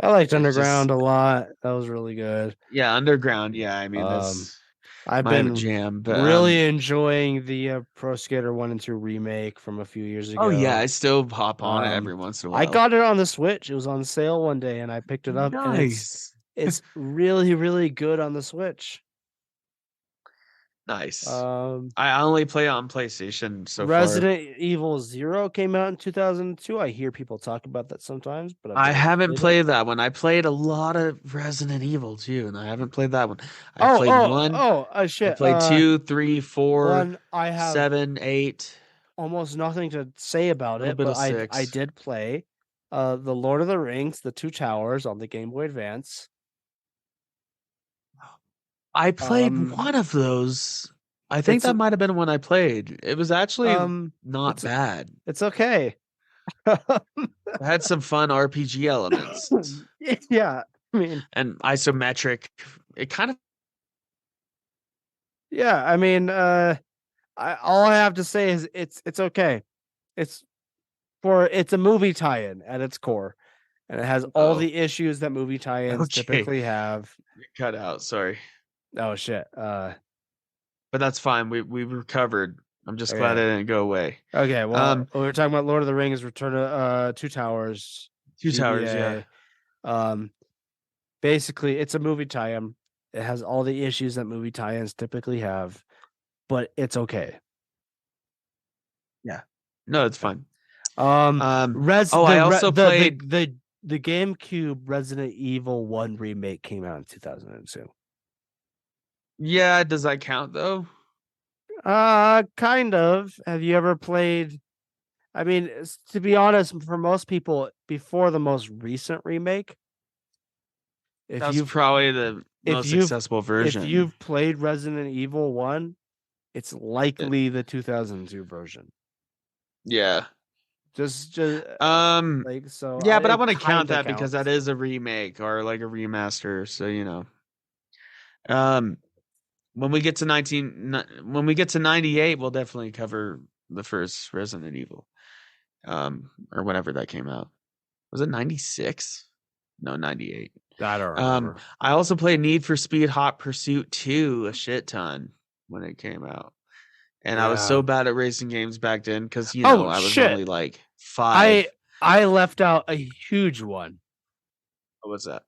I liked it's just Underground a lot. That was really good. yeah, Underground. Yeah, I mean Um, that's I've my been jam. But really enjoying the Pro Skater 1 and 2 remake from a few years oh yeah, ago. I still hop on it every once in a I while. got it on the Switch. It was on sale one day and I picked it up and Nice. it's really, really good on the Switch. Nice. Um, I only play on PlayStation so far. Resident Evil 0 came out in 2002. I hear people talk about that sometimes, but I've I never haven't played it. played that one. I played a lot of Resident Evil too, and I haven't played that one. I played one. I Shit. played 2, 3, 4, One I have 7, 8. almost nothing to say about A little it, bit but of I 6. did play the Lord of the Rings, The Two Towers on the Game Boy Advance. I played one of those. I think that might have been one I played. It was actually not bad. It's okay. It had some fun RPG elements. Yeah, I mean, and isometric. It kind of yeah, I mean, all I have to say is it's okay. It's a movie tie-in at its core, and it has all the issues that movie tie-ins typically have. Cut out, sorry. Oh shit. But that's fine. We recovered. I'm just glad Okay. it didn't go away. Okay, well, we were talking about Lord of the Rings, Return of Two Towers, Two Towers, GBA. Basically, it's a movie tie-in. It has all the issues that movie tie-ins typically have, but it's okay. Yeah. No, it's fine. I also played the GameCube Resident Evil 1 remake came out in 2002. Yeah, does that count though? Kind of. Have you ever played? I mean, to be honest, for most people, before the most recent remake, that's probably the most accessible version. If you've played Resident Evil 1, it's likely the 2002 version. Yeah. Just like so. Yeah, but I want to count that because that is a remake or like a remaster. So you know, when we get to 98, we'll definitely cover the first Resident Evil, or whenever that came out. Was it 96? No, 98. I don't remember. I also played Need for Speed Hot Pursuit 2 a shit ton when it came out. And I was so bad at racing games back then because I was only like 5. I left out a huge one. What was that?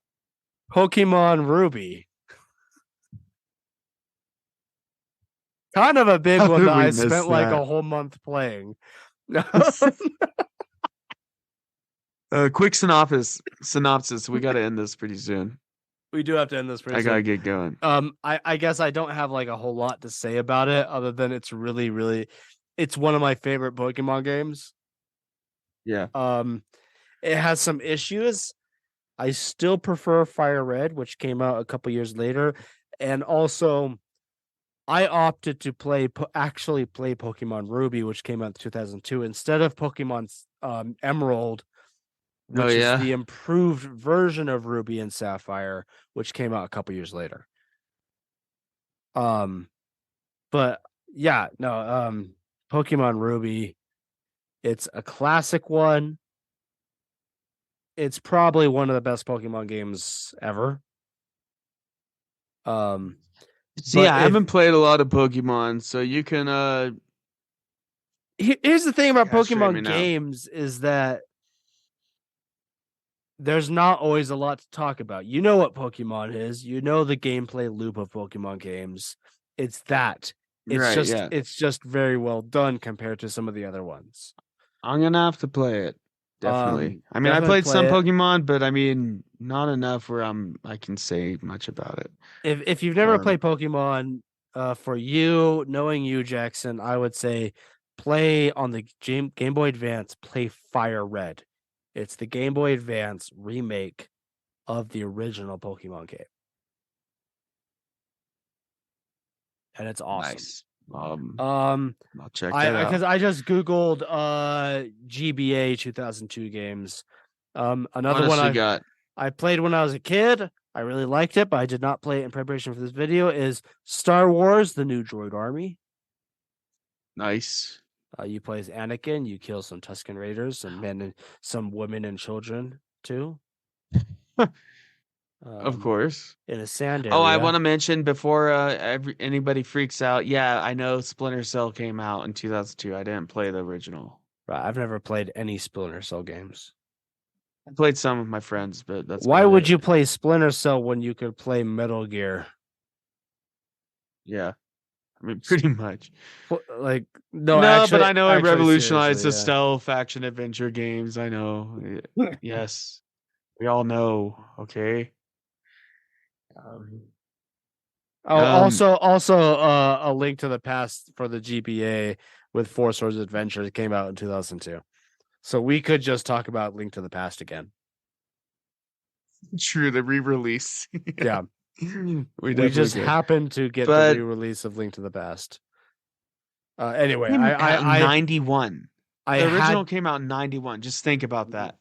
Pokemon Ruby. Kind of a big one that I spent like a whole month playing. Quick synopsis. We got to end this pretty soon. We do have to end this pretty soon. I gotta get going. I guess I don't have like a whole lot to say about it other than it's really, really, it's one of my favorite Pokemon games. Yeah. It has some issues. I still prefer Fire Red, which came out a couple years later, and also I opted to actually play Pokemon Ruby, which came out in 2002, instead of Pokemon Emerald, which is the improved version of Ruby and Sapphire, which came out a couple years later. But yeah, no, Pokemon Ruby, it's a classic one. It's probably one of the best Pokemon games ever. See, I haven't played a lot of Pokemon, so you can here's the thing about Pokemon games is that there's not always a lot to talk about. You know what Pokemon is. You know the gameplay loop of Pokemon games. It's that. It's just very well done compared to some of the other ones. I'm gonna have to play it. Definitely. I mean, I Definitely played some play it. Pokemon, but I mean, not enough where I can say much about it. If you've never played Pokemon, for you, knowing you, Jackson, I would say play on the Game Boy Advance, play Fire Red. It's the Game Boy Advance remake of the original Pokemon game. And it's awesome. Nice. I'll check that out. Because I just Googled GBA 2002 games. Another one I played when I was a kid. I really liked it, but I did not play it in preparation for this video. Is Star Wars: The New Droid Army. Nice. You play as Anakin. You kill some Tusken Raiders, some men, and some women and children too. Of course. In a sand area. Oh, I want to mention before anybody freaks out. Yeah, I know Splinter Cell came out in 2002. I didn't play the original. Right, I've never played any Splinter Cell games. I played some with my friends, but that's why would you play Splinter Cell when you could play Metal Gear? Yeah, I mean, pretty much. Like actually, but I know it revolutionized the stealth action adventure games. I know. Yes, we all know. Okay. Also, a Link to the Past for the GBA with Four Swords Adventure came out in 2002. So we could just talk about Link to the Past again. True, the re-release. Yeah. We just happened to get the re-release of Link to the Past. Anyway, I 91. The original came out in 91. Just think about that.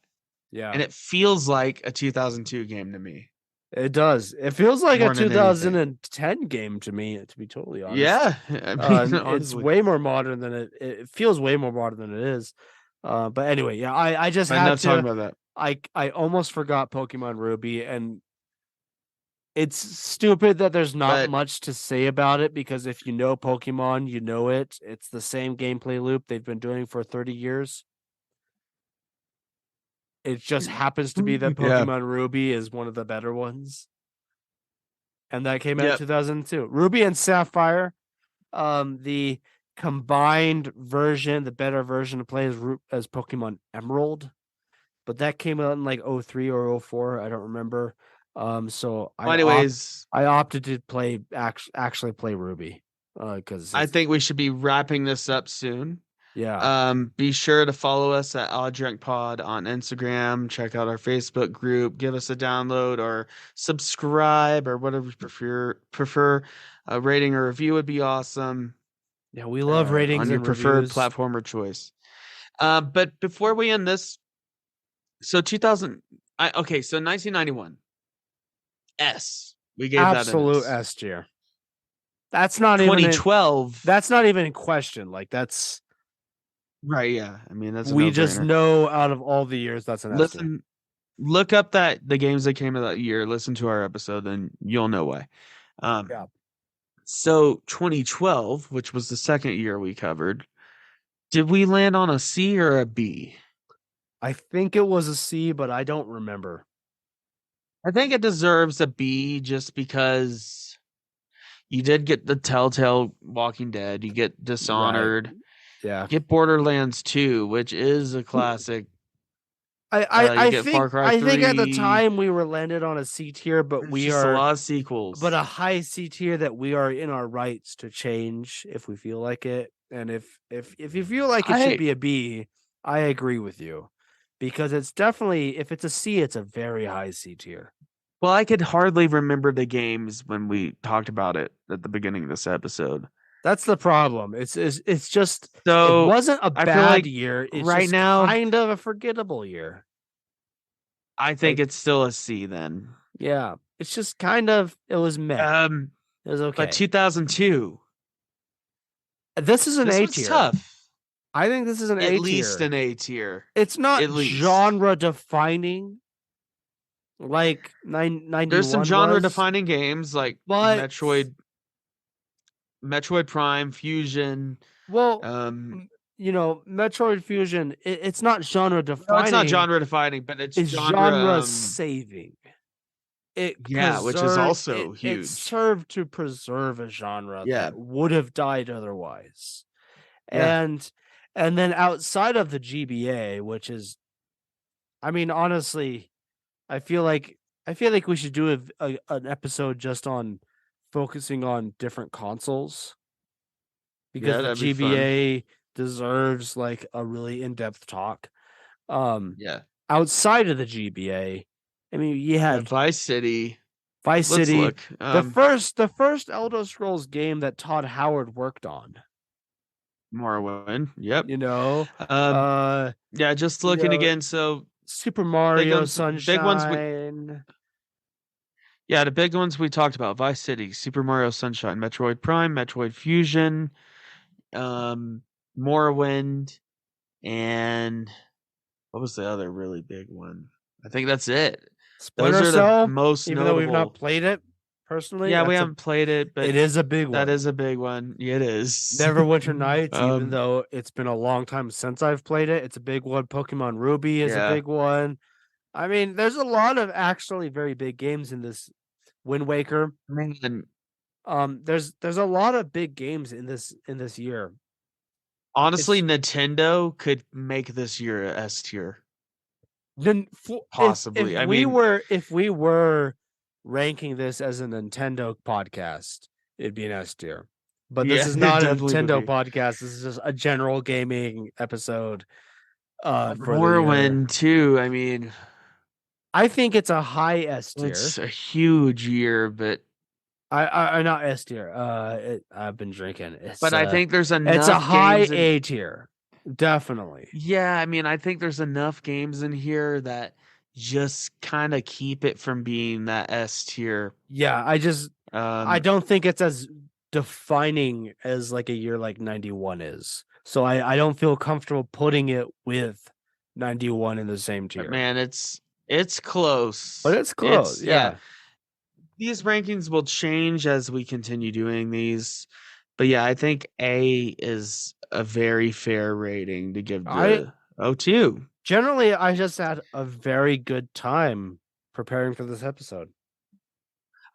Yeah. And it feels like a 2002 game to me. It does. It feels like a 2010 game to me, to be totally honest. Yeah. I mean, it's way more modern than it feels way more modern than it is. But anyway, yeah, I just had to talking about that. I almost forgot Pokemon Ruby, and it's stupid that there's not much to say about it, because if you know Pokemon, you know it. It's the same gameplay loop they've been doing for 30 years. It just happens to be that Pokemon Ruby is one of the better ones. And that came out in 2002. Ruby and Sapphire, the combined version, the better version to play as Pokemon Emerald. But that came out in like 03 or 04. I don't remember. So I opted to actually play Ruby. Because I think we should be wrapping this up soon. Yeah. Be sure to follow us at Odd Drunk Pod on Instagram. Check out our Facebook group. Give us a download or subscribe or whatever you prefer. A rating or review would be awesome. Yeah, we love ratings on your preferred platform or choice. But before we end this, so 1991. S. We gave absolute that an S tier. That's not 2012. That's not even in question. Like that's. Right, yeah. I mean, that's we just know out of all the years that's an S tier. Look up the games that came out that year. Listen to our episode, and you'll know why. Yeah. So 2012, which was the second year we covered, did we land on a C or a B? I think it was a C, but I don't remember. I think it deserves a B just because you did get the Telltale Walking Dead. You get Dishonored. Right. Yeah. Get Borderlands 2, which is a classic. I think at the time we were landed on a C tier, but we are a lot of sequels. But a high C tier that we are in our rights to change if we feel like it. And if you feel like it should be a B, I agree with you. Because it's definitely, if it's a C, it's a very high C tier. Well, I could hardly remember the games when we talked about it at the beginning of this episode. That's the problem. It's just so it wasn't a bad year. It's right just now kind of a forgettable year. I think it's still a C then. Yeah, it's just kind of it was meh. It was okay. But 2002. This is an A tier. Tough. I think this is an A tier. At least an A tier. It's not genre defining. Like 91. There's some genre defining games like Metroid Prime, Fusion. Well, Metroid Fusion, it's not genre defining. No, it's not genre defining, but it's genre saving. which is also huge. It served to preserve a genre that would have died otherwise. And then outside of the GBA, which is, I mean, honestly, I feel like we should do an episode just on focusing on different consoles, because the GBA deserves like a really in-depth talk. Outside of the GBA, I mean, you had Vice City. Let's look. The first Elder Scrolls game that Todd Howard worked on. Morrowind. Yep. You know. Just looking again. So Super Mario Sunshine. Big ones the big ones we talked about: Vice City, Super Mario Sunshine, Metroid Prime, Metroid Fusion, Morrowind, and what was the other really big one? I think that's it. Splinter Cell, the most even notable. though we've not played it personally. Yeah, we haven't played it, but it is a big one. That is a big one. Yeah, it is. Neverwinter Nights, even though it's been a long time since I've played it, it's a big one. Pokemon Ruby is a big one. I mean, there's a lot of actually very big games in this. Wind Waker. Man. There's a lot of big games in this year. Honestly, Nintendo could make this year a S tier. Then possibly. If we were ranking this as a Nintendo podcast, it'd be an S tier. But this is not a Nintendo podcast. This is just a general gaming episode. For Morrowind too. I mean, I think it's a high S tier. It's a huge year, but I not S tier. I've been drinking. But I think there's enough. It's a high A tier, definitely. Yeah, I mean, I think there's enough games in here that just kind of keep it from being that S tier. Yeah, I don't think it's as defining as like a year like 91 is. So I don't feel comfortable putting it with 91 in the same tier. But man, it's close. But it's close. Yeah. These rankings will change as we continue doing these. But yeah, I think A is a very fair rating to give to O2. Generally, I just had a very good time preparing for this episode.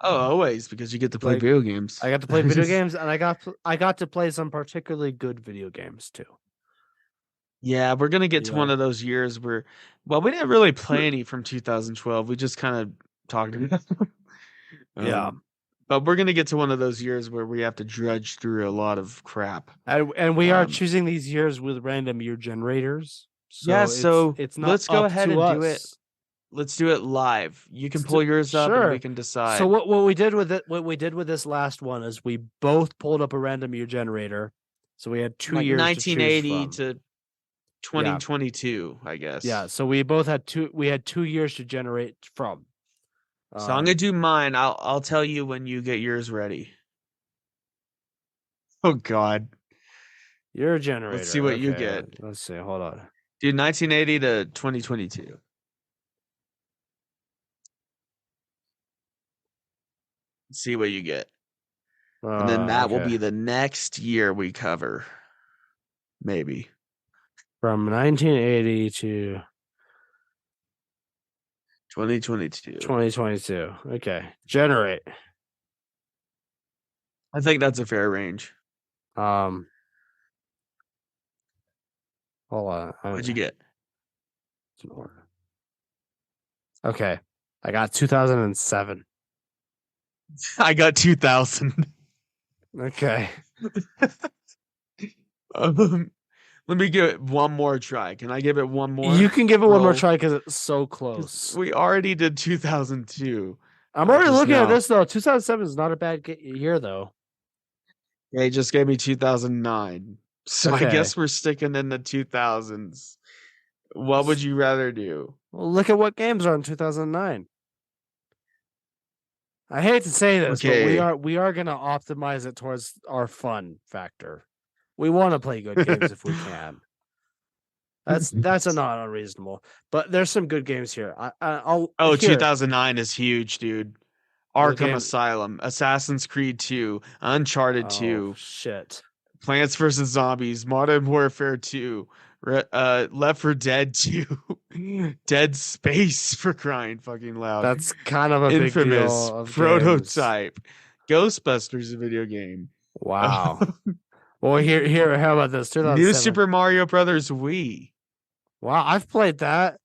Oh, always, because you get to play video games. I got to play video games, and I got to play some particularly good video games too. Yeah, we're gonna get to one of those years where, well, we didn't really play any from 2012. We just kind of talked about them. Yeah. But we're going to get to one of those years where we have to drudge through a lot of crap. And we are choosing these years with random year generators. So it's not let's go ahead and do it. Let's do it live. You can pull yours up and we can decide. So what we did with this last one is we both pulled up a random year generator. So we had 2 years 1980 to 2022, I guess. Yeah, so we both had 2 years to generate from. So I'm gonna do mine. I'll tell you when you get yours ready. Oh God, you're a generator. Let's see what you get. Let's see. Hold on. Dude, 1980 to 2022. Let's see what you get, and then that will be the next year we cover. Maybe from 1980 to 2022. 2022. Okay. Generate. I think that's a fair range. Hold on. What'd you get? Okay. I got 2007. I got 2000. Okay. Let me give it one more try. Can I give it one more? You can give it one more try because it's so close. We already did 2002. I'm already looking at this, though. 2007 is not a bad year, though. They just gave me 2009. So I guess we're sticking in the 2000s. What would you rather do? Well, look at what games are in 2009. I hate to say this, but we are going to optimize it towards our fun factor. We want to play good games if we can. That's not unreasonable. But there's some good games here. 2009 is huge, dude. Arkham Asylum, Assassin's Creed 2, Uncharted 2. Shit. Plants vs Zombies, Modern Warfare 2, Left 4 Dead 2, Dead Space for crying fucking loud. That's kind of a big Infamous, deal of games. Prototype, Ghostbusters video game. Wow. Well, here. How about this? New 2007. Super Mario Brothers Wii. Wow, I've played that.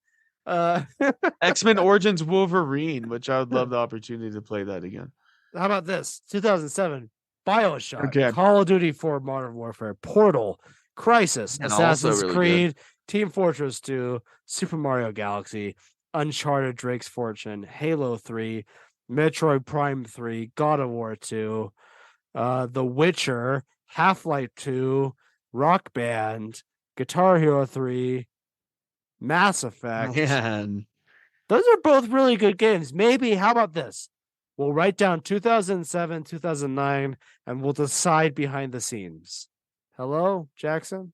X-Men Origins Wolverine, which I would love the opportunity to play that again. How about this? 2007. BioShock, Okay. Call of Duty 4 Modern Warfare, Portal, Crisis, And also Assassin's really Creed, Team Fortress 2, Super Mario Galaxy, Uncharted Drake's Fortune, Halo 3, Metroid Prime 3, God of War 2, The Witcher, Half-Life 2, Rock Band, Guitar Hero 3, Mass Effect. Man. Those are both really good games. Maybe, how about this? We'll write down 2007, 2009, and we'll decide behind the scenes. Hello, Jackson?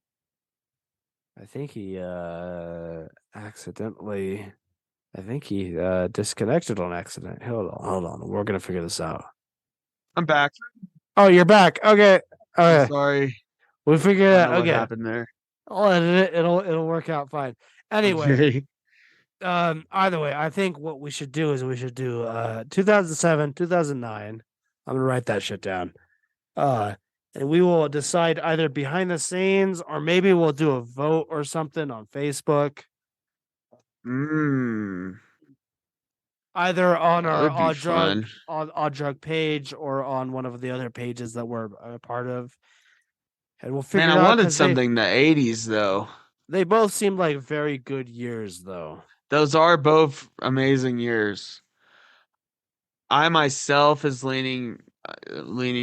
I think he accidentally... I think he disconnected on accident. Hold on. We're going to figure this out. I'm back. Oh, you're back. Okay. I'm sorry. We'll figure it out. What Okay. happened there? I'll edit it. It'll work out fine. Anyway, either way, I think what we should do is 2007, 2009. I'm gonna write that shit down. And we will decide either behind the scenes or maybe we'll do a vote or something on Facebook. Either on our Odd Drug page or on one of the other pages that we're a part of. And we'll figure it out. Man, I wanted something in the 80s, though. They both seem like very good years, though. Those are both amazing years. I myself is leaning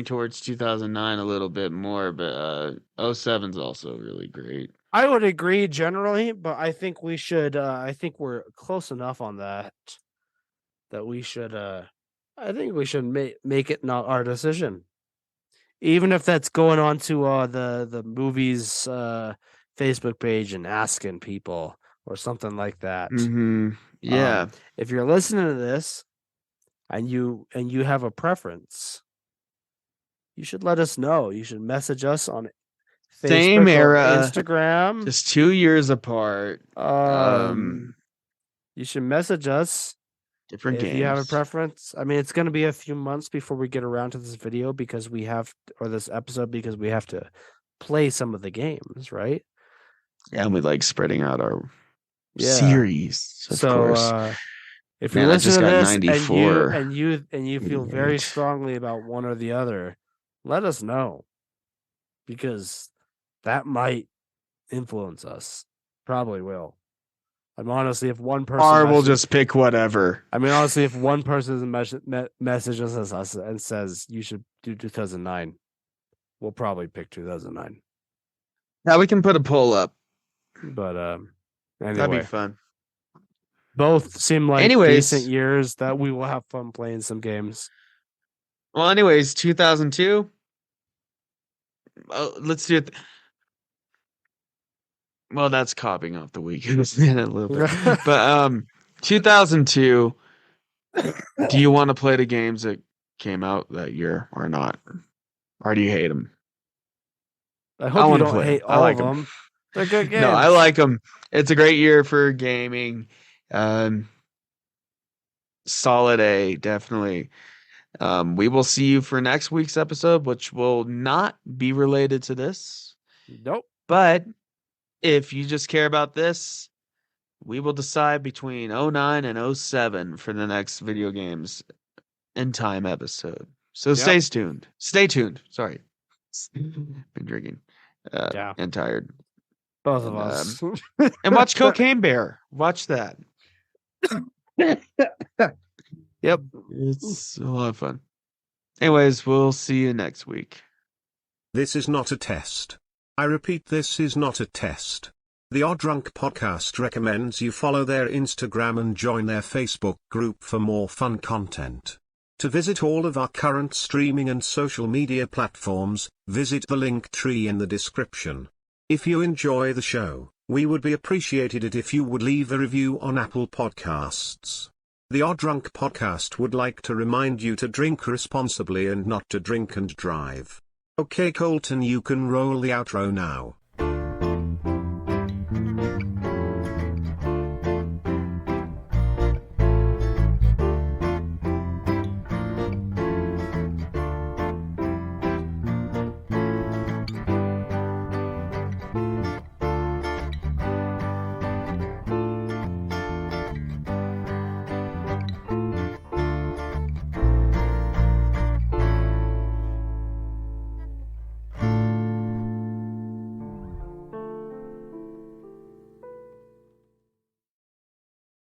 towards 2009 a little bit more, but 07's also really great. I would agree generally, but I think we should. I think we're close enough on that we should. I think we should make it not our decision, even if that's going on to the movies Facebook page and asking people or something like that. Yeah. If you're listening to this and you have a preference, you should let us know. You should message us on Facebook Same era, Instagram, just 2 years apart. You should message us different games if you have a preference. I mean, it's going to be a few months before we get around to this video because this episode because we have to play some of the games, right? Yeah, and we like spreading out our series, of course. If you're listening to this 94. and you feel very strongly about one or the other, let us know because that might influence us. Probably will. I'm honestly, if one person, or we'll just pick whatever. I mean, honestly, if one person messages us and says you should do 2009, we'll probably pick 2009. Now we can put a poll up. But anyway, that'd be fun. Both seem like decent years that we will have fun playing some games. Well, anyways, 2002. Let's do it. Well, that's copying off the weekend a little bit. But 2002. Do you want to play the games that came out that year or not? Or do you hate them? I hope you don't hate all of them. They're good games. No, I like them. It's a great year for gaming. Solid A, definitely. We will see you for next week's episode, which will not be related to this. Nope. But if you just care about this, we will decide between 09 and 07 for the next video games in time episode. So stay tuned. Stay tuned. Sorry. Been drinking. And tired. Both of us. And watch Cocaine Bear. Watch that. Yep. It's a lot of fun. Anyways, we'll see you next week. This is not a test. I repeat, this is not a test. The Odd Drunk Podcast recommends you follow their Instagram and join their Facebook group for more fun content. To visit all of our current streaming and social media platforms, visit the link tree in the description. If you enjoy the show, we would be appreciated it if you would leave a review on Apple Podcasts. The Odd Drunk Podcast would like to remind you to drink responsibly and not to drink and drive. Okay, Colton, you can roll the outro now.